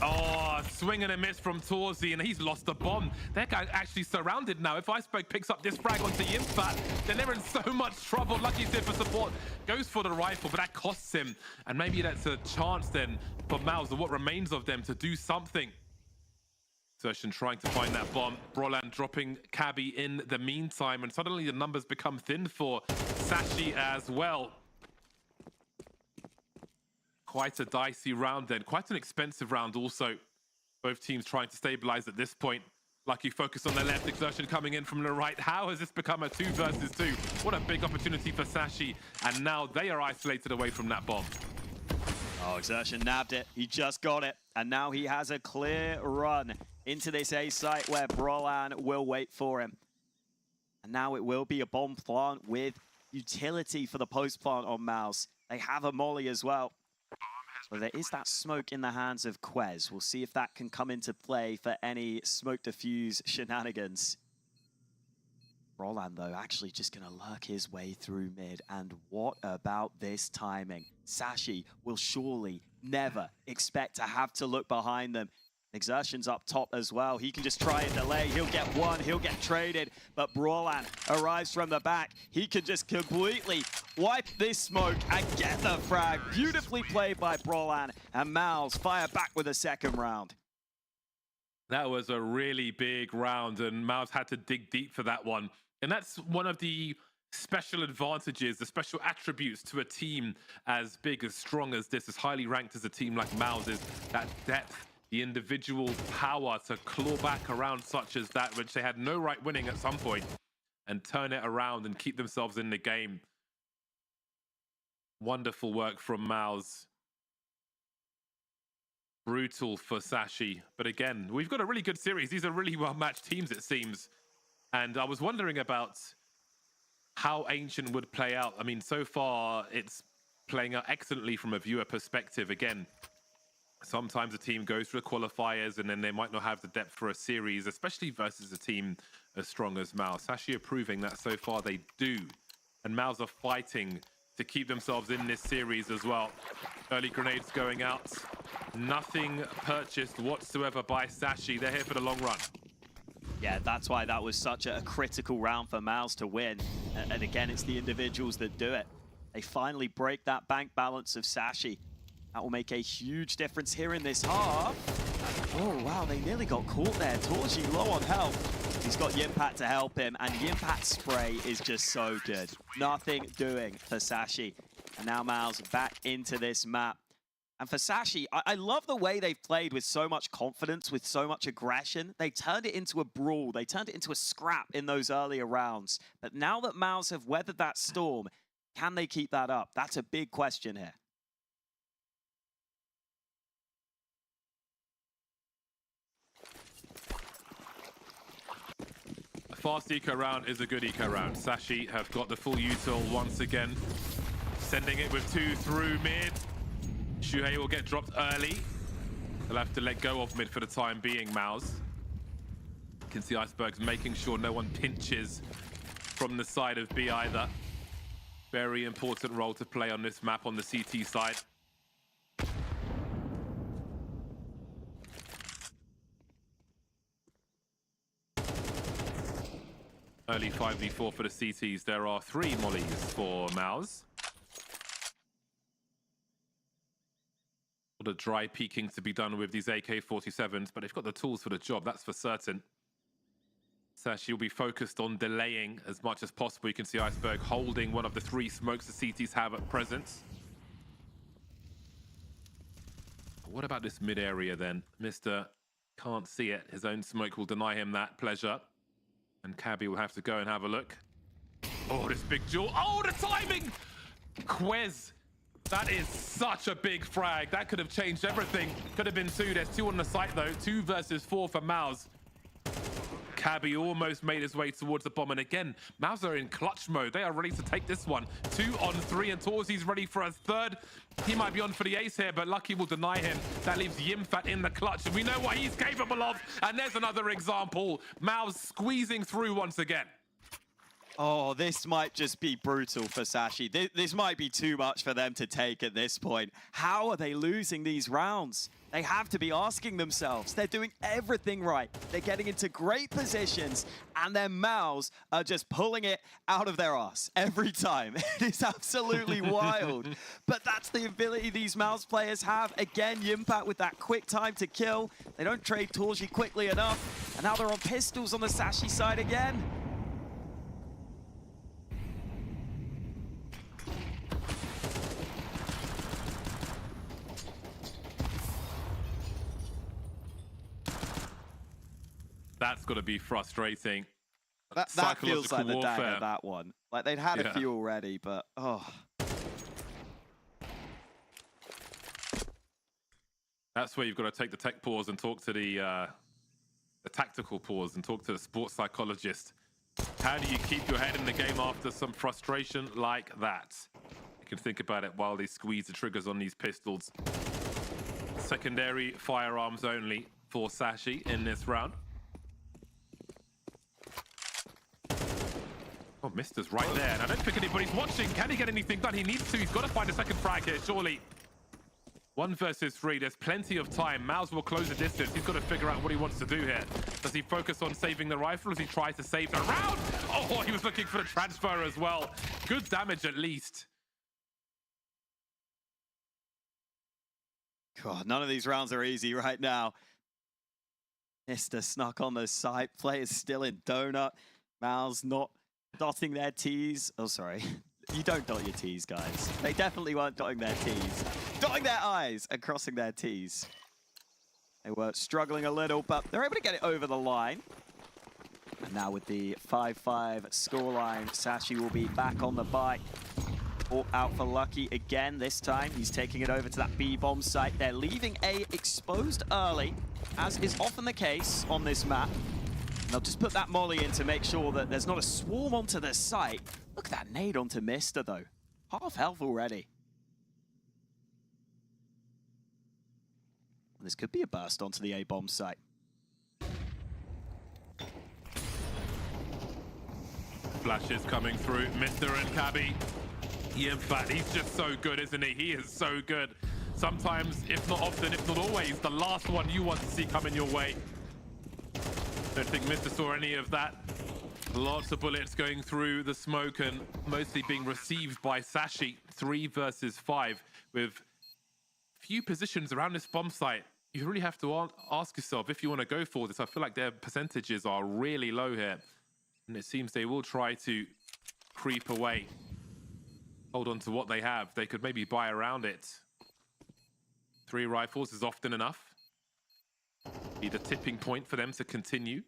Oh, swing and a miss from Torzi, and he's lost the bomb. That guy actually surrounded now. If Iceberg picks up this frag onto Yimpat, then they're in so much trouble. Lucky's here for support, goes for the rifle, but that costs him. And maybe that's a chance then for MOUZ, or what remains of them, to do something. Sertion trying to find that bomb. Brolan dropping Cabby in the meantime, and suddenly the numbers become thin for Sashi as well. Quite a dicey round then. Quite an expensive round also. Both teams trying to stabilize at this point. Lucky focus on the left, Exertion coming in from the right. How has this become a 2 versus 2? What a big opportunity for Sashi. And now they are isolated away from that bomb. Oh, Exertion nabbed it. He just got it. And now he has a clear run into this A site where Brolan will wait for him. And now it will be a bomb plant with utility for the post plant on MOUZ. They have a molly as well. So there is that smoke in the hands of Quez. We'll see if that can come into play for any smoke diffuse shenanigans. Brolan, though, actually just going to lurk his way through mid. And what about this timing? Sashi will surely never expect to have to look behind them. Exertion's up top as well. He can just try and delay. He'll get one. He'll get traded. But Brolan arrives from the back. He can just completely wipe this smoke and get the frag. Beautifully played by Brolan. And MOUZ fire back with a second round. That was a really big round, and MOUZ had to dig deep for that one. And that's one of the special advantages, the special attributes to a team as big, as strong as this, as highly ranked as a team like MOUZ is, that depth, the individual power to claw back around such as that, which they had no right winning at some point, and turn it around and keep themselves in the game. Wonderful work from MOUZ. Brutal for Sashi. But again, we've got a really good series. These are really well-matched teams, it seems. And I was wondering about how Ancient would play out. I mean, so far, it's playing out excellently from a viewer perspective. Again, sometimes a team goes through the qualifiers and then they might not have the depth for a series, especially versus a team as strong as MOUZ. Sashi are proving that so far they do. And MOUZ are fighting to keep themselves in this series as well. Early grenades going out. Nothing purchased whatsoever by Sashi. They're here for the long run. Yeah, that's why that was such a critical round for MOUZ to win. And again, it's the individuals that do it. They finally break that bank balance of Sashi. That will make a huge difference here in this half. Oh, wow, they nearly got caught there. Torji low on health. He's got Yimpat to help him, and Yimpat's spray is just so good. Nothing doing for Sashi. And now MOUZ back into this map. And for Sashi, I love the way they've played with so much confidence, with so much aggression. They turned it into a brawl. They turned it into a scrap in those earlier rounds. But now that MOUZ have weathered that storm, can they keep that up? That's a big question here. A fast eco round is a good eco round. Sashi have got the full util once again. Sending it with 2 through mid. Shuhei will get dropped early. They'll have to let go of mid for the time being, MOUZ. You can see Icebergs making sure no one pinches from the side of B either. Very important role to play on this map on the CT side. Early 5v4 for the CTs. There are 3 mollies for MOUZ. A lot of dry peeking to be done with these AK-47s, but they've got the tools for the job, that's for certain. Sashi will be focused on delaying as much as possible. You can see Iceberg holding one of the 3 smokes the CTs have at present. But what about this mid area then? Mr. can't see it. His own smoke will deny him that pleasure. And Cabby will have to go and have a look. Oh, this big duel. Oh, the timing! Quez. That is such a big frag. That could have changed everything. Could have been 2. There's 2 on the site though. 2 versus 4 for MOUZ. Cabby almost made his way towards the bomb. And again, MOUZ are in clutch mode. They are ready to take this one. 2 on 3, and Torzi's ready for a 3rd. He might be on for the ace here, but Lucky will deny him. That leaves Yimfat in the clutch, and we know what he's capable of. And there's another example. MOUZ squeezing through once again. Oh, this might just be brutal for Sashi. This might be too much for them to take at this point. How are they losing these rounds? They have to be asking themselves. They're doing everything right. They're getting into great positions, and their MOUZ are just pulling it out of their ass every time. It is absolutely wild. But that's the ability these MOUZ players have. Again, Yimpat with that quick time to kill. They don't trade Torji quickly enough, and now they're on pistols on the Sashi side again. That's got to be frustrating. That feels like the dagger, that one. Like, they'd had a few already, but oh. That's where you've got to take the tech pause and talk to the tactical pause and talk to the sports psychologist. How do you keep your head in the game after some frustration like that? You can think about it while they squeeze the triggers on these pistols. Secondary firearms only for Sashi in this round. Oh, Mister's right there, and I don't think anybody's watching. Can he get anything done? He needs to. He's got to find a second frag here, surely. 1 versus 3. There's plenty of time. MOUZ will close the distance. He's got to figure out what he wants to do here. Does he focus on saving the rifle, or does he try to save the round? Oh, he was looking for the transfer as well. Good damage at least. God, none of these rounds are easy right now. Mister snuck on the site. Players still in donut. MOUZ not dotting their T's. Oh, sorry. You don't dot your T's, guys. They definitely weren't dotting their T's. Dotting their I's and crossing their T's. They were struggling a little, but they're able to get it over the line. And now with the 5-5 scoreline, Sashi will be back on the bike. All out for Lucky again this time. He's taking it over to that B-bomb site. They're leaving A exposed early, as is often the case on this map. And they'll just put that molly in to make sure that there's not a swarm onto the site. Look at that nade onto Mister, though. Half health already. This could be a burst onto the A-bomb site. Flashes coming through. Mister and Cabby. Yeah, in fact, he's just so good, isn't he? He is so good. Sometimes, if not often, if not always, the last one you want to see coming your way. Don't think Mister saw any of that. Lots of bullets going through the smoke and mostly being received by Sashi. 3 versus 5 with few positions around this bomb site. You really have to ask yourself if you want to go for this. I feel like their percentages are really low here. And it seems they will try to creep away. Hold on to what they have. They could maybe buy around it. 3 rifles is often enough. Be the tipping point for them to continue.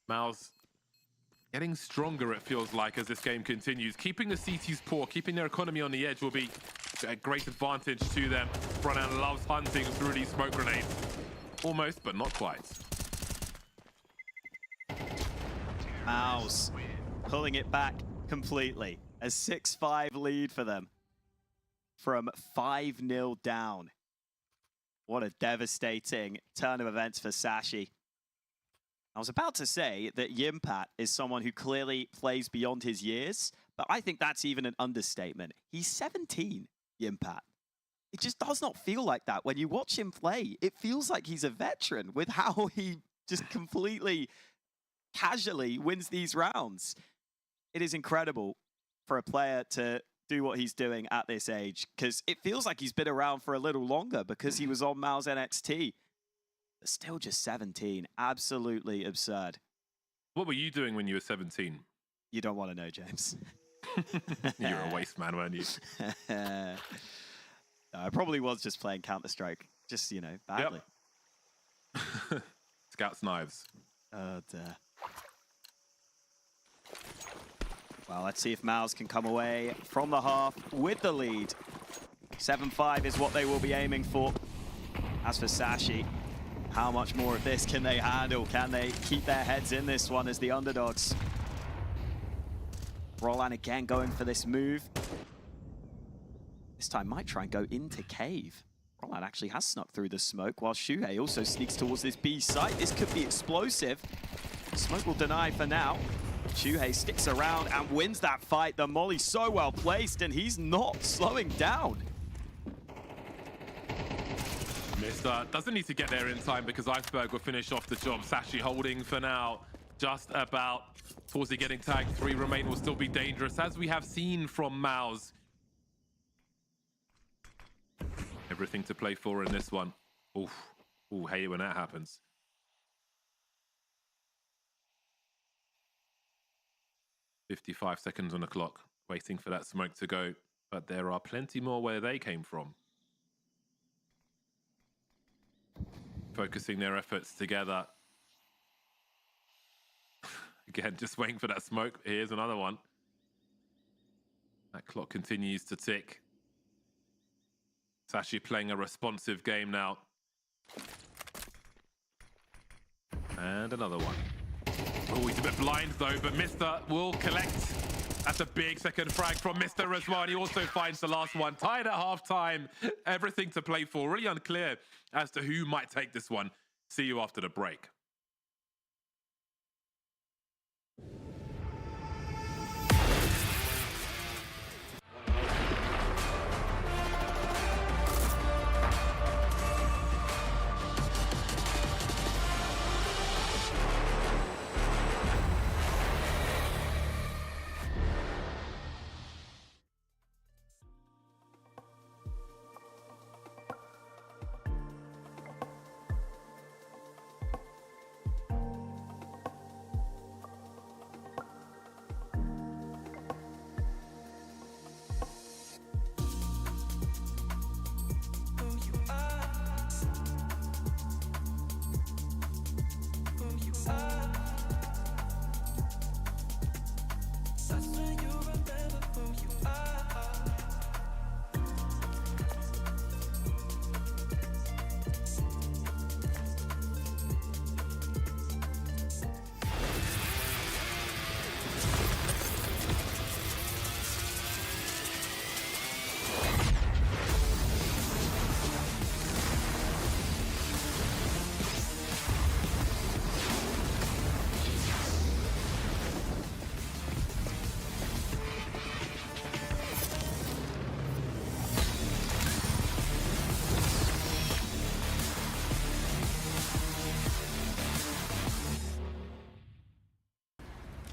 MOUZ getting stronger, it feels like, as this game continues. Keeping the CTs poor, keeping their economy on the edge will be a great advantage to them. Bronan loves hunting through these smoke grenades. Almost, but not quite. MOUZ pulling it back completely. A 6-5 lead for them from 5-0 down. What a devastating turn of events for Sashi. I was about to say that Yimpat is someone who clearly plays beyond his years, but I think that's even an understatement. He's 17, Yimpat. It just does not feel like that. When you watch him play, it feels like he's a veteran with how he just completely casually wins these rounds. It is incredible for a player to do what he's doing at this age, because it feels like he's been around for a little longer because he was on MOUZ NXT. But still just 17. Absolutely absurd. What were you doing when you were 17? You don't want to know, James. You were a waste man, weren't you? I probably was just playing Counter-Strike. Just, you know, badly. Yep. Scouts knives. Oh, dear. Well, let's see if MOUZ can come away from the half with the lead. 7-5 is what they will be aiming for. As for Sashi, how much more of this can they handle? Can they keep their heads in this one as the underdogs? Roland again going for this move. This time might try and go into cave. Roland actually has snuck through the smoke, while Shuhei also sneaks towards this B site. This could be explosive. Smoke will deny for now. Shuhei sticks around and wins that fight. The molly so well placed, and he's not slowing down. Mister doesn't need to get there in time because Iceberg will finish off the job. Sashi holding for now, just about. Towards getting tagged, 3 remain will still be dangerous, as we have seen from MOUZ. Everything to play for in this one. Oof. Ooh, hey, when that happens. "55 seconds on the clock, waiting for that smoke to go. But there are plenty more where they came from. Focusing their efforts together. Again, just waiting for that smoke. Here's another one. That clock continues to tick. Sashi playing a responsive game now. And another one. Oh, he's a bit blind though, but Mister will collect. That's a big second frag from Mister as well. And he also finds the last one. Tied at halftime. Everything to play for. Really unclear as to who might take this one. See you after the break.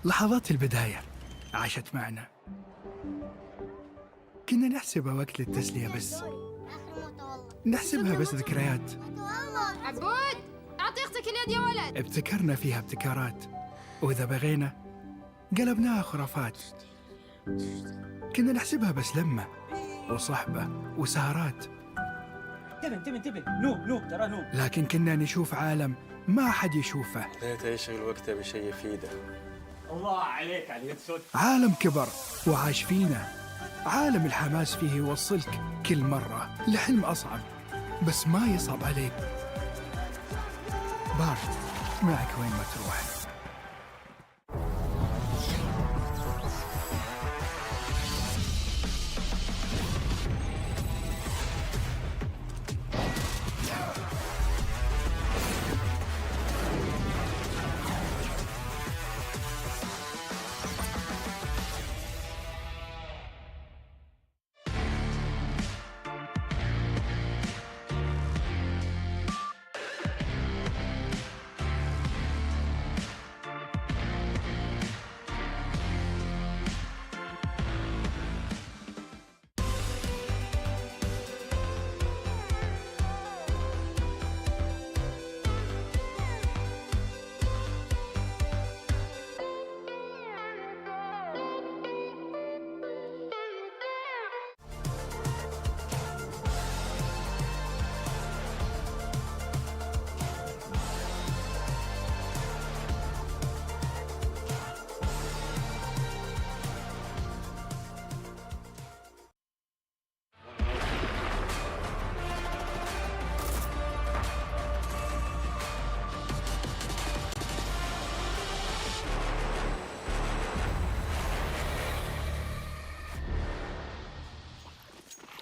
لحظات البداية عاشت معنا. كنا نحسبها وقت للتسلية بس. نحسبها بس ذكريات. عبود أعطي أختك اليد يا ولد. ابتكرنا فيها ابتكارات، وإذا بغينا قلبناها خرافات. كنا نحسبها بس لمة وصحبة وسهرات. انتبه نوب ترى نوب. لكن كنا نشوف عالم ما حد يشوفه. فيتو يشغل وقته بشيء يفيده. الله عليك على اليد سود. عالم كبر وعاش فينا. عالم الحماس فيه يوصلك كل مرة لحلم أصعب، بس ما يصعب عليك. بارد معك وين ما تروح.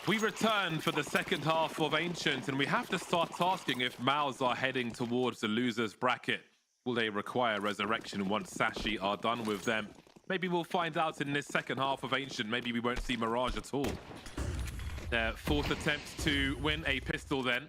We return for the second half of Ancient, and we have to start asking if MOUZ are heading towards the losers bracket. Will they require resurrection once Sashi are done with them? Maybe we'll find out in this second half of Ancient. Maybe we won't see Mirage at all. Their fourth attempt to win a pistol then.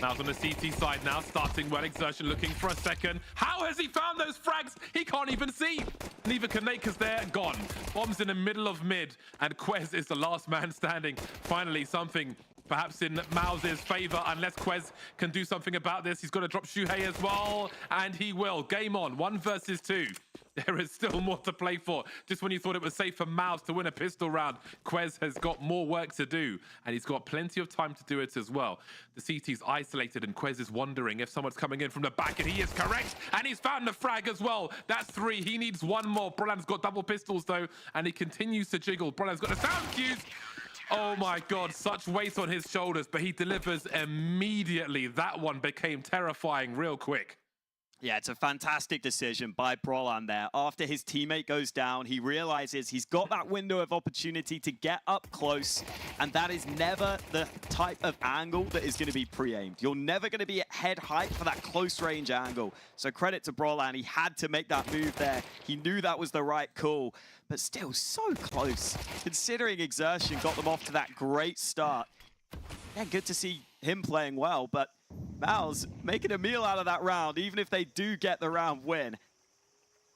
MOUZ on the CT side now, starting well. Exertion looking for a second. How has he found those frags? He can't even see. Neither can Naker's there, gone. Bombs in the middle of mid, and Quez is the last man standing. Finally, something perhaps in MOUZ's favor, unless Quez can do something about this. He's got to drop Shuhei as well, and he will. Game on, 1 versus 2. There is still more to play for. Just when you thought it was safe for MOUZ to win a pistol round, Quez has got more work to do, and he's got plenty of time to do it as well. The CT's isolated, and Quez is wondering if someone's coming in from the back, and he is correct, and he's found the frag as well. That's 3. He needs 1 more. Brolan's got double pistols, though, and he continues to jiggle. Brolan's got the sound cues. Oh my God, such weight on his shoulders, but he delivers immediately. That one became terrifying real quick. Yeah, it's a fantastic decision by Brolan there. After his teammate goes down, he realizes he's got that window of opportunity to get up close, and that is never the type of angle that is going to be pre-aimed. You're never going to be at head height for that close range angle. So credit to Brolan, he had to make that move there. He knew that was the right call, but still so close. Considering Exertion got them off to that great start. Yeah, good to see him playing well, but MOUZ making a meal out of that round, even if they do get the round win.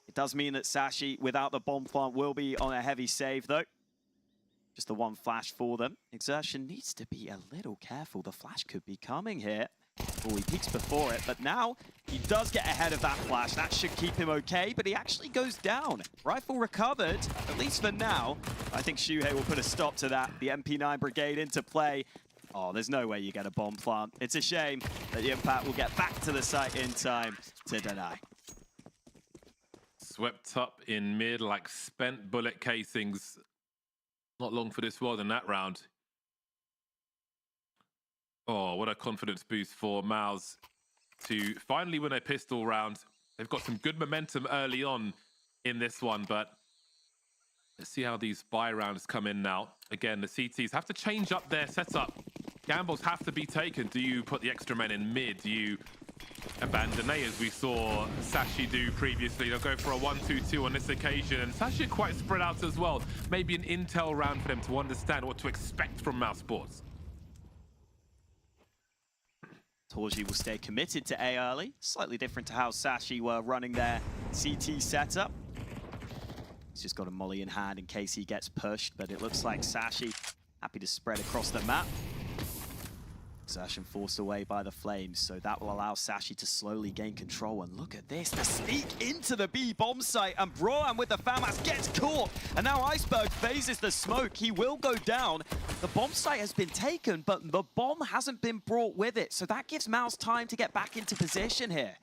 It does mean that Sashi, without the bomb plant, will be on a heavy save, though. Just the 1 flash for them. Exertion needs to be a little careful. The flash could be coming here. Oh, he peeks before it, but now he does get ahead of that flash. That should keep him okay, but he actually goes down. Rifle recovered, at least for now. I think Shuhei will put a stop to that. The MP9 Brigade into play. Oh, there's no way you get a bomb plant. It's a shame that the Impact will get back to the site in time to deny. Swept up in mid like spent bullet casings. Not long for this world in that round. Oh, what a confidence boost for MOUZ to finally win a pistol round. They've got some good momentum early on in this one, but let's see how these buy rounds come in now. Again, the CTs have to change up their setup. Gambles have to be taken. Do you put the extra men in mid? Do you abandon A, as we saw Sashi do previously? They'll go for a 1-2-2 on this occasion. And Sashi are quite spread out as well. Maybe an intel round for them to understand what to expect from MOUZ Sports. Torji will stay committed to A early. Slightly different to how Sashi were running their CT setup. He's just got a molly in hand in case he gets pushed, but it looks like Sashi happy to spread across the map. Exertion forced away by the flames, so that will allow Sashi to slowly gain control. And look at this, the sneak into the B bomb site, and Brolan with the FAMAS gets caught. And now Iceberg phases the smoke. He will go down. The bomb site has been taken, but the bomb hasn't been brought with it. So that gives MOUZ time to get back into position here.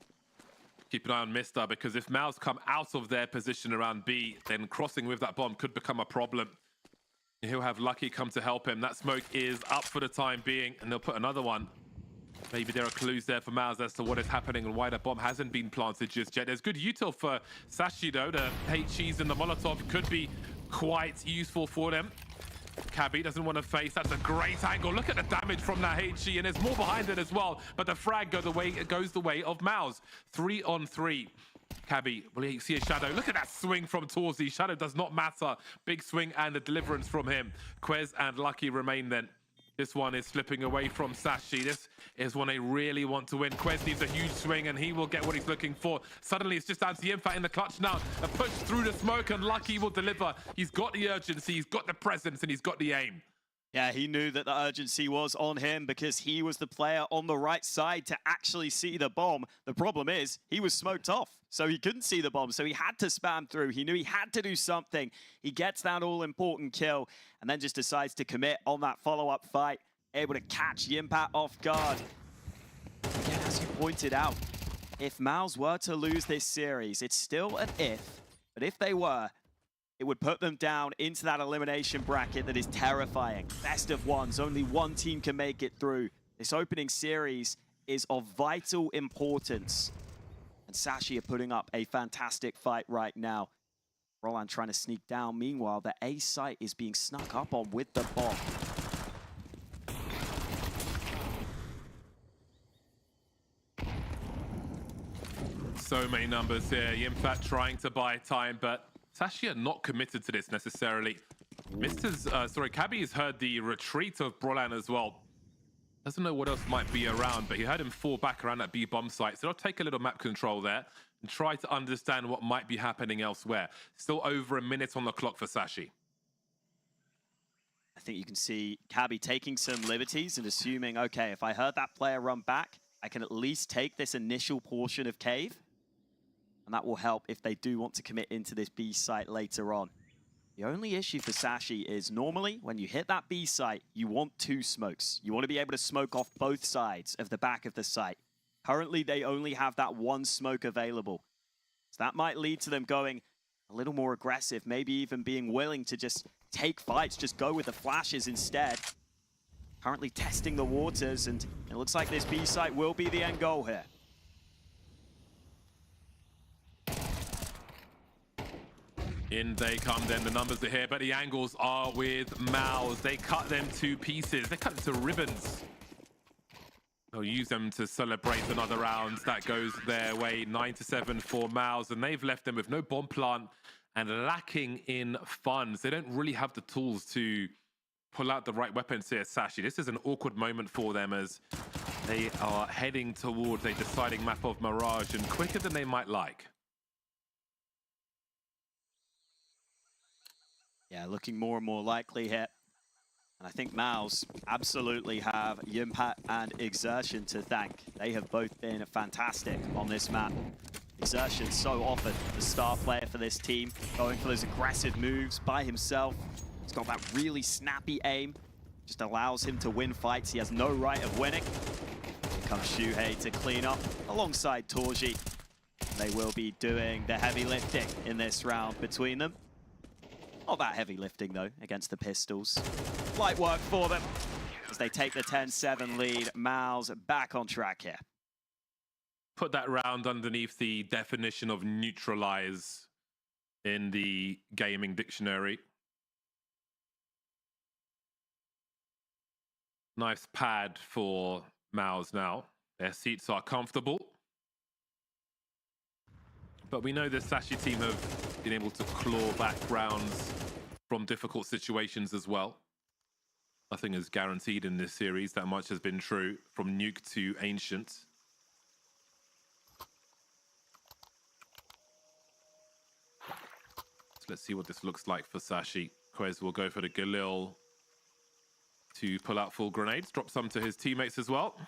Keep an eye on Mister, because if MOUZ come out of their position around B, then crossing with that bomb could become a problem. He'll have Lucky come to help him. That smoke is up for the time being, and they'll put another one. Maybe there are clues there for MOUZ as to what is happening and why the bomb hasn't been planted just yet. There's good util for Sashi, though. The HEs and the Molotov could be quite useful for them. Cabby doesn't want to face. That's a great angle. Look at the damage from that HE, and there's more behind it as well. But the frag goes the way of MOUZ. 3-on-3. Cabby, will he see a Shadow? Look at that swing from Torzi. Shadow does not matter. Big swing and the deliverance from him. Quez and Lucky remain then. This one is slipping away from Sashi. This is one they really want to win. Quez needs a huge swing, and he will get what he's looking for. Suddenly, it's just down to the Impact in the clutch now. A push through the smoke, and Lucky will deliver. He's got the urgency, he's got the presence, and he's got the aim. Yeah, he knew that the urgency was on him because he was the player on the right side to actually see the bomb. The problem is he was smoked off, so he couldn't see the bomb, so he had to spam through. He knew he had to do something. He gets that all-important kill and then just decides to commit on that follow-up fight, able to catch the Impact off guard. Again, as you pointed out, if MOUZ were to lose this series, it's still an if, but if they were, it would put them down into that elimination bracket that is terrifying. Best of ones, only one team can make it through. This opening series is of vital importance. And Sashi are putting up a fantastic fight right now. Roland trying to sneak down. Meanwhile, the A site is being snuck up on with the bomb. So many numbers here. Yimfat trying to buy time, but Sashi are not committed to this necessarily. Cabby has heard the retreat of Brolan as well. Doesn't know what else might be around, but he heard him fall back around that B bomb site. So they'll take a little map control there and try to understand what might be happening elsewhere. Still over a minute on the clock for Sashi. I think you can see Cabby taking some liberties and assuming, okay, if I heard that player run back, I can at least take this initial portion of cave. And that will help if they do want to commit into this B site later on. The only issue for Sashi is normally when you hit that B site, you want 2 smokes. You want to be able to smoke off both sides of the back of the site. Currently, they only have that 1 smoke available. So that might lead to them going a little more aggressive, maybe even being willing to just take fights, just go with the flashes instead. Currently testing the waters, and it looks like this B site will be the end goal here. In they come then, the numbers are here, but the angles are with MOUZ. They cut them to pieces, they cut them to ribbons. They'll use them to celebrate another round. That goes their way, 9-7 for MOUZ, and they've left them with no bomb plant and lacking in funds. They don't really have the tools to pull out the right weapons here, Sashi. This is an awkward moment for them as they are heading towards a deciding map of Mirage, and quicker than they might like. Yeah, looking more and more likely here. And I think MOUZ absolutely have Yimpat and Exertion to thank. They have both been fantastic on this map. Exertion so often the star player for this team, going for those aggressive moves by himself. He's got that really snappy aim, just allows him to win fights. He has no right of winning. Here comes Shuhei to clean up alongside Torji. They will be doing the heavy lifting in this round between them. Not that heavy lifting, though, against the Pistols. Light work for them as they take the 10-7 lead. MOUZ back on track here. Put that round underneath the definition of neutralize in the gaming dictionary. Nice pad for MOUZ now. Their seats are comfortable. But we know the Sashi team have been able to claw back rounds from difficult situations as well. Nothing is guaranteed in this series. That much has been true from Nuke to Ancient. So let's see what this looks like for Sashi. Quez will go for the Galil to pull out full grenades, drop some to his teammates as well.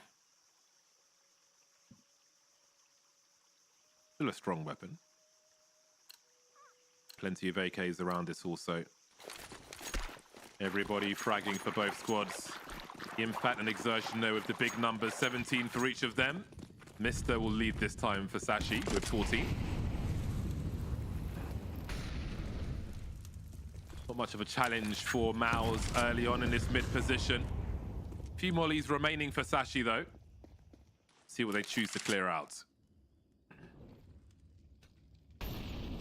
Still a strong weapon. Plenty of AKs around this also. Everybody fragging for both squads. Impact and Exertion there with the big numbers, 17 for each of them. Mister will lead this time for Sashi with 14. Not much of a challenge for MOUZ early on in this mid position. A few mollies remaining for Sashi though. See what they choose to clear out.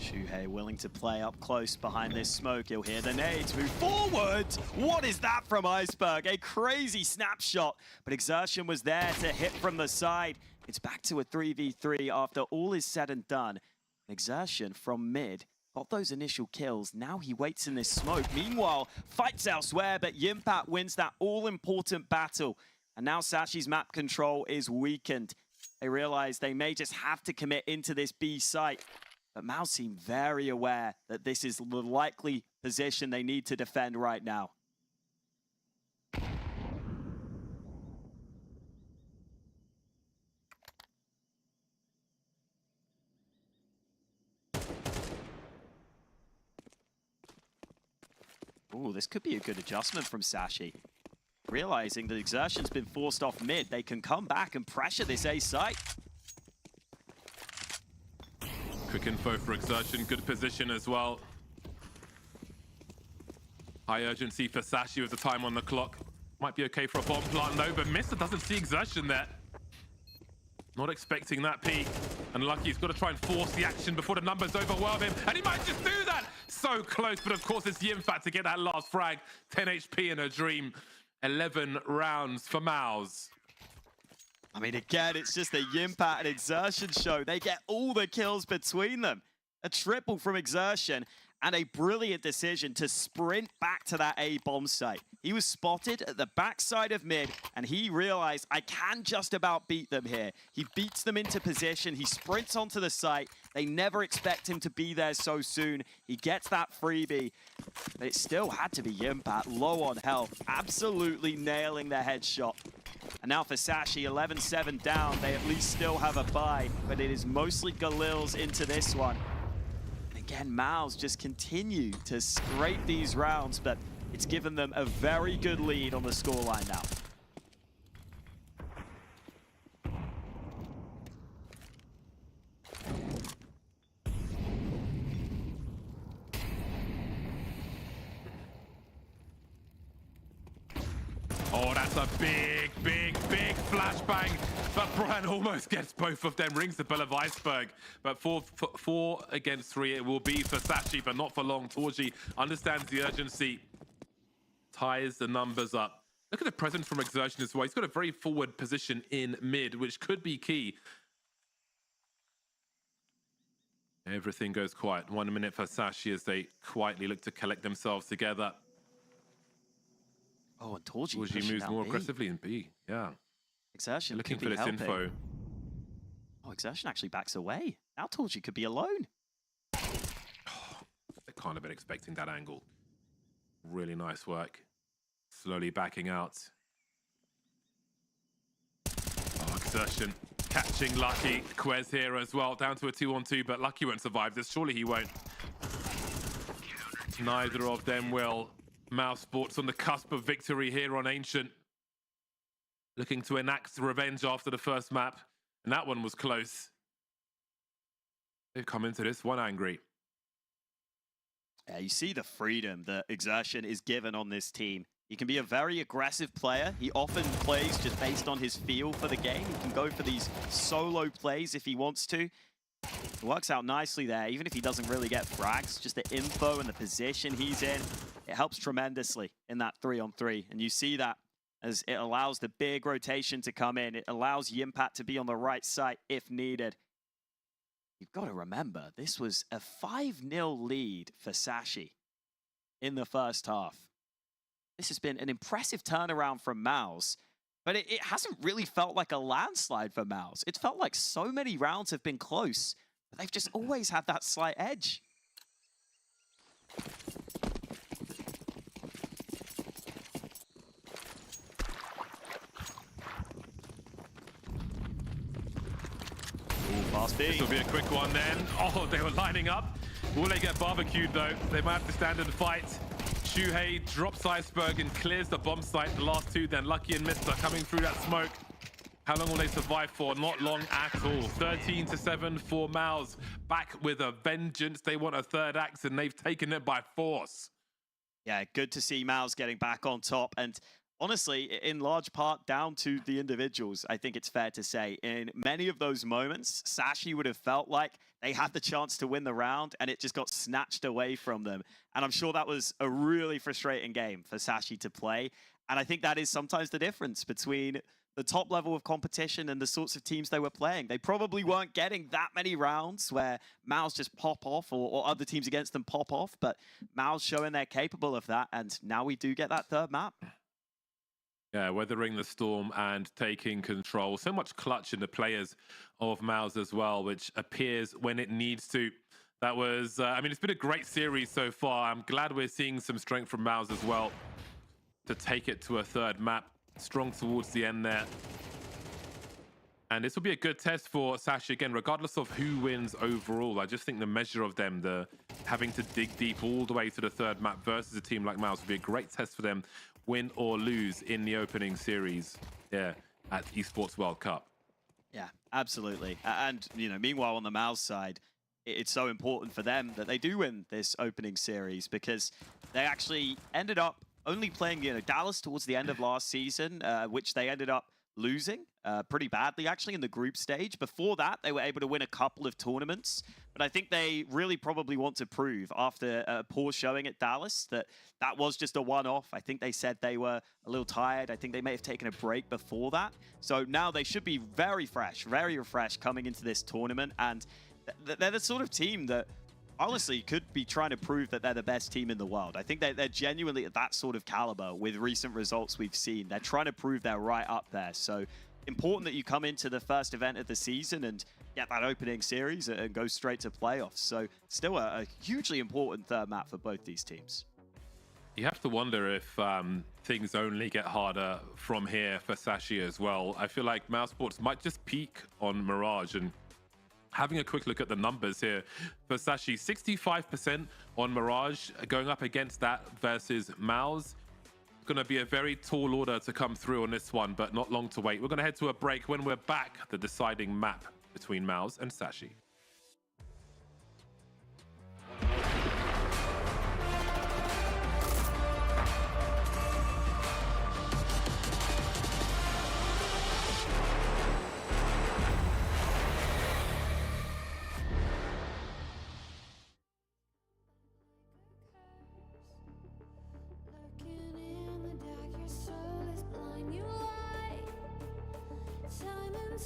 Shuhei willing to play up close behind this smoke. He'll hear the nades move forward. What is that from Iceberg? A crazy snapshot, but Exertion was there to hit from the side. It's back to a 3v3 after all is said and done. Exertion from mid got those initial kills. Now he waits in this smoke. Meanwhile, fights elsewhere, but Yimpat wins that all-important battle. And now Sashi's map control is weakened. They realize they may just have to commit into this B site. But MOUZ seem very aware that this is the likely position they need to defend right now. Ooh, this could be a good adjustment from Sashi. Realizing that Exertion's been forced off mid, they can come back and pressure this A site. Quick info for Exertion, good position as well. High urgency for Sashi with the time on the clock. Might be okay for a bomb plant though, but Mister doesn't see Exertion there. Not expecting that peak. And Lucky's got to try and force the action before the numbers overwhelm him. And he might just do that. So close, but of course it's Yimfat to get that last frag. 10 HP in a dream. 11 rounds for MOUZ. I mean, again, it's just a Yimpat and Exertion show. They get all the kills between them. A triple from Exertion and a brilliant decision to sprint back to that A bomb site. He was spotted at the backside of mid, and he realized, I can just about beat them here. He beats them into position. He sprints onto the site. They never expect him to be there so soon. He gets that freebie, but it still had to be Yimpat, low on health, absolutely nailing the headshot. And now for Sashi, 11-7 down. They at least still have a bye, but it is mostly Galil's into this one. Again, MOUZ just continue to scrape these rounds, but it's given them a very good lead on the scoreline now. Oh, that's a big, big, big flashbang. But Brian almost gets both of them, rings the bell of iceberg. But four against 3, it will be for Sashi, but not for long. Torji understands the urgency, ties the numbers up. Look at the presence from Exertion as well. He's got a very forward position in mid, which could be key. Everything goes quiet. 1 minute for Sashi as they quietly look to collect themselves together. Oh, and Torji moves more aggressively in B. Yeah. Exertion looking for this info. Oh, Exertion actually backs away. Now Torji could be alone. Oh, they can't have been expecting that angle. Really nice work. Slowly backing out. Oh, Exertion catching Lucky. Quez here as well. Down to a 2-on-2, but Lucky won't survive this. Surely he won't. Neither of them will. MOUZ Sports on the cusp of victory here on Ancient. Looking to enact revenge after the first map. And that one was close. They've come into this one angry. Yeah, you see the freedom that Exertion is given on this team. He can be a very aggressive player. He often plays just based on his feel for the game. He can go for these solo plays if he wants to. It works out nicely there, even if he doesn't really get frags. Just the info and the position he's in, it helps tremendously in that 3-on-3. And you see that as it allows the big rotation to come in. It allows Yimpat to be on the right side if needed. You've got to remember, this was a 5-0 lead for Sashi in the first half. This has been an impressive turnaround from MOUZ, but it hasn't really felt like a landslide for MOUZ. It's felt like so many rounds have been close, but they've just always had that slight edge. This will be a quick one then. Oh, they were lining up. Will they get barbecued though? They might have to stand and fight. Shuhei drops Iceberg and clears the bomb site. The last two then, Lucky and Mr. coming through that smoke. How long will they survive for? Not long at all. 13-7 for MOUZ. Back with a vengeance. They want a third act and they've taken it by force. Yeah, good to see MOUZ getting back on top. And honestly, in large part down to the individuals, I think it's fair to say. In many of those moments, Sashi would have felt like they had the chance to win the round and it just got snatched away from them. And I'm sure that was a really frustrating game for Sashi to play. And I think that is sometimes the difference between the top level of competition and the sorts of teams they were playing. They probably weren't getting that many rounds where MOUZ just pop off or other teams against them pop off, but MOUZ showing they're capable of that. And now we do get that third map. Yeah, weathering the storm and taking control. So much clutch in the players of MOUZ as well, which appears when it needs to. That was, I mean, it's been a great series so far. I'm glad we're seeing some strength from MOUZ as well to take it to a third map. Strong towards the end there. And this will be a good test for Sashi again, regardless of who wins overall. I just think the measure of them, the having to dig deep all the way to the third map versus a team like MOUZ would be a great test for them, win or lose in the opening series there at Esports World Cup. Yeah, absolutely. And, you know, meanwhile, on the MOUZ side, it's so important for them that they do win this opening series because they actually ended up only playing, you know, Dallas towards the end of last season, which they ended up losing pretty badly, actually, in the group stage. Before that, they were able to win a couple of tournaments. But I think they really probably want to prove, after a poor showing at Dallas, that that was just a one-off. I think they said they were a little tired. I think they may have taken a break before that. So now they should be very fresh, very refreshed coming into this tournament. And they're the sort of team that honestly could be trying to prove that they're the best team in the world. I think they're genuinely at that sort of caliber with recent results we've seen. They're trying to prove they're right up there. So important that you come into the first event of the season and get that opening series and go straight to playoffs. So still a hugely important third map for both these teams. You have to wonder if things only get harder from here for Sashi as well. I feel like MOUZ Sports might just peak on Mirage. And having a quick look at the numbers here for Sashi, 65% on Mirage, going up against that versus MOUZ. It's going to be a very tall order to come through on this one, but not long to wait. We're going to head to a break. When we're back, the deciding map between MOUZ and Sashi.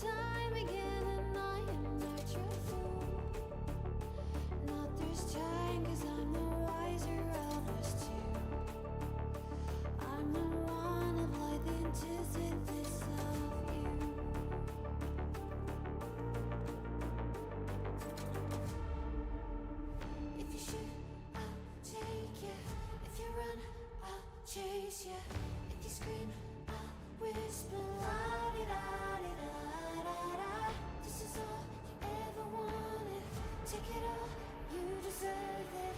Time again, and I am not your fool. Not this time, 'cause I'm the wiser of us two. I'm the one of light, the antithesis of you. If you shoot, I'll take you. If you run, I'll chase you. If you scream, I'll whisper la-di-da-di-da. This is all you ever wanted. Take it all, you deserve it.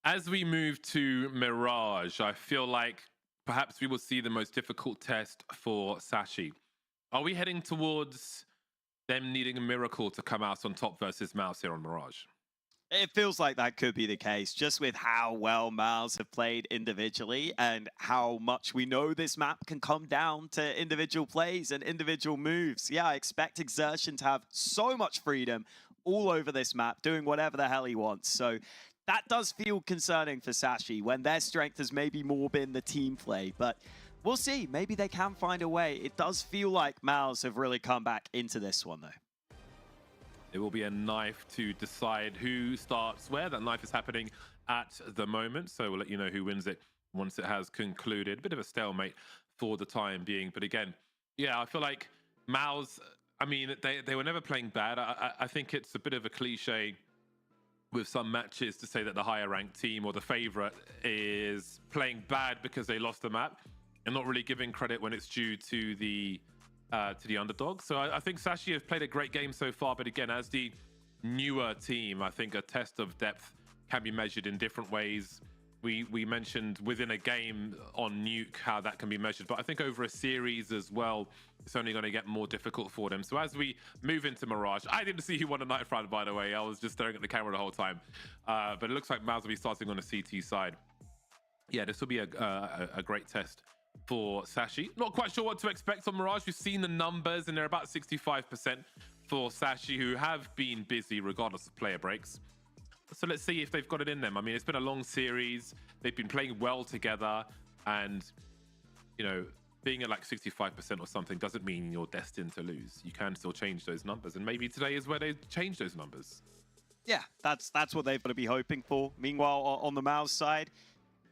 As we move to Mirage, I feel like perhaps we will see the most difficult test for Sashi. Are we heading towards them needing a miracle to come out on top versus MOUZ here on Mirage? It feels like that could be the case, just with how well MOUZ have played individually and how much we know this map can come down to individual plays and individual moves. Yeah, I expect Exertion to have so much freedom all over this map, doing whatever the hell he wants. So that does feel concerning for Sashi when their strength has maybe more been the team play, but we'll see. Maybe they can find a way. It does feel like MOUZ have really come back into this one, though. It will be a knife to decide who starts where. That knife is happening at the moment. So we'll let you know who wins it once it has concluded. A bit of a stalemate for the time being. But again, yeah, I feel like MOUZ, I mean, they were never playing bad. I think it's a bit of a cliche with some matches to say that the higher ranked team or the favorite is playing bad because they lost the map and not really giving credit when it's due to the underdog. So I think Sashi have played a great game so far, but again, as the newer team, I think a test of depth can be measured in different ways. We mentioned within a game on Nuke how that can be measured, but I think over a series as well, it's only going to get more difficult for them. So as we move into Mirage, I didn't see who won the night round, by the way. I was just staring at the camera the whole time. But it looks like MOUZ will be starting on the CT side. Yeah, this will be a great test for Sashi. Not quite sure what to expect on Mirage. We've seen the numbers, and they're about 65% for Sashi, who have been busy regardless of player breaks. So let's see if they've got it in them. I mean, it's been a long series. They've been playing well together. And, you know, being at like 65% or something doesn't mean you're destined to lose. You can still change those numbers. And maybe today is where they change those numbers. Yeah, that's what they've got to be hoping for. Meanwhile, on the MOUZ side,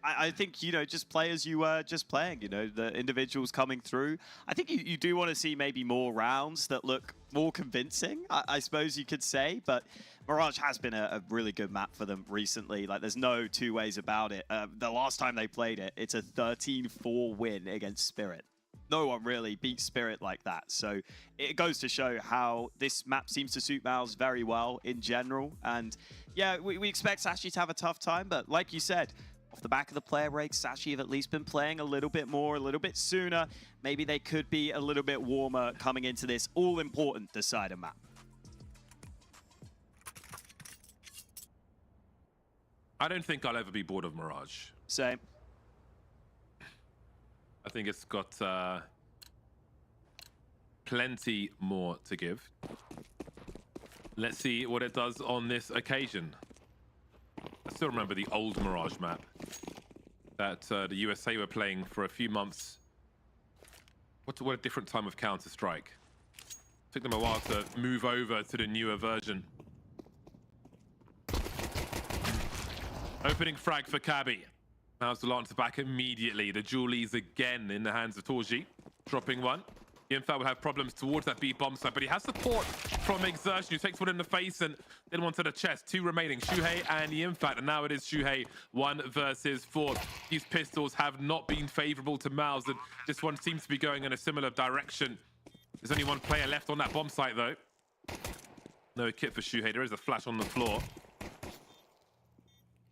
I think, you know, just players you were just playing, you know, the individuals coming through. I think you do want to see maybe more rounds that look more convincing, I suppose you could say. But Mirage has been a really good map for them recently. Like, there's no two ways about it. The last time they played it, it's a 13-4 win against Spirit. No one really beat Spirit like that. So it goes to show how this map seems to suit MOUZ very well in general. And yeah, we expect Sashi to have a tough time. But like you said, off the back of the player break, Sashi have at least been playing a little bit more, a little bit sooner. Maybe they could be a little bit warmer coming into this all-important decider map. I don't think I'll ever be bored of Mirage. Same. I think it's got plenty more to give. Let's see what it does on this occasion. I still remember the old Mirage map that the USA were playing for a few months. What a different time of Counter-Strike. Took them a while to move over to the newer version. Opening frag for Cabby. MOUZ will answer back immediately. The Julies again in the hands of Torji. Dropping one. Infat will have problems towards that B bomb site, but he has support from Exertion, who takes one in the face and then one to the chest. Two remaining, Shuhei and Infat, and now it is Shuhei 1 versus 4. These pistols have not been favorable to MOUZ, and this one seems to be going in a similar direction. There's only one player left on that bomb site, though. No kit for Shuhei. There is a flash on the floor.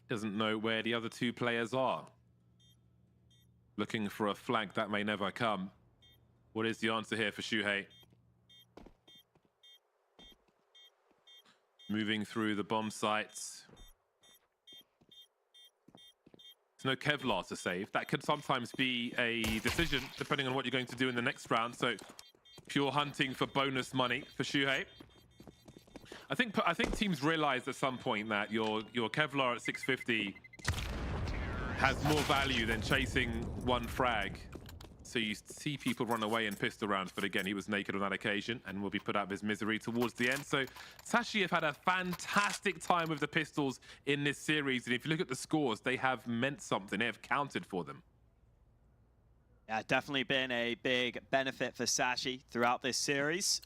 Doesn't know where the other two players are. Looking for a flank that may never come. What is the answer here for Shuhei? Moving through the bomb sites. There's no Kevlar to save. That could sometimes be a decision, depending on what you're going to do in the next round. So, pure hunting for bonus money for Shuhei. I think teams realize at some point that your Kevlar at 650 has more value than chasing one frag. So you see people run away in pistol rounds, but again, he was naked on that occasion and will be put out of his misery towards the end. So Sashi have had a fantastic time with the pistols in this series. And if you look at the scores, they have meant something. They have counted for them. Yeah, definitely been a big benefit for Sashi throughout this series.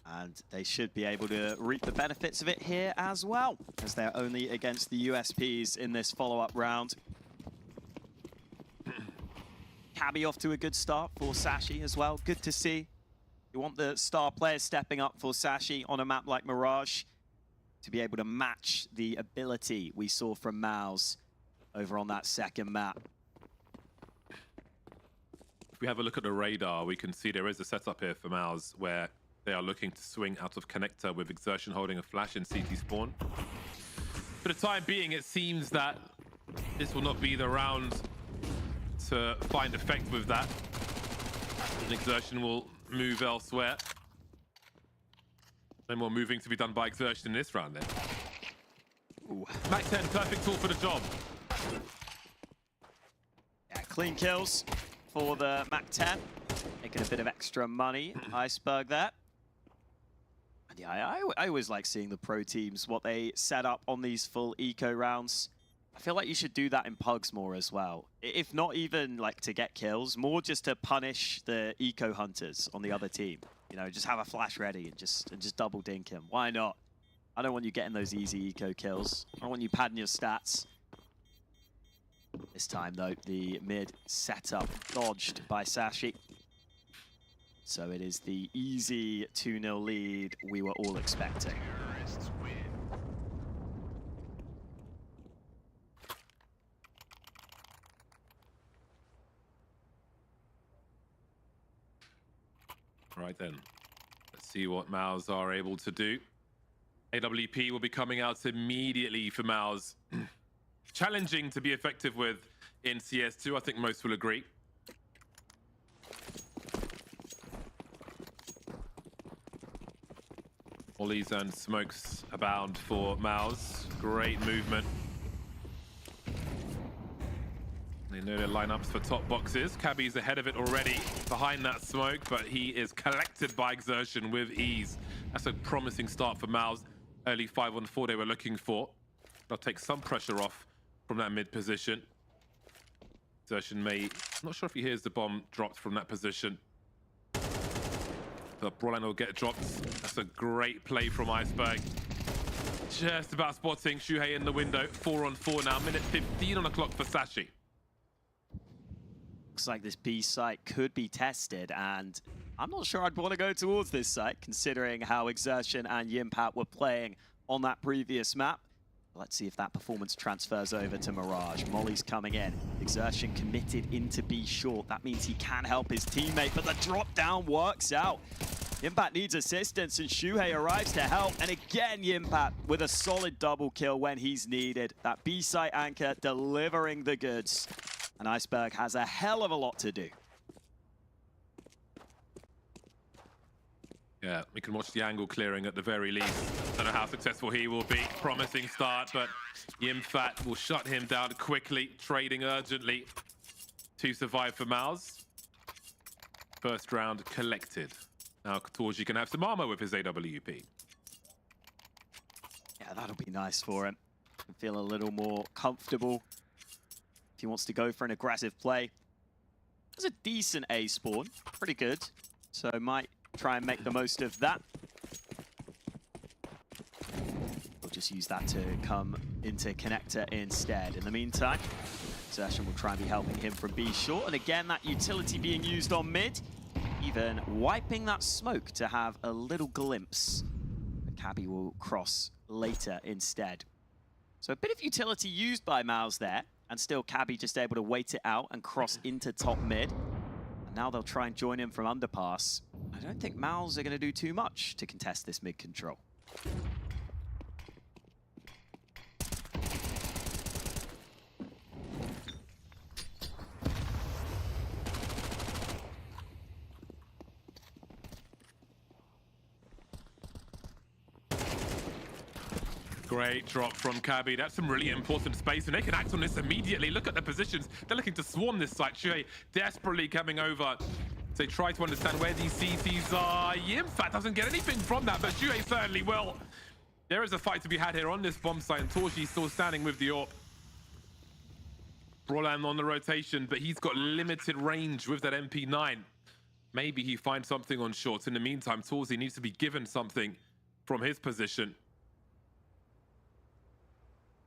And they should be able to reap the benefits of it here as well, as they're only against the USPs in this follow-up round. Cabby off to a good start for Sashi as well. Good to see. You want the star players stepping up for Sashi on a map like Mirage to be able to match the ability we saw from MOUZ over on that second map. If we have a look at the radar, we can see there is a setup here for MOUZ where they are looking to swing out of connector with Exertion holding a flash in CT spawn. For the time being, it seems that this will not be the round to find effect with that. And Exertion will move elsewhere. No more moving to be done by Exertion in this round then. Ooh. Mac 10, perfect tool for the job. Yeah, clean kills for the Mac 10. Making a bit of extra money. Iceberg there. And yeah, I always like seeing the pro teams, what they set up on these full eco rounds. I feel like you should do that in pugs more as well. If not even like to get kills, more just to punish the eco hunters on the other team. You know, just have a flash ready and just double dink him. Why not? I don't want you getting those easy eco kills. I don't want you padding your stats. This time though, the mid setup dodged by Sashi. So it is the easy 2-0 lead we were all expecting. Right then, let's see what MOUZ are able to do. AWP will be coming out immediately for MOUZ. Challenging to be effective with in CS2, I think most will agree. Ollies and smokes abound for MOUZ. Great movement. They know their lineups for top boxes. Cabby's ahead of it already behind that smoke, but he is collected by Exertion with ease. That's a promising start for MOUZ. Early 5-on-4 they were looking for. They'll take some pressure off from that mid position. Exertion may... I'm not sure if he hears the bomb dropped from that position. But Broline will get dropped. That's a great play from Iceberg. Just about spotting Shuhei in the window. 4-on-4 now. Minute 15 on the clock for Sashi. Looks like this B site could be tested, and I'm not sure I'd want to go towards this site, considering how Exertion and Yimpat were playing on that previous map. Let's see if that performance transfers over to Mirage. Molly's coming in. Exertion committed into B short. That means he can help his teammate, but the drop down works out. Yimpat needs assistance, and Shuhei arrives to help. And again, Yimpat with a solid double kill when he's needed. That B site anchor delivering the goods. And Iceberg has a hell of a lot to do. Yeah, we can watch the angle clearing at the very least. Don't know how successful he will be. Promising start, but Yimpat will shut him down quickly, trading urgently to survive for MOUZ. First round collected. Now Torji can have some armor with his AWP. Yeah, that'll be nice for him. Can feel a little more comfortable if he wants to go for an aggressive play. It's a decent A spawn, pretty good. So might try and make the most of that. We'll just use that to come into connector instead. In the meantime, Exertion will try and be helping him from B short. And again, that utility being used on mid, even wiping that smoke to have a little glimpse. But Cabby will cross later instead. So a bit of utility used by MOUZ there, and still Cabby just able to wait it out and cross into top mid. And now they'll try and join him from underpass. I don't think MOUZ are going to do too much to contest this mid control. Great drop from Cabby. That's some really important space, and they can act on this immediately. Look at the positions. They're looking to swarm this site. Shuhei desperately coming over. They try to understand where these CCs are. Yimpat doesn't get anything from that, but Shuhei certainly will. There is a fight to be had here on this bomb site, and Torji still standing with the AWP. Brolan on the rotation, but he's got limited range with that MP9. Maybe he finds something on shorts. In the meantime, Torji needs to be given something from his position.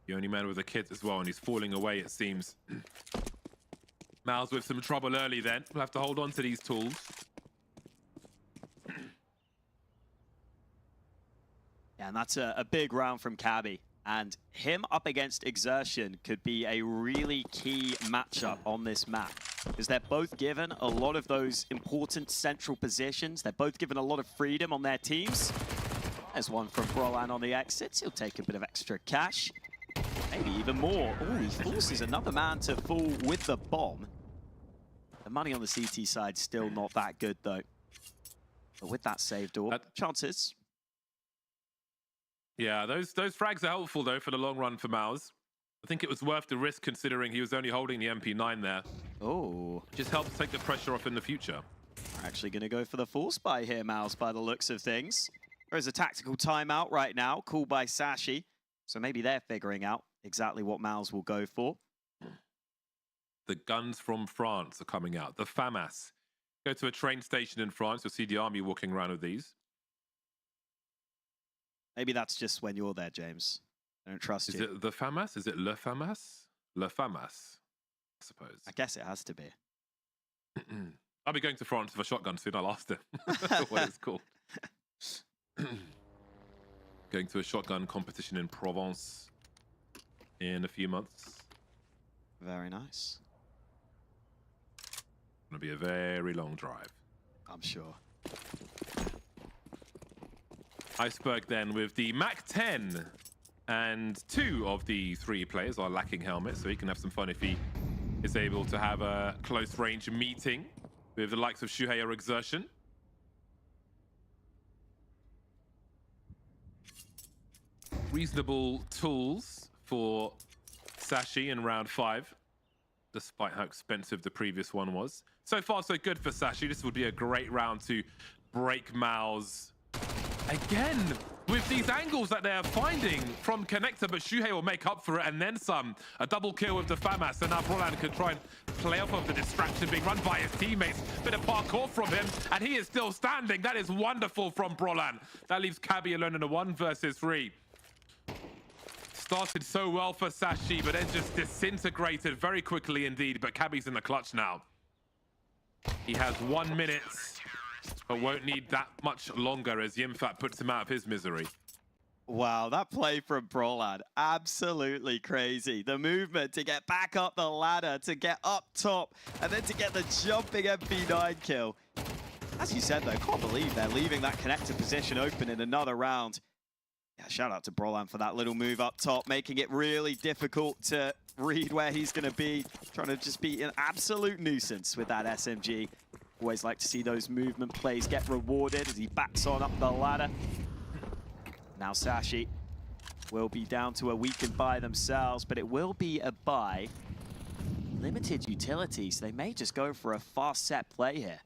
The only man with a kit as well, and he's falling away, it seems. MOUZ with some trouble early then. We'll have to hold on to these tools. Yeah, and that's a big round from Cabby. And him up against Exertion could be a really key matchup on this map. Because they're both given a lot of those important central positions. They're both given a lot of freedom on their teams. There's one from Brolan on the exits. He'll take a bit of extra cash. Maybe even more. Oh, he forces another man to fall with the bomb. The money on the CT side still not that good, though. But with that saved door, chances. Yeah, those frags are helpful, though, for the long run for MOUZ. I think it was worth the risk, considering he was only holding the MP9 there. Oh. Just helps take the pressure off in the future. We're actually going to go for the force buy here, MOUZ, by the looks of things. There is a tactical timeout right now, called by Sashi. So maybe they're figuring out exactly what MOUZ will go for. The guns from France are coming out. The FAMAS. Go to a train station in France, you'll see the army walking around with these. Maybe that's just when you're there, James. I don't trust Is you. it the FAMAS? Is it Le FAMAS? Le FAMAS, I suppose. I guess it has to be. I'll be going to France with a shotgun soon. I'll ask them what it's called. Going to a shotgun competition in Provence in a few months. Very nice. Gonna be a very long drive. I'm sure. Iceberg then with the Mac 10, and 2 of the 3 players are lacking helmets, so he can have some fun if he is able to have a close range meeting with the likes of Shuhei or Exertion. Reasonable tools for Sashi in round 5, despite how expensive the previous one was. So far, so good for Sashi. This would be a great round to break MOUZ again with these angles that they're finding from Connector, but Shuhei will make up for it and then some. A double kill with the FAMAS, and now Brolan can try and play off of the distraction being run by his teammates. Bit of parkour from him, and he is still standing. That is wonderful from Brolan. That leaves Cabby alone in a 1 versus 3. Started so well for Sashi, but then just disintegrated very quickly indeed. But Cabby's in the clutch now. He has 1 minute, but won't need that much longer as Yimfat puts him out of his misery. Wow, that play from Brolan, absolutely crazy. The movement to get back up the ladder, to get up top, and then to get the jumping MP9 kill. As you said though, can't believe they're leaving that connector position open in another round. Yeah, shout out to Brolan for that little move up top, making it really difficult to read where he's going to be. Trying to just be an absolute nuisance with that SMG. Always like to see those movement plays get rewarded as he backs on up the ladder. Now Sashi will be down to a weakened by themselves, but it will be a buy. Limited utilities. They may just go for a fast set play here.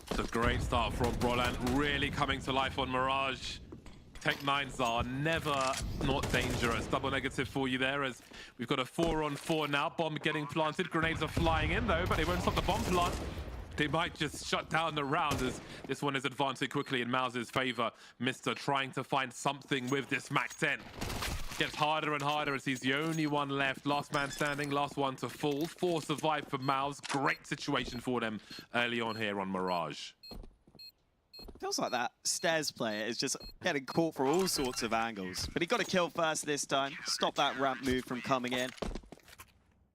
It's a great start from Brolan, really coming to life on Mirage. Tech 9s are never not dangerous. Double negative for you there as we've got a 4-on-4 now. Bomb getting planted. Grenades are flying in though, but they won't stop the bomb plant. They might just shut down the round as this one is advancing quickly in MOUZ's favor. Mr. trying to find something with this Mac 10. Gets harder and harder as he's the only one left. Last man standing, last one to fall. 4 survive for MOUZ. Great situation for them early on here on Mirage. Feels like that stairs player is just getting caught from all sorts of angles. But he got a kill first this time. Stop that ramp move from coming in.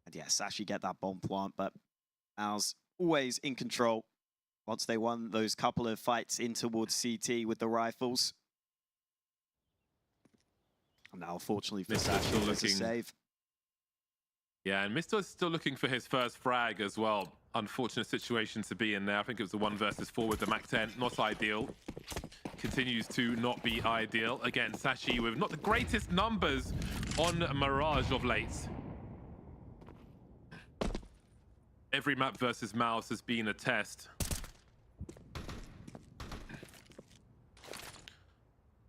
And yeah, Sashi get that bomb plant, but MOUZ always in control once they won those couple of fights in towards CT with the rifles. And now, unfortunately for Sashi, it's a save. Yeah, and Mr. is still looking for his first frag as well. Unfortunate situation to be in there. I think it was the 1 versus 4 with the Mac 10. Not ideal. Continues to not be ideal. Again, Sashi with not the greatest numbers on Mirage of late. Every map versus MOUZ has been a test.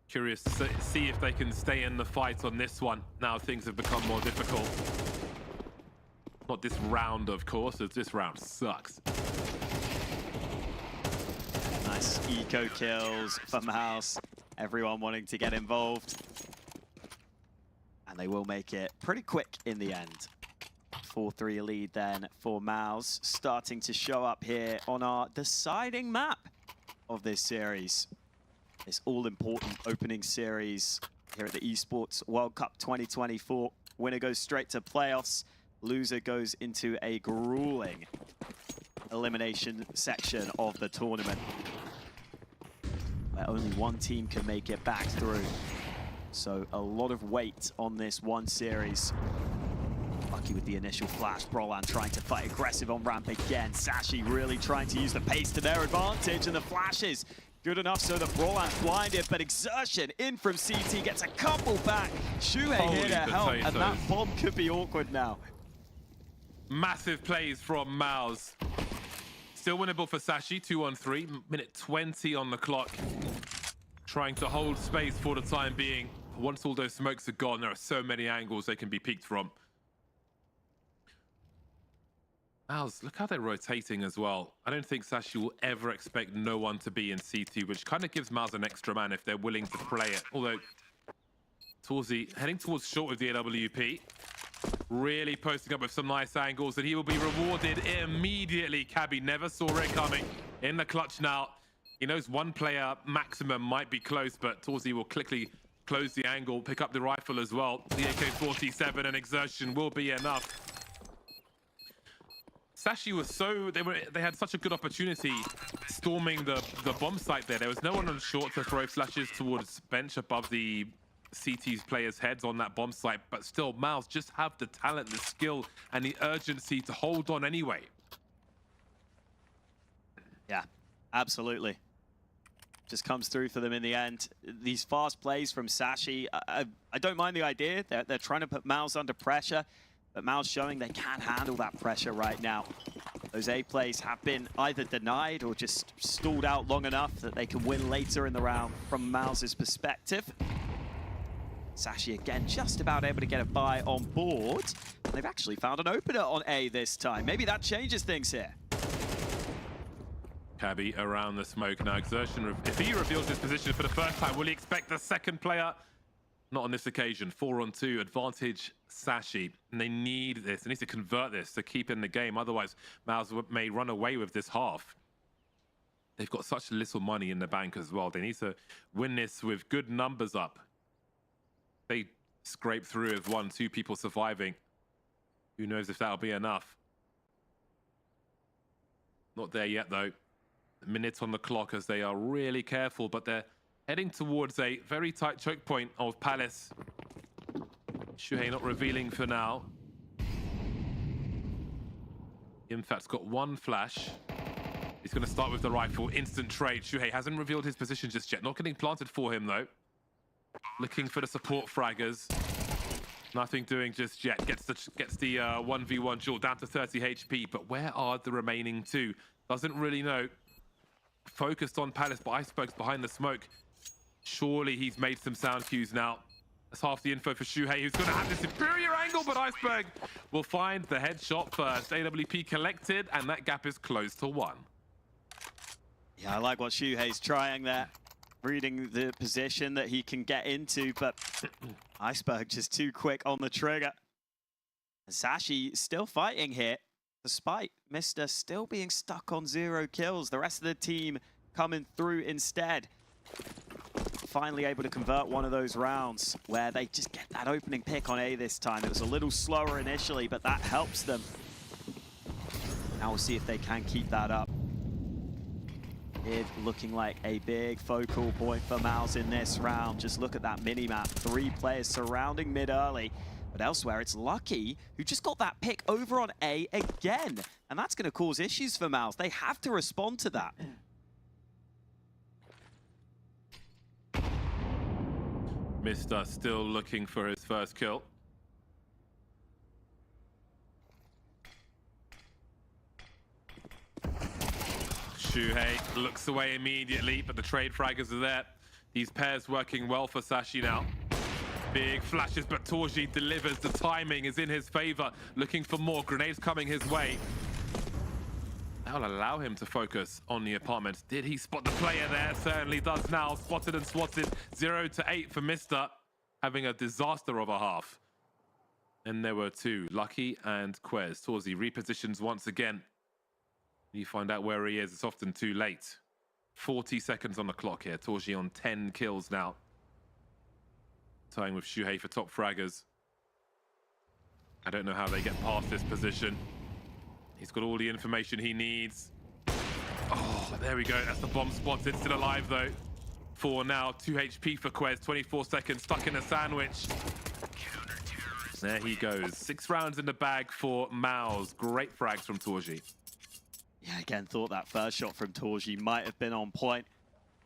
Curious to see if they can stay in the fight on this one. Now things have become more difficult. Not this round, of course, as this round sucks. Nice eco kills for MOUZ. Everyone wanting to get involved. And they will make it pretty quick in the end. 4-3 lead then for MOUZ, starting to show up here on our deciding map of this series. This all-important opening series here at the Esports World Cup 2024. Winner goes straight to playoffs. Loser goes into a grueling elimination section of the tournament, where only one team can make it back through. So a lot of weight on this one series. Lucky with the initial flash. Brolan trying to fight aggressive on ramp again. Sashi really trying to use the pace to their advantage, and the flashes good enough so that Brolan's blinded, but Exertion in from CT gets a couple back. Shuhei here to help, and that bomb could be awkward now. Massive plays from MOUZ. Still winnable for Sashi, 2-on-3, minute 20 on the clock. trying to hold space for the time being. Once all those smokes are gone, there are so many angles they can be peeked from. MOUZ, look how they're rotating as well. I don't think Sashi will ever expect no one to be in C2, which kind of gives MOUZ an extra man if they're willing to play it. Although, Torzy heading towards short with the AWP. Really posting up with some nice angles, and he will be rewarded immediately. Cabby never saw it coming. In the clutch now. He knows one player maximum might be close, but Torzy will quickly close the angle, pick up the rifle as well. The AK-47 and exertion will be enough. Sashi was they had such a good opportunity storming the bomb site there. There was no one on short to throw flashes towards bench above the CT's players' heads on that bomb site, but still MOUZ just have the talent, the skill, and the urgency to hold on anyway. Yeah, absolutely. Just comes through for them in the end. These fast plays from Sashi, I don't mind the idea. They're trying to put MOUZ under pressure, but MOUZ showing they can handle that pressure right now. Those A plays have been either denied or just stalled out long enough that they can win later in the round from MOUZ's perspective. Sashi again just about able to get a buy on board. And they've actually found an opener on A this time. Maybe that changes things here. Cabby around the smoke now. Exertion, if he reveals his position for the first time, will he expect the second player? Not on this occasion. 4-on-2, advantage Sashi. And they need this. They need to convert this to keep in the game. Otherwise, MOUZ may run away with this half. They've got such little money in the bank as well. They need to win this with good numbers up. They scrape through with 1-2 people surviving. Who knows if that'll be enough. Not there yet, though. Minutes on the clock as they are really careful, but they're heading towards a very tight choke point of Palace. Shuhei not revealing for now. Infat's got one flash. He's going to start with the rifle. Instant trade. Shuhei hasn't revealed his position just yet. Not getting planted for him, though. Looking for the support fraggers. Nothing doing just yet. Gets the 1v1 duel down to 30 HP. But where are the remaining two? Doesn't really know. Focused on Palace, but Iceberg's behind the smoke. Surely he's made some sound cues now. That's half the info for Shuhei, who's going to have this superior angle, but Iceberg will find the headshot first. AWP collected, and that gap is closed to 1. Yeah, I like what Shuhei's trying there. Reading the position that he can get into, but Iceberg just too quick on the trigger. Sashi still fighting here, despite Mr. still being stuck on 0 kills. The rest of the team coming through instead. Finally able to convert one of those rounds where they just get that opening pick on A this time. It was a little slower initially, but that helps them. Now we'll see if they can keep that up. It looking like a big focal point for MOUZ in this round. Just look at that mini-map. 3 players surrounding mid early. But elsewhere, it's Lucky who just got that pick over on A again. And that's going to cause issues for MOUZ. They have to respond to that. Mr. still looking for his first kill. Shuhei looks away immediately, but the trade fraggers are there. These pairs working well for Sashi now. Big flashes, but Torzy delivers. The timing is in his favor. Looking for more. Grenades coming his way. That'll allow him to focus on the apartment. Did he spot the player there? Certainly does now. Spotted and swatted. 0-8 for Mr. Having a disaster of a half. And there were 2. Lucky and Quez. Torzy repositions once again. You find out where he is. It's often too late. 40 seconds on the clock here. Torzy on 10 kills now. Tying with Shuhei for top fraggers. I don't know how they get past this position. He's got all the information he needs. Oh, there we go. That's the bomb spotted. Still alive, though. 4 now. 2 HP for Quez. 24 seconds. Stuck in a sandwich. There he goes. 6 rounds in the bag for MOUZ. Great frags from Torzy. Yeah, again, thought that first shot from Torzy might have been on point.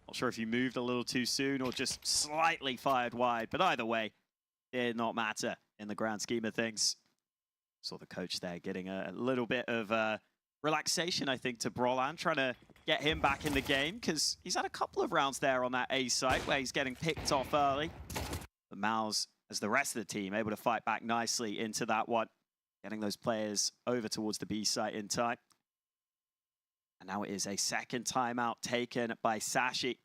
Not sure if he moved a little too soon or just slightly fired wide, but either way, it did not matter in the grand scheme of things. Saw the coach there getting a little bit of relaxation, I think, to Brolan, trying to get him back in the game because he's had a couple of rounds there on that A site where he's getting picked off early. But MOUZ, as the rest of the team, able to fight back nicely into that one, getting those players over towards the B site in time. And now it is a second timeout taken by Sashi.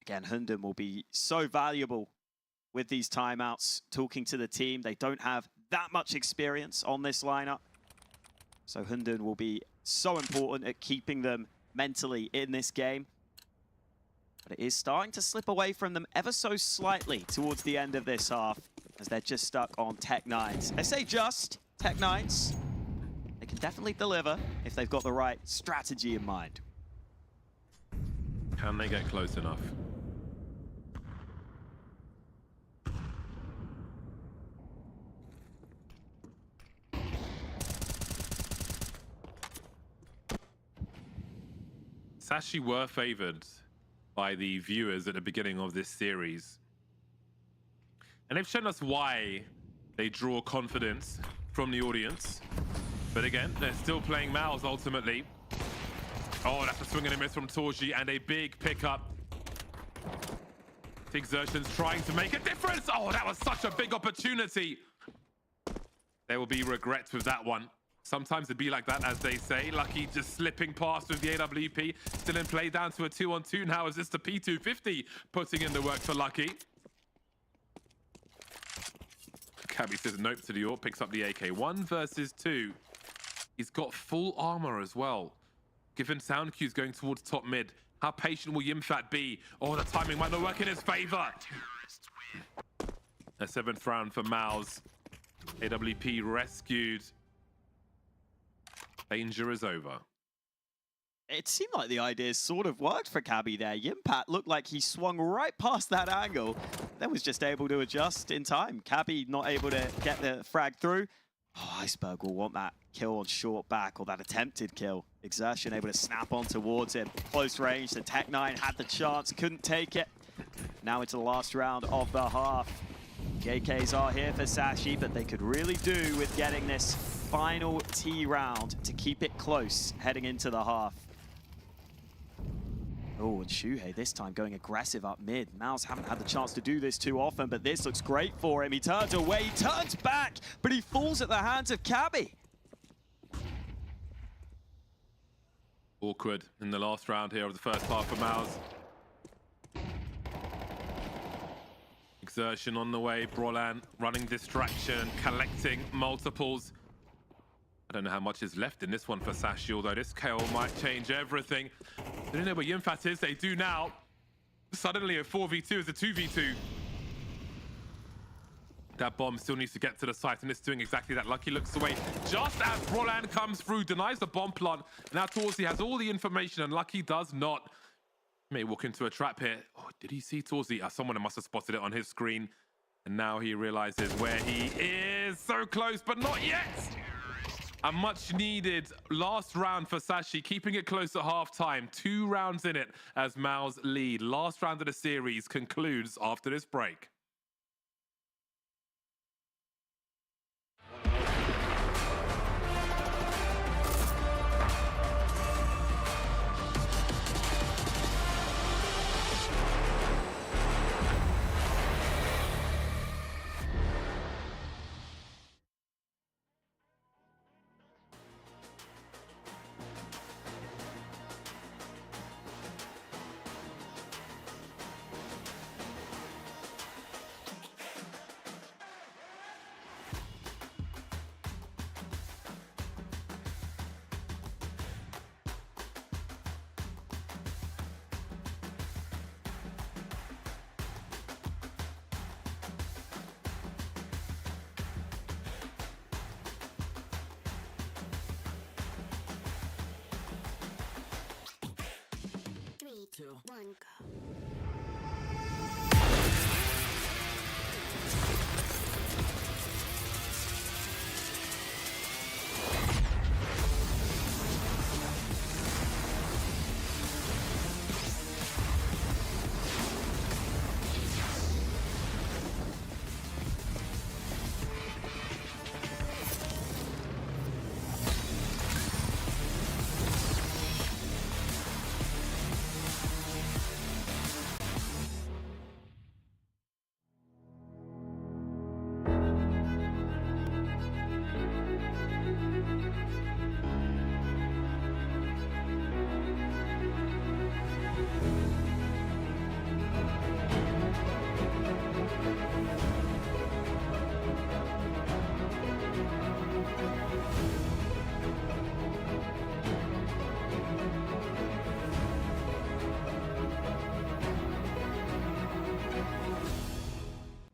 Again, Hunden will be so valuable with these timeouts, talking to the team. They don't have that much experience on this lineup. So Hunden will be so important at keeping them mentally in this game. But it is starting to slip away from them ever so slightly towards the end of this half, as they're just stuck on Tech 9s. I say just, Tech 9s. They can definitely deliver if they've got the right strategy in mind. Can they get close enough? Sashi were favored by the viewers at the beginning of this series. And they've shown us why they draw confidence from the audience. But again, they're still playing MOUZ ultimately. Oh, that's a swing and a miss from Torji and a big pickup. Exertion's trying to make a difference. Oh, that was such a big opportunity. There will be regrets with that one. Sometimes it'd be like that, as they say. Lucky just slipping past with the AWP. Still in play, down to a 2-on-2 now. Is this the P250 putting in the work for Lucky? Cabby says nope to the AWP, picks up the AK. 1 versus 2. He's got full armor as well. Given sound cues going towards top mid, how patient will Yimfat be? Oh, the timing might not work in his favor. A 7th round for MOUZ. AWP rescued. Danger is over. It seemed like the idea sort of worked for Cabby there. Yimpat looked like he swung right past that angle, then was just able to adjust in time. Cabby not able to get the frag through. Oh, Iceberg will want that kill on short back, or that attempted kill. Exertion able to snap on towards him. Close range, the Tech 9 had the chance, couldn't take it. Now into the last round of the half. The AKs are here for Sashi, but they could really do with getting this final T round to keep it close heading into the half. Oh, and Shuhei this time going aggressive up mid. MOUZ haven't had the chance to do this too often, but this looks great for him. He turns away, he turns back, but he falls at the hands of Cabby. Awkward in the last round here of the first half for MOUZ. Exertion on the way, Brolan running distraction, collecting multiples. I don't know how much is left in this one for Sashi, although this KO might change everything. They don't know where Yimfat is, they do now. Suddenly a 4v2 is a 2v2. That bomb still needs to get to the site, and it's doing exactly that. Lucky looks away just as Brolan comes through, denies the bomb plant. Now Torsi has all the information, and Lucky does not. May walk into a trap here. Oh, did he see Torsi? Someone must have spotted it on his screen. And now he realizes where he is. So close, but not yet. A much needed last round for Sashi, keeping it close at halftime. 2 rounds in it as MOUZ lead. Last round of the series concludes after this break.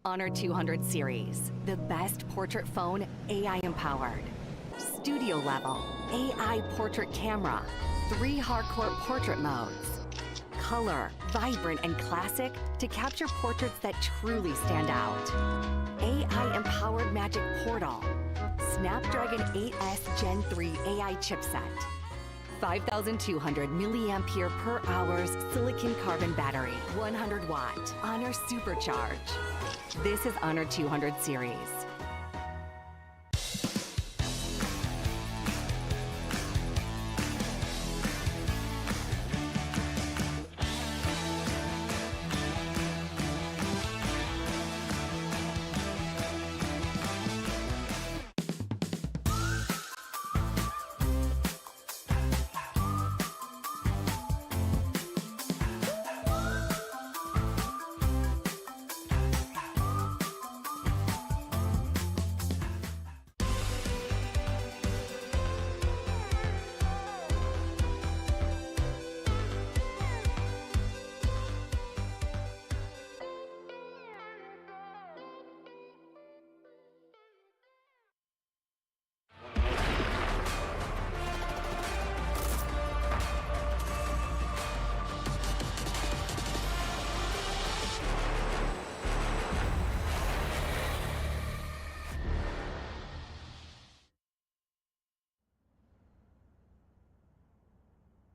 Honor 200 series, the best portrait phone AI empowered. Studio level, AI portrait camera, 3 hardcore portrait modes. Color, vibrant and classic to capture portraits that truly stand out. AI empowered magic portal. Snapdragon 8S Gen 3 AI chipset. 5,200 milliampere per hours silicon carbon battery, 100 watt, Honor Supercharge. This is Honor 200 series.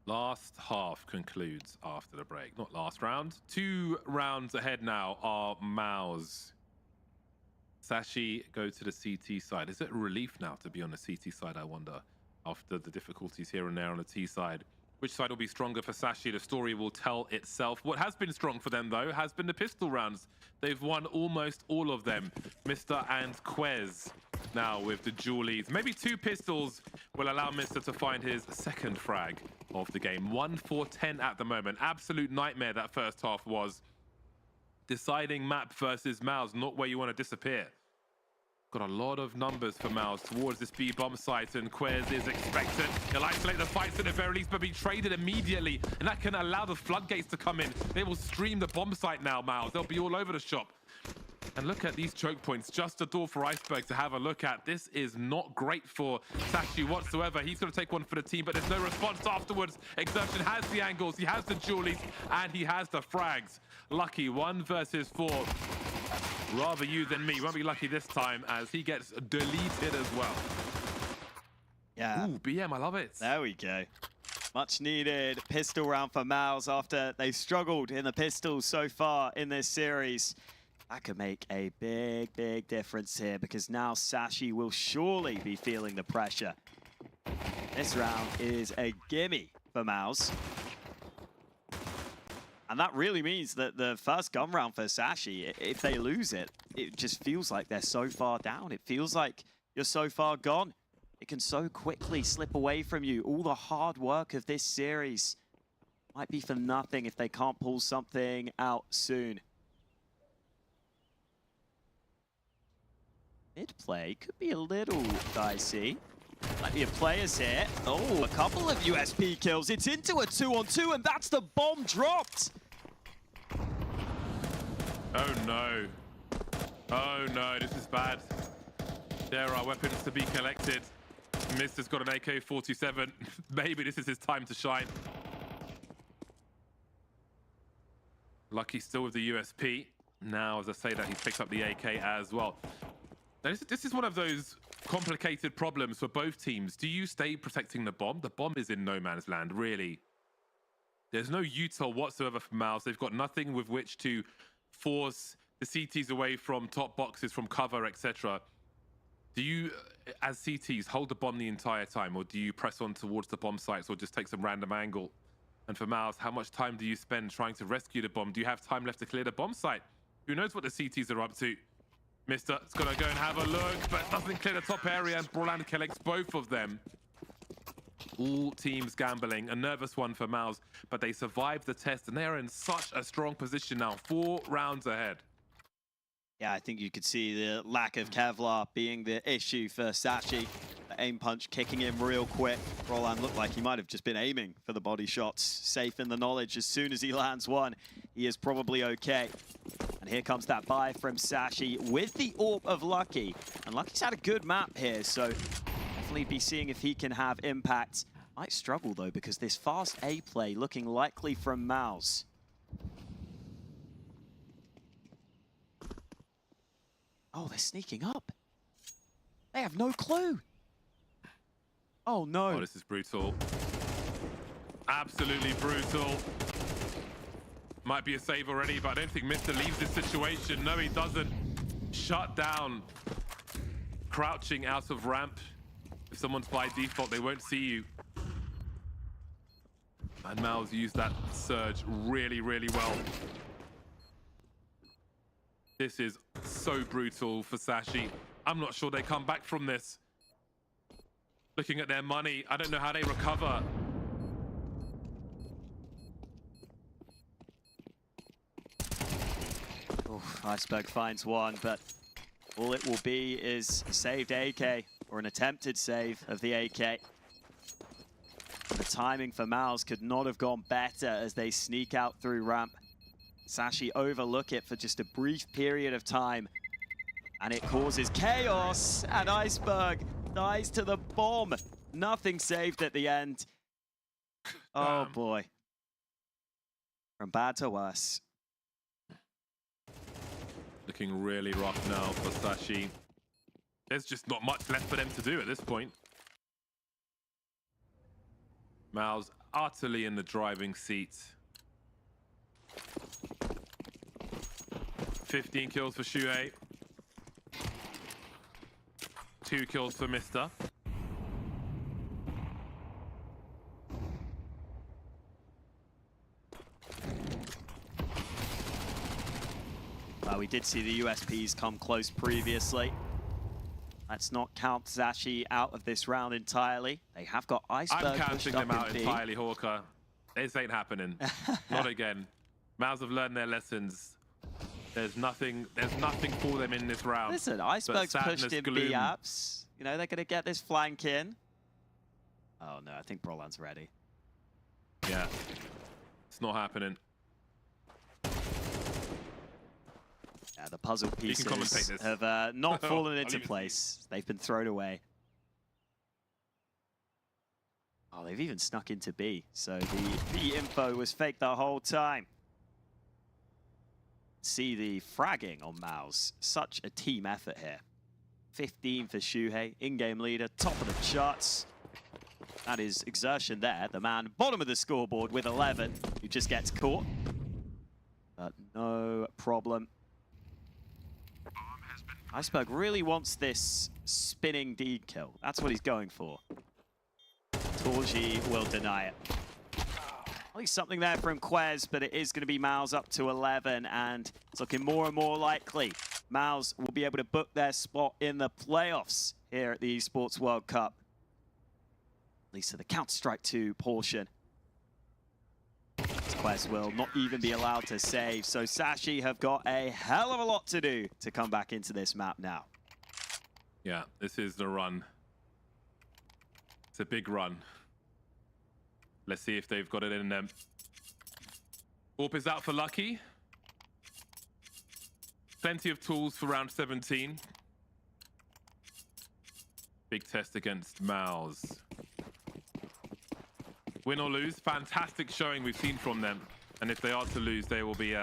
Last half concludes after the break. Not last round. 2 rounds ahead now are MOUZ. Sashi go to the CT side. Is it a relief now to be on the CT side, I wonder, after the difficulties here and there on the T side? Which side will be stronger for Sashi? The story will tell itself. What has been strong for them, though, has been the pistol rounds. They've won almost all of them. Mr. and Quez now with the dualies. Maybe 2 pistols will allow Mr. to find his second frag of the game. 1 for 10 at the moment. Absolute nightmare that first half was. Deciding map versus MOUZ, not where you want to disappear. Got a lot of numbers for MOUZ towards this B bomb site, and Quez is expectant. He'll isolate the fights at the very least, but be traded immediately, and that can allow the floodgates to come in. They will stream the bomb site now, MOUZ. They'll be all over the shop. And look at these choke points, just a door for Iceberg to have a look at. This is not great for Sashi whatsoever. He's going to take one for the team, but there's no response afterwards. Exertion has the angles, he has the dualies, and he has the frags. Lucky 1 versus 4. Rather you than me. Won't be lucky this time as he gets deleted as well. Yeah. Ooh, BM, I love it. There we go. Much needed pistol round for MOUZ after they struggled in the pistols so far in this series. That could make a big, big difference here because now Sashi will surely be feeling the pressure. This round is a gimme for MOUZ. And that really means that the first gun round for Sashi, if they lose it, it just feels like they're so far down. It feels like you're so far gone. It can so quickly slip away from you. All the hard work of this series might be for nothing if they can't pull something out soon. Mid-play could be a little dicey. Plenty of players here. Oh, a couple of USP kills. It's into a 2-on-2, and that's the bomb dropped. Oh no. Oh no, this is bad. There are weapons to be collected. Mister's got an AK-47. Maybe this is his time to shine. Lucky still with the USP. Now, as I say that, he's picked up the AK as well. Now, this is one of those complicated problems for both teams. Do you stay protecting the bomb? The bomb is in no man's land, really. There's no util whatsoever for MOUZ. They've got nothing with which to force the CTs away from top boxes, from cover, etc. Do you, as CTs, hold the bomb the entire time, or do you press on towards the bomb sites, or just take some random angle? And for MOUZ, how much time do you spend trying to rescue the bomb? Do you have time left to clear the bomb site? Who knows what the CTs are up to? Mister is going to go and have a look, but doesn't clear the top area, and Broland collects both of them. All teams gambling. A nervous one for MOUZ, but they survived the test, and they are in such a strong position now. 4 rounds ahead. Yeah, I think you could see the lack of Kevlar being the issue for Sashi. aim punch kicking in real quick. Roland looked like he might have just been aiming for the body shots. Safe in the knowledge as soon as he lands one, he is probably okay. And here comes that buy from Sashi with the AWP of Lucky. And Lucky's had a good map here, so definitely be seeing if he can have impact. Might struggle though, because this fast A play looking likely from MOUZ. Oh, they're sneaking up. They have no clue. Oh no. Oh, this is brutal. Absolutely brutal. Might be a save already, but I don't think Mr. leaves this situation. No, he doesn't. Shut down. Crouching out of ramp. If someone's by default, they won't see you. And MOUZ used that surge really, really well. This is so brutal for Sashi. I'm not sure they come back from this. Looking at their money, I don't know how they recover. Oof, Iceberg finds one, but all it will be is a saved AK, or an attempted save of the AK. The timing for MOUZ could not have gone better as they sneak out through ramp. Sashi overlook it for just a brief period of time, and it causes chaos, and Iceberg dies to the bomb. Nothing saved at the end. Oh boy. From bad to worse. Looking really rough now for Sashi. There's just not much left for them to do at this point. MOUZ utterly in the driving seat. 15 kills for Shuhei. 2 kills for Mr. We did see the USPs come close previously. Let's not count Sashi out of this round entirely. They have got Iceberg. I'm counting them out B. entirely, Hawker. This ain't happening. Not again. MOUZ have learned their lessons. There's nothing for them in this round. Listen, Iceberg's pushed in gloom. B apps. You know, they're going to get this flank in. Oh no, I think Broland's ready. Yeah. It's not happening. Yeah, the puzzle pieces this. have not fallen into place. They've been thrown away. Oh, they've even snuck into B. So the B info was fake the whole time. See the fragging on MOUZ. Such a team effort here. 15 for Shuhei, in-game leader, top of the charts. That is exertion there. The man bottom of the scoreboard with 11, who just gets caught. But no problem. Iceberg really wants this spinning deed kill. That's what he's going for. Torji will deny it. At least something there from Quez, but it is going to be MOUZ up to 11, and it's looking more and more likely MOUZ will be able to book their spot in the playoffs here at the Esports World Cup. At least to the Counter-Strike 2 portion. Quez will not even be allowed to save, so Sashi have got a hell of a lot to do to come back into this map now. Yeah, this is the run. It's a big run. Let's see if they've got it in them. AWP is out for Lucky. Plenty of tools for round 17. Big test against MOUZ. Win or lose, fantastic showing we've seen from them. And if they are to lose, they will be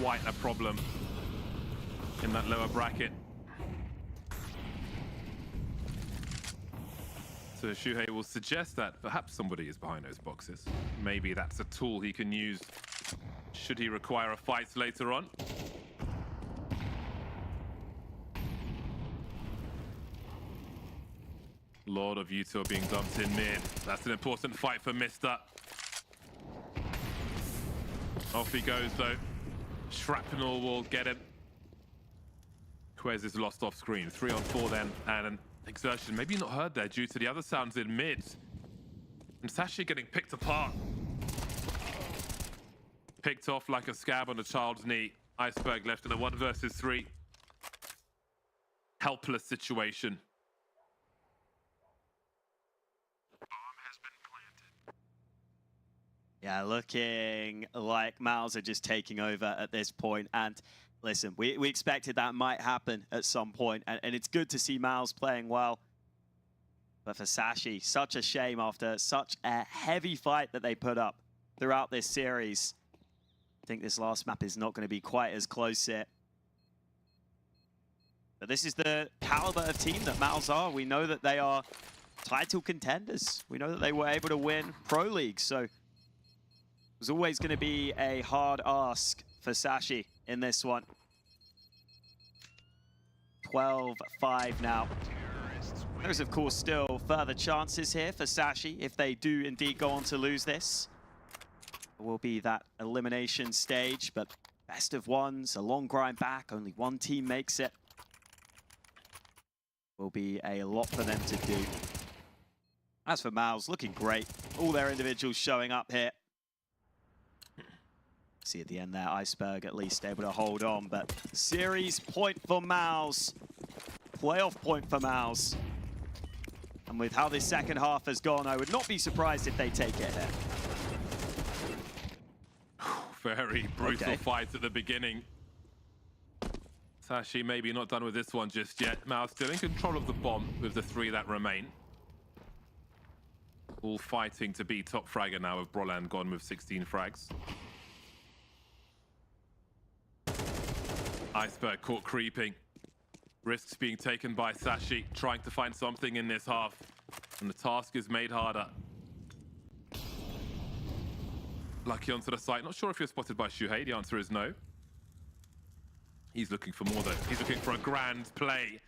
quite a problem in that lower bracket. So Shuhei will suggest that perhaps somebody is behind those boxes. Maybe that's a tool he can use should he require a fight later on. Lord of Veto being dumped in mid. That's an important fight for Mr. Off he goes though. Shrapnel will get him. Quez is lost off screen. 3 on 4 then, and an exertion maybe not heard there due to the other sounds in mid. And Sashi getting picked apart. Picked off like a scab on a child's knee. Iceberg left in a 1 versus 3. Helpless situation. Yeah, looking like MOUZ are just taking over at this point. And listen, we expected that might happen at some point, and it's good to see MOUZ playing well. But for Sashi, such a shame after such a heavy fight that they put up throughout this series. I think this last map is not going to be quite as close here. But this is the caliber of team that MOUZ are. We know that they are title contenders. We know that they were able to win Pro League. So it was always going to be a hard ask for Sashi in this one. 12-5 now. There's, of course, still further chances here for Sashi if they do indeed go on to lose this. It will be that elimination stage, but best of ones, a long grind back, only one team makes it. Will be a lot for them to do. As for MOUZ, looking great. All their individuals showing up here. See at the end there, Iceberg at least able to hold on, but series point for MOUZ. Playoff point for MOUZ. And with how this second half has gone, I would not be surprised if they take it here. Very brutal fights at the beginning. Sashi maybe not done with this one just yet. MOUZ still in control of the bomb with the 3 that remain. All fighting to be top fragger now with Broland gone with 16 frags. Iceberg caught creeping. Risks being taken by Sashi, trying to find something in this half. And the task is made harder. Lucky onto the site. Not sure if you're spotted by Shuhei. The answer is no. He's looking for more though. He's looking for a grand play.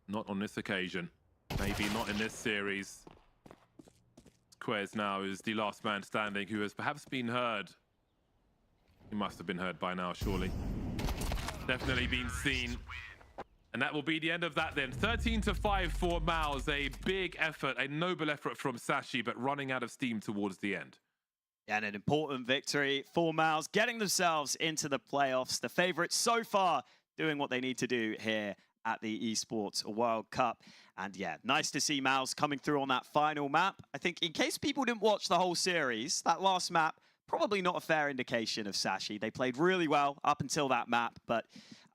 Not on this occasion. Maybe not in this series. Quez now is the last man standing who has perhaps been heard. He must have been heard by now, surely. Definitely been seen. And that will be the end of that then. 13-5 for MOUZ. A big effort, a noble effort from Sashi, but running out of steam towards the end. Yeah, and an important victory for MOUZ, getting themselves into the playoffs. The favorites so far doing what they need to do here at the Esports World Cup. And yeah, nice to see MOUZ coming through on that final map. I think in case people didn't watch the whole series, that last map, probably not a fair indication of Sashi. They played really well up until that map, but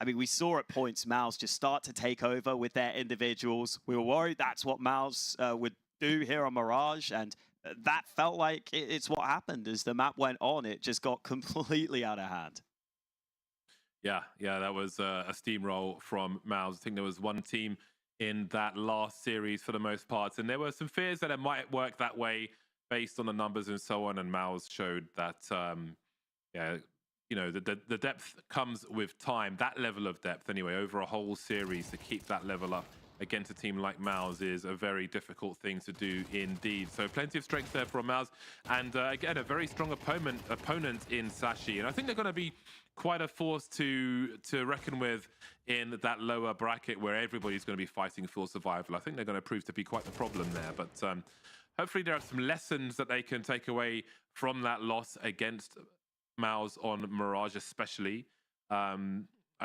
I mean, we saw at points MOUZ just start to take over with their individuals. We were worried that's what MOUZ would do here on Mirage, and that felt like it's what happened. As the map went on, it just got completely out of hand. Yeah, that was a steamroll from MOUZ. I think there was one team in that last series for the most part, and there were some fears that it might work that way based on the numbers and so on, and MOUZ showed that, you know, the depth comes with time, that level of depth anyway, over a whole series to keep that level up against a team like MOUZ is a very difficult thing to do indeed. So plenty of strength there from MOUZ, and again, a very strong opponent in Sashi, and I think they're going to be quite a force to reckon with in that lower bracket where everybody's going to be fighting for survival. I think they're going to prove to be quite the problem there, but hopefully there are some lessons that they can take away from that loss against MOUZ on Mirage especially. I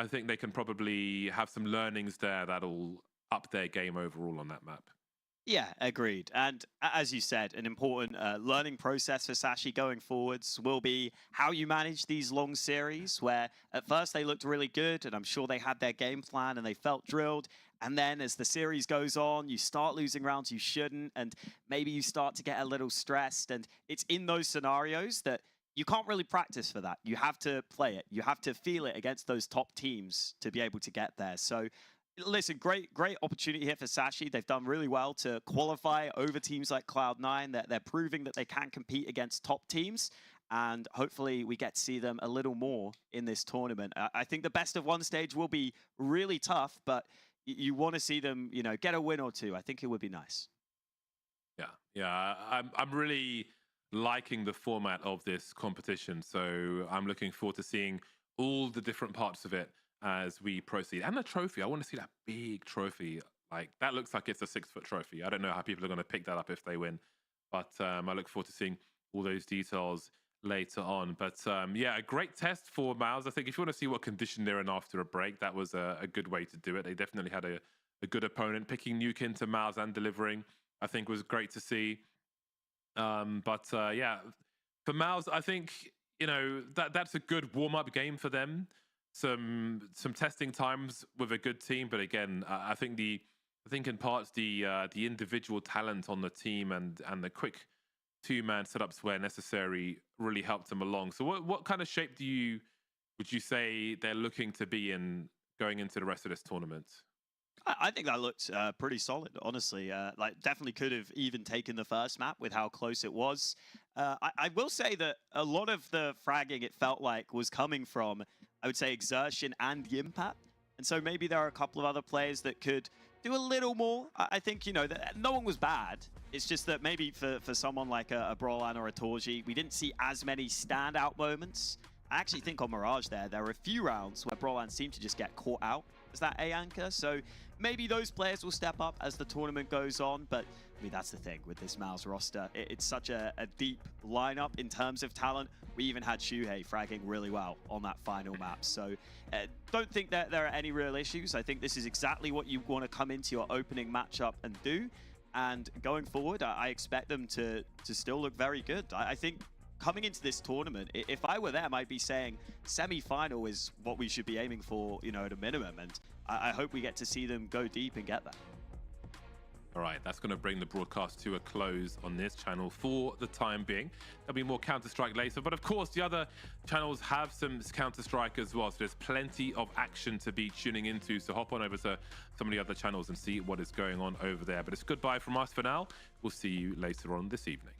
think they can probably have some learnings there that'll up their game overall on that map. Yeah, agreed. And as you said, an important learning process for Sashi going forwards will be how you manage these long series where at first they looked really good and I'm sure they had their game plan and they felt drilled. And then as the series goes on, you start losing rounds you shouldn't, and maybe you start to get a little stressed. And it's in those scenarios that you can't really practice for that. You have to play it. You have to feel it against those top teams to be able to get there. So listen, great opportunity here for Sashi. They've done really well to qualify over teams like Cloud9. They're proving that they can compete against top teams. And hopefully we get to see them a little more in this tournament. I think the best of one stage will be really tough, but you want to see them, you know, get a win or two. I think it would be nice. Yeah. I'm really liking the format of this competition. So I'm looking forward to seeing all the different parts of it as we proceed. And the trophy, I want to see that big trophy. Like, that looks like it's a 6-foot trophy. I don't know how people are going to pick that up if they win. But I look forward to seeing all those details later on. But yeah, a great test for MOUZ. I think if you want to see what condition they're in after a break, that was a good way to do it. They definitely had a good opponent. Picking Nuke into MOUZ and delivering, I think, was great to see. Yeah, for MOUZ, I think that's a good warm-up game for them. Some testing times with a good team, but again, I think in parts the individual talent on the team and the quick two-man setups where necessary really helped them along. So what kind of shape would you say they're looking to be in going into the rest of this tournament? I think that looked pretty solid, honestly. Like, definitely could have even taken the first map with how close it was. I will say that a lot of the fragging, it felt like, was coming from, I would say, Exertion and Yimpat. And so maybe there are a couple of other players that could do a little more. I think, no one was bad. It's just that maybe for someone like a Brolan or a Torji, we didn't see as many standout moments. I actually think on Mirage there were a few rounds where Brolan seemed to just get caught out as that A anchor. So maybe those players will step up as the tournament goes on. But I mean, that's the thing with this MOUZ roster. It's such a deep lineup in terms of talent. We even had Shuhei fragging really well on that final map. So don't think that there are any real issues. I think this is exactly what you want to come into your opening matchup and do. And going forward, I expect them to still look very good. I think coming into this tournament, if I were them, I'd be saying semi-final is what we should be aiming for, at a minimum. And I hope we get to see them go deep and get that. All right, that's going to bring the broadcast to a close on this channel for the time being. There'll be more Counter-Strike later, but of course the other channels have some Counter-Strike as well, so there's plenty of action to be tuning into, so hop on over to some of the other channels and see what is going on over there. But it's goodbye from us for now. We'll see you later on this evening.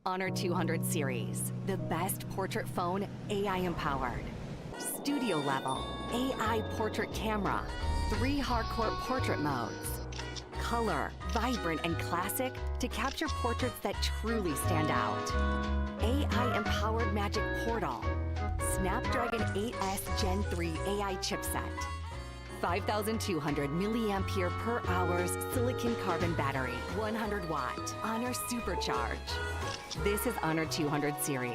Honor 200 series, the best portrait phone AI empowered. Studio level, AI portrait camera, 3 hardcore portrait modes. Color, vibrant and classic to capture portraits that truly stand out. AI empowered magic portal. Snapdragon 8S Gen 3 AI chipset. 5,200 milliampere per hours silicon carbon battery, 100 watt. Honor Supercharge. This is Honor 200 series.